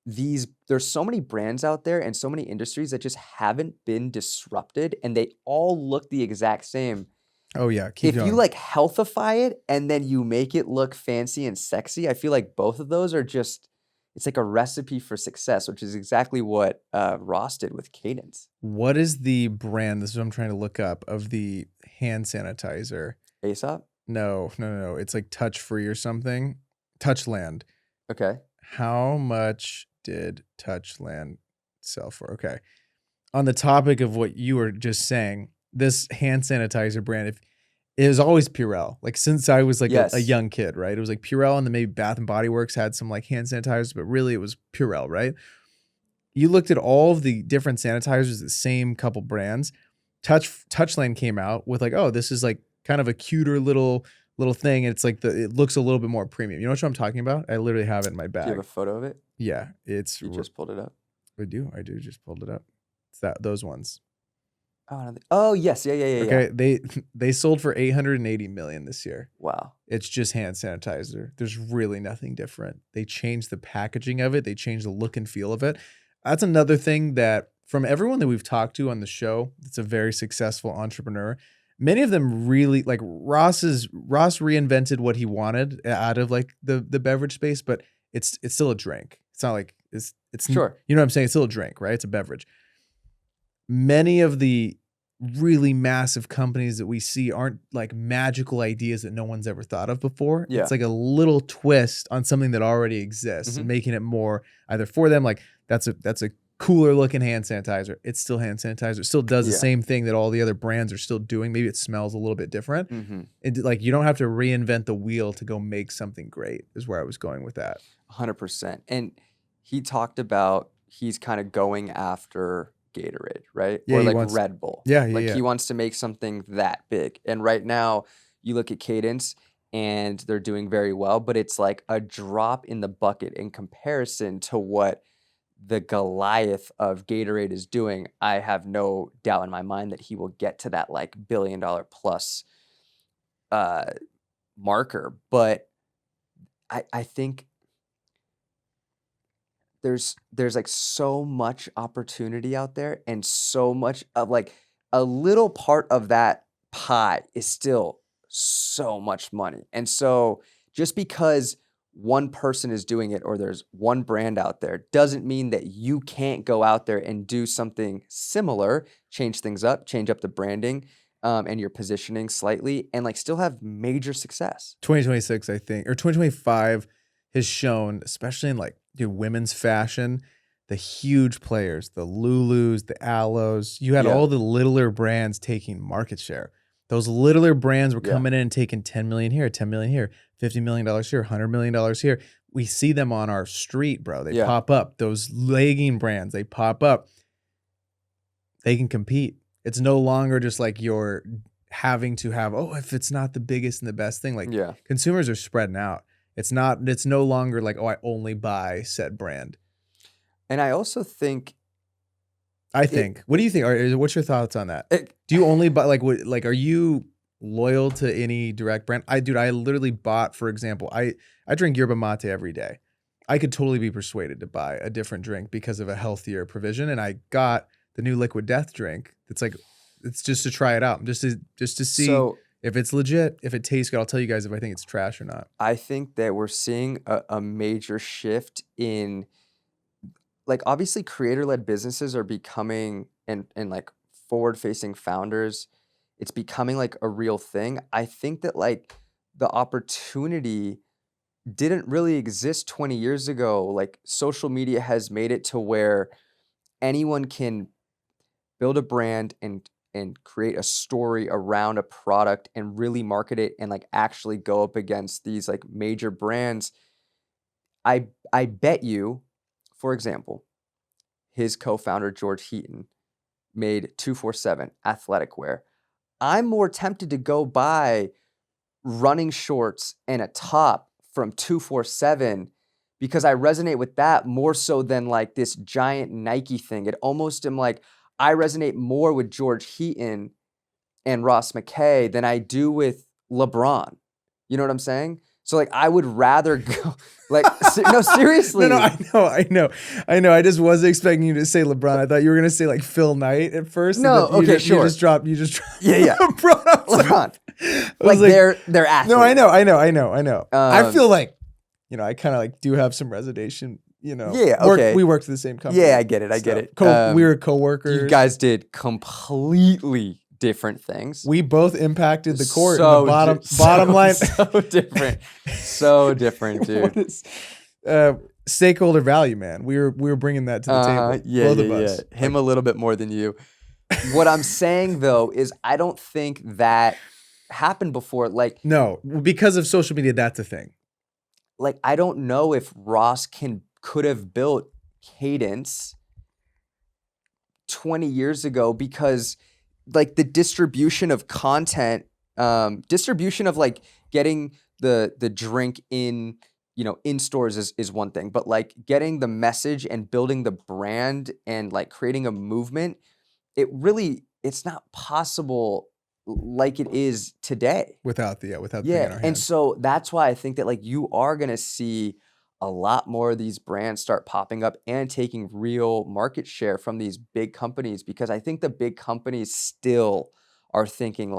there's so many brands out there and so many industries that just haven't been disrupted and they all look the exact same. Oh yeah. If you like healthify it and then you make it look fancy and sexy, I feel like both of those are just, it's like a recipe for success, which is exactly what Ross did with Cadence. What is the brand? This is what I'm trying to look up of the hand sanitizer. Aesop? No. It's like touch free or something. Touchland. Okay. How much did Touchland sell for? Okay. On the topic of what you were just saying, this hand sanitizer brand, if it was always Purell, like since I was like a young kid, right? It was like Purell, and then maybe Bath and Body Works had some like hand sanitizers, but really it was Purell, right? You looked at all of the different sanitizers, the same couple brands. Touchland came out with like, oh, this is like kind of a cuter little thing. And it's like it looks a little bit more premium. You know what I'm talking about? I literally have it in my bag. Do you have a photo of it? Yeah, you just pulled it up. I do just pulled it up. It's those ones. Oh yes, yeah. Okay, they sold for $880 million this year. Wow. It's just hand sanitizer. There's really nothing different. They changed the packaging of it. They changed the look and feel of it. That's another thing that from everyone that we've talked to on the show, that's a very successful entrepreneur. Many of them really like Ross reinvented what he wanted out of like the beverage space, but it's still a drink. It's not like it's sure. You know what I'm saying? It's still a drink, right? It's a beverage. Many of the really massive companies that we see aren't like magical ideas that no one's ever thought of before. Yeah. It's like a little twist on something that already exists and making it more either for them. Like that's a cooler looking hand sanitizer. It's still hand sanitizer. It still does the same thing that all the other brands are still doing. Maybe it smells a little bit different. Like you don't have to reinvent the wheel to go make something great is where I was going with that. 100%. And he talked about he's kind of going after Gatorade, right? Yeah, or like Red Bull. Yeah. He wants to make something that big. And right now you look at Cadence and they're doing very well, but it's like a drop in the bucket in comparison to what the Goliath of Gatorade is doing. I have no doubt in my mind that he will get to that like $1 billion plus marker. But I think there's like so much opportunity out there, and so much of like a little part of that pie is still so much money. And so just because one person is doing it or there's one brand out there doesn't mean that you can't go out there and do something similar, change things up, change up the branding and your positioning slightly, and like still have major success. 2026, I think, or 2025 has shown, especially in like women's fashion, the huge players, the Lulus, the Aloes. You had all the littler brands taking market share. Those littler brands were coming in and taking 10 million here, 10 million here, $50 million here, $100 million here. We see them on our street, bro. They pop up. Those legging brands, they pop up. They can compete. It's no longer just like you're having to have, if it's not the biggest and the best thing. Like consumers are spreading out. It's no longer like, I only buy said brand. And I also think, what do you think? What's your thoughts on that? Do you only buy are you loyal to any direct brand? I literally bought, for example, I drink yerba mate every day. I could totally be persuaded to buy a different drink because of a healthier provision. And I got the new Liquid Death drink. It's just to try it out, just to see if it's legit, if it tastes good. I'll tell you guys if I think it's trash or not. I think that we're seeing a major shift in, like, obviously creator-led businesses are becoming, and like forward-facing founders, it's becoming like a real thing. I think that like the opportunity didn't really exist 20 years ago. Like social media has made it to where anyone can build a brand and create a story around a product and really market it and like actually go up against these like major brands. I bet you, for example, his co-founder George Heaton made 247 athletic wear. I'm more tempted to go buy running shorts and a top from 247 because I resonate with that more so than like this giant Nike thing. It almost am like I resonate more with George Heaton and Ross McKay than I do with LeBron. You know what I'm saying? So like I would rather go like no, seriously. No, I know. I just wasn't expecting you to say LeBron. I thought you were gonna say like Phil Knight at first. No, okay, sure. You just dropped yeah. LeBron. Like they're athletes. No, I know. I feel like, I kind of like do have some reservation. Yeah, okay. We worked for the same company. Yeah, I get it. We were coworkers. You guys did completely different things. We both impacted the court. So the bottom line. So different, dude. Stakeholder value, man. We were bringing that to the table. Yeah. Him a little bit more than you. What I'm saying though is I don't think that happened before. No, because of social media, that's a thing. I don't know if Ross could have built Cadence 20 years ago, because the distribution of content, distribution of getting the drink in, in stores is one thing, but getting the message and building the brand and creating a movement, it's not possible like it is today. Without the thing in our hand. And so that's why I think that you are going to see a lot more of these brands start popping up and taking real market share from these big companies, because I think the big companies still are thinking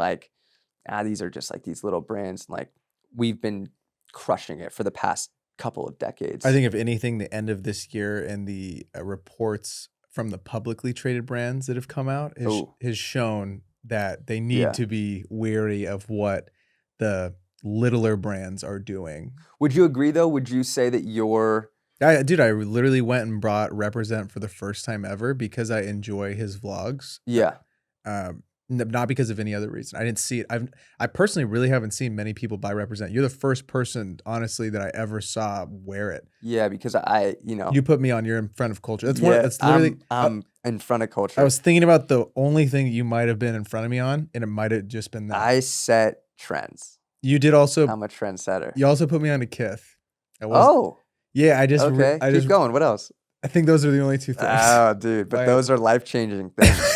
these are just these little brands, and we've been crushing it for the past couple of decades. I think if anything, the end of this year and the reports from the publicly traded brands that have come out has shown that they need to be wary of what the littler brands are doing. Would you agree though? Would you say that I literally went and brought Represent for the first time ever because I enjoy his vlogs. Yeah. Not because of any other reason. I didn't see it. I personally really haven't seen many people buy Represent. You're the first person, honestly, that I ever saw wear it. Yeah, because you put me on. You're in front of culture. That's literally. I'm in front of culture. I was thinking about the only thing you might have been in front of me on, and it might have just been that. I set trends. You did also. I'm a trendsetter. You also put me on to Kith. Yeah, Okay. Keep going. What else? I think those are the only two things. Oh, dude, but those are life-changing things.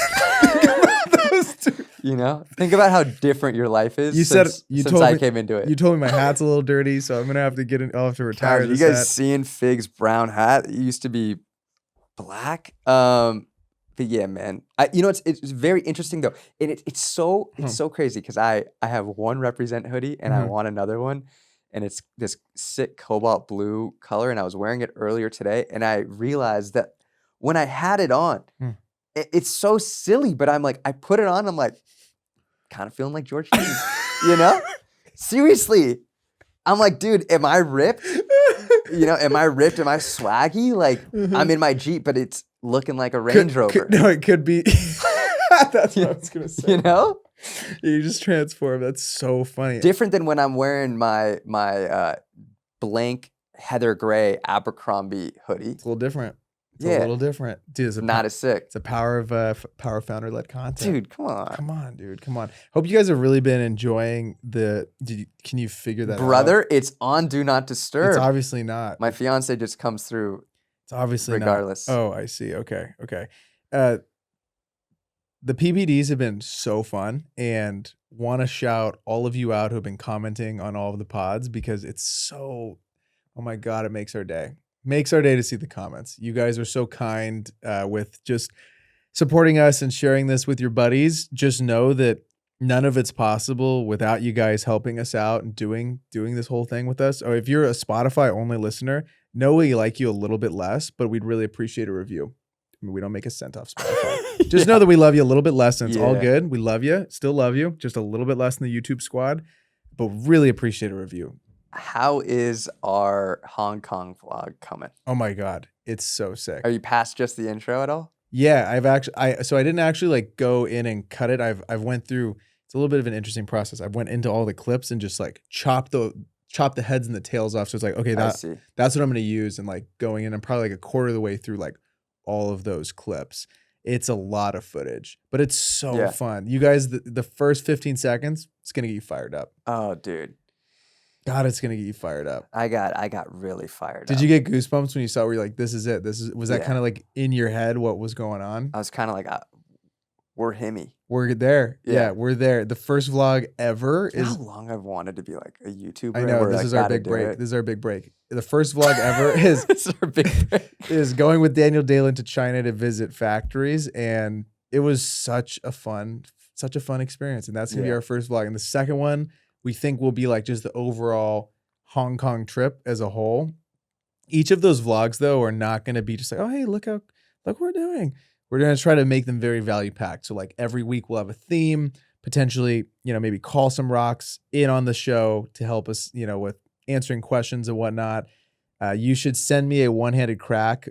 Think about how different your life is since I came into it. You told me my hat's a little dirty, so I'm gonna have to I'll have to retire. You guys seen Fig's brown hat? It used to be black. But yeah, man. It's very interesting though, and it's so crazy because I have one Represent hoodie and I want another one, and it's this sick cobalt blue color, and I was wearing it earlier today, and I realized that when I had it on. It's so silly, but I'm I put it on, I'm kind of feeling like George Clooney, Seriously. I'm dude, am I ripped? Am I ripped? Am I swaggy? I'm in my Jeep, but it's looking like a Range Rover. No, it could be. That's what I was going to say. You just transform. That's so funny. Different than when I'm wearing my blank heather gray Abercrombie hoodie. It's a little different. It's a little different. Dude, it's not as sick. It's a power of founder-led content. Dude, come on. Come on, dude. Come on. Hope you guys have really been enjoying can you figure that out? Brother, it's on Do Not Disturb. It's obviously not. My fiance just comes through. It's obviously regardless. Not. Oh, I see. Okay. The PBDs have been so fun, and want to shout all of you out who have been commenting on all of the pods, because it's so, oh my God, it makes our day. Makes our day to see the comments. You guys are so kind with just supporting us and sharing this with your buddies. Just know that none of it's possible without you guys helping us out and doing this whole thing with us. Or if you're a Spotify only listener, know we like you a little bit less, but we'd really appreciate a review. I mean, we don't make a cent off Spotify. Just know that we love you a little bit less, and it's all good. We love you, still love you, just a little bit less than the YouTube squad, but really appreciate a review. How is our Hong Kong vlog coming? Oh my God, it's so sick. Are you past just the intro at all? Yeah, I didn't actually go in and cut it. I've went through. It's a little bit of an interesting process. I went into all the clips and just chop the heads and the tails off. So it's okay, that's what I'm going to use. And going in, I'm probably a quarter of the way through all of those clips. It's a lot of footage, but it's so fun. You guys, the first 15 seconds, it's going to get you fired up. Oh, dude. God, it's gonna get you fired up. I got really fired up. Did you get goosebumps when you saw where you're this is it? Was that kind of in your head what was going on? I was kind of we're himmy. We're there. Yeah, we're there. The first vlog ever is how long I've wanted to be a YouTuber. I know, this is our big break. This is our big break. The first vlog ever is this is our big break. Is going with Daniel Dalen to China to visit factories, and it was such a fun experience. And that's gonna be our first vlog. And the second one, we think will be just the overall Hong Kong trip as a whole. Each of those vlogs, though, are not going to be just oh, hey, look what we're doing. We're going to try to make them very value packed. So every week we'll have a theme, potentially, maybe call some rocks in on the show to help us, with answering questions and whatnot. You should send me a one-handed crack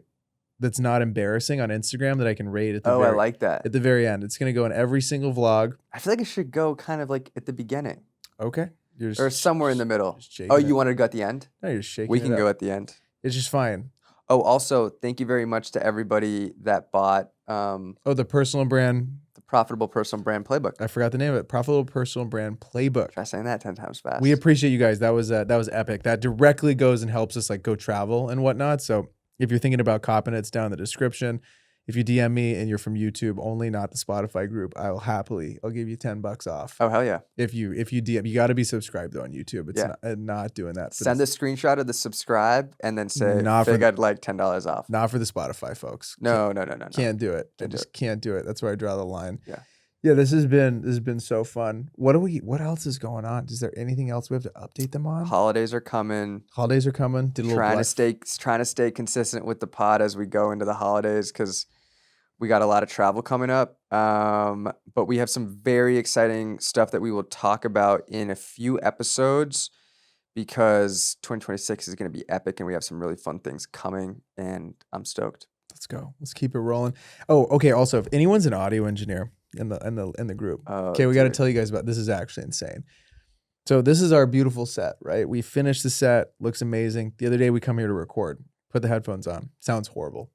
that's not embarrassing on Instagram that I can rate at the I like that. at the very end. It's going to go in every single vlog. I feel like it should go kind of like at the beginning. Okay. You're Or somewhere in the middle. shaking Oh, it. you wanted to go at the end? No, you're just shaking We it can up. go at the end. It's just fine. Oh, also, thank you very much to everybody that bought Oh, the personal brand. the Profitable Personal Brand Playbook. I forgot the name of it. Profitable Personal Brand Playbook. Try saying that 10 times fast. We appreciate you guys. That was epic. That directly goes and helps us like go travel and whatnot. So if you're thinking about copping it, it's down in the description. If you DM me and you're from YouTube only, not the Spotify group, I'll give you $10 off. Oh, hell yeah. If you DM, you got to be subscribed though on YouTube. It's not doing that. Send a screenshot of the subscribe and then say, Fig, I'd like $10 off. Not for the Spotify folks. No. Can't do it. Can't do it. Can't do it. That's where I draw the line. Yeah. Yeah, this has been so fun. What else is going on? Is there anything else we have to update them on? Holidays are coming. Holidays are coming. Did a little Trying to stay consistent with the pod as we go into the holidays because we got a lot of travel coming up. But we have some very exciting stuff that we will talk about in a few episodes because 2026 is going to be epic and we have some really fun things coming and I'm stoked. Let's go. Let's keep it rolling. Oh, okay. Also, if anyone's an audio engineer in the group, okay, we got to tell you guys about this. Is actually insane. So this is our beautiful set, right? We finished the set. Looks amazing. The other day we come here to record. Put the headphones on. Sounds horrible.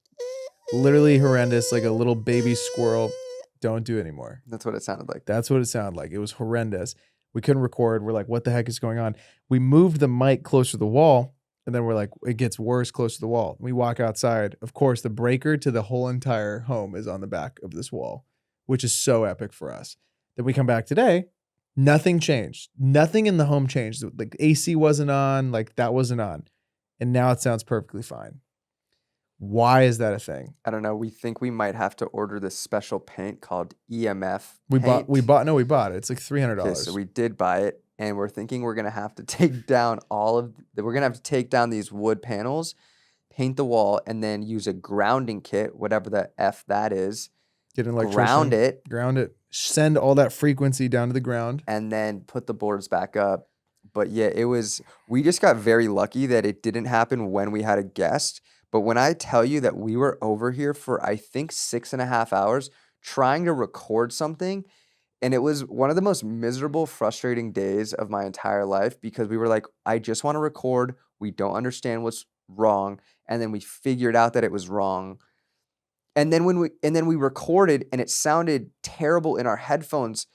Literally horrendous, like a little baby squirrel. Don't do it anymore. That's what it sounded like. That's what it sounded like. It was horrendous. We couldn't record. We're like, what the heck is going on? We moved the mic closer to the wall, and then we're like, it gets worse close to the wall. We walk outside. Of course, the breaker to the whole entire home is on the back of this wall, which is so epic for us. Then we come back today. Nothing changed. Nothing in the home changed. Like AC wasn't on. Like that wasn't on. And now it sounds perfectly fine. Why is that a thing? I don't know. We think we might have to order this special paint called EMF. We paint. bought it. It's like $300. Okay, so we did buy it, and we're thinking we're gonna have to take down these wood panels, paint the wall, and then use a grounding kit, whatever the F that is. Get an electrician. Ground it. Send all that frequency down to the ground. And then put the boards back up. But yeah, we just got very lucky that it didn't happen when we had a guest. But when I tell you that we were over here for, I think, 6.5 hours trying to record something, and it was one of the most miserable, frustrating days of my entire life because we were like, I just want to record. We don't understand what's wrong. And then we figured out that it was wrong. And then we recorded and it sounded terrible in our headphones,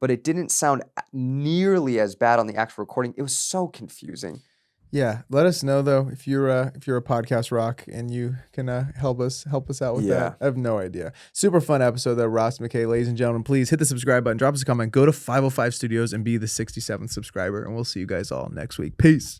but it didn't sound nearly as bad on the actual recording. It was so confusing. Yeah, let us know though if you're a podcast rock and you can help us out with that. I have no idea. Super fun episode though, Ross McKay, ladies and gentlemen. Please hit the subscribe button, drop us a comment, go to 505 Studios and be the 67th subscriber, and we'll see you guys all next week. Peace.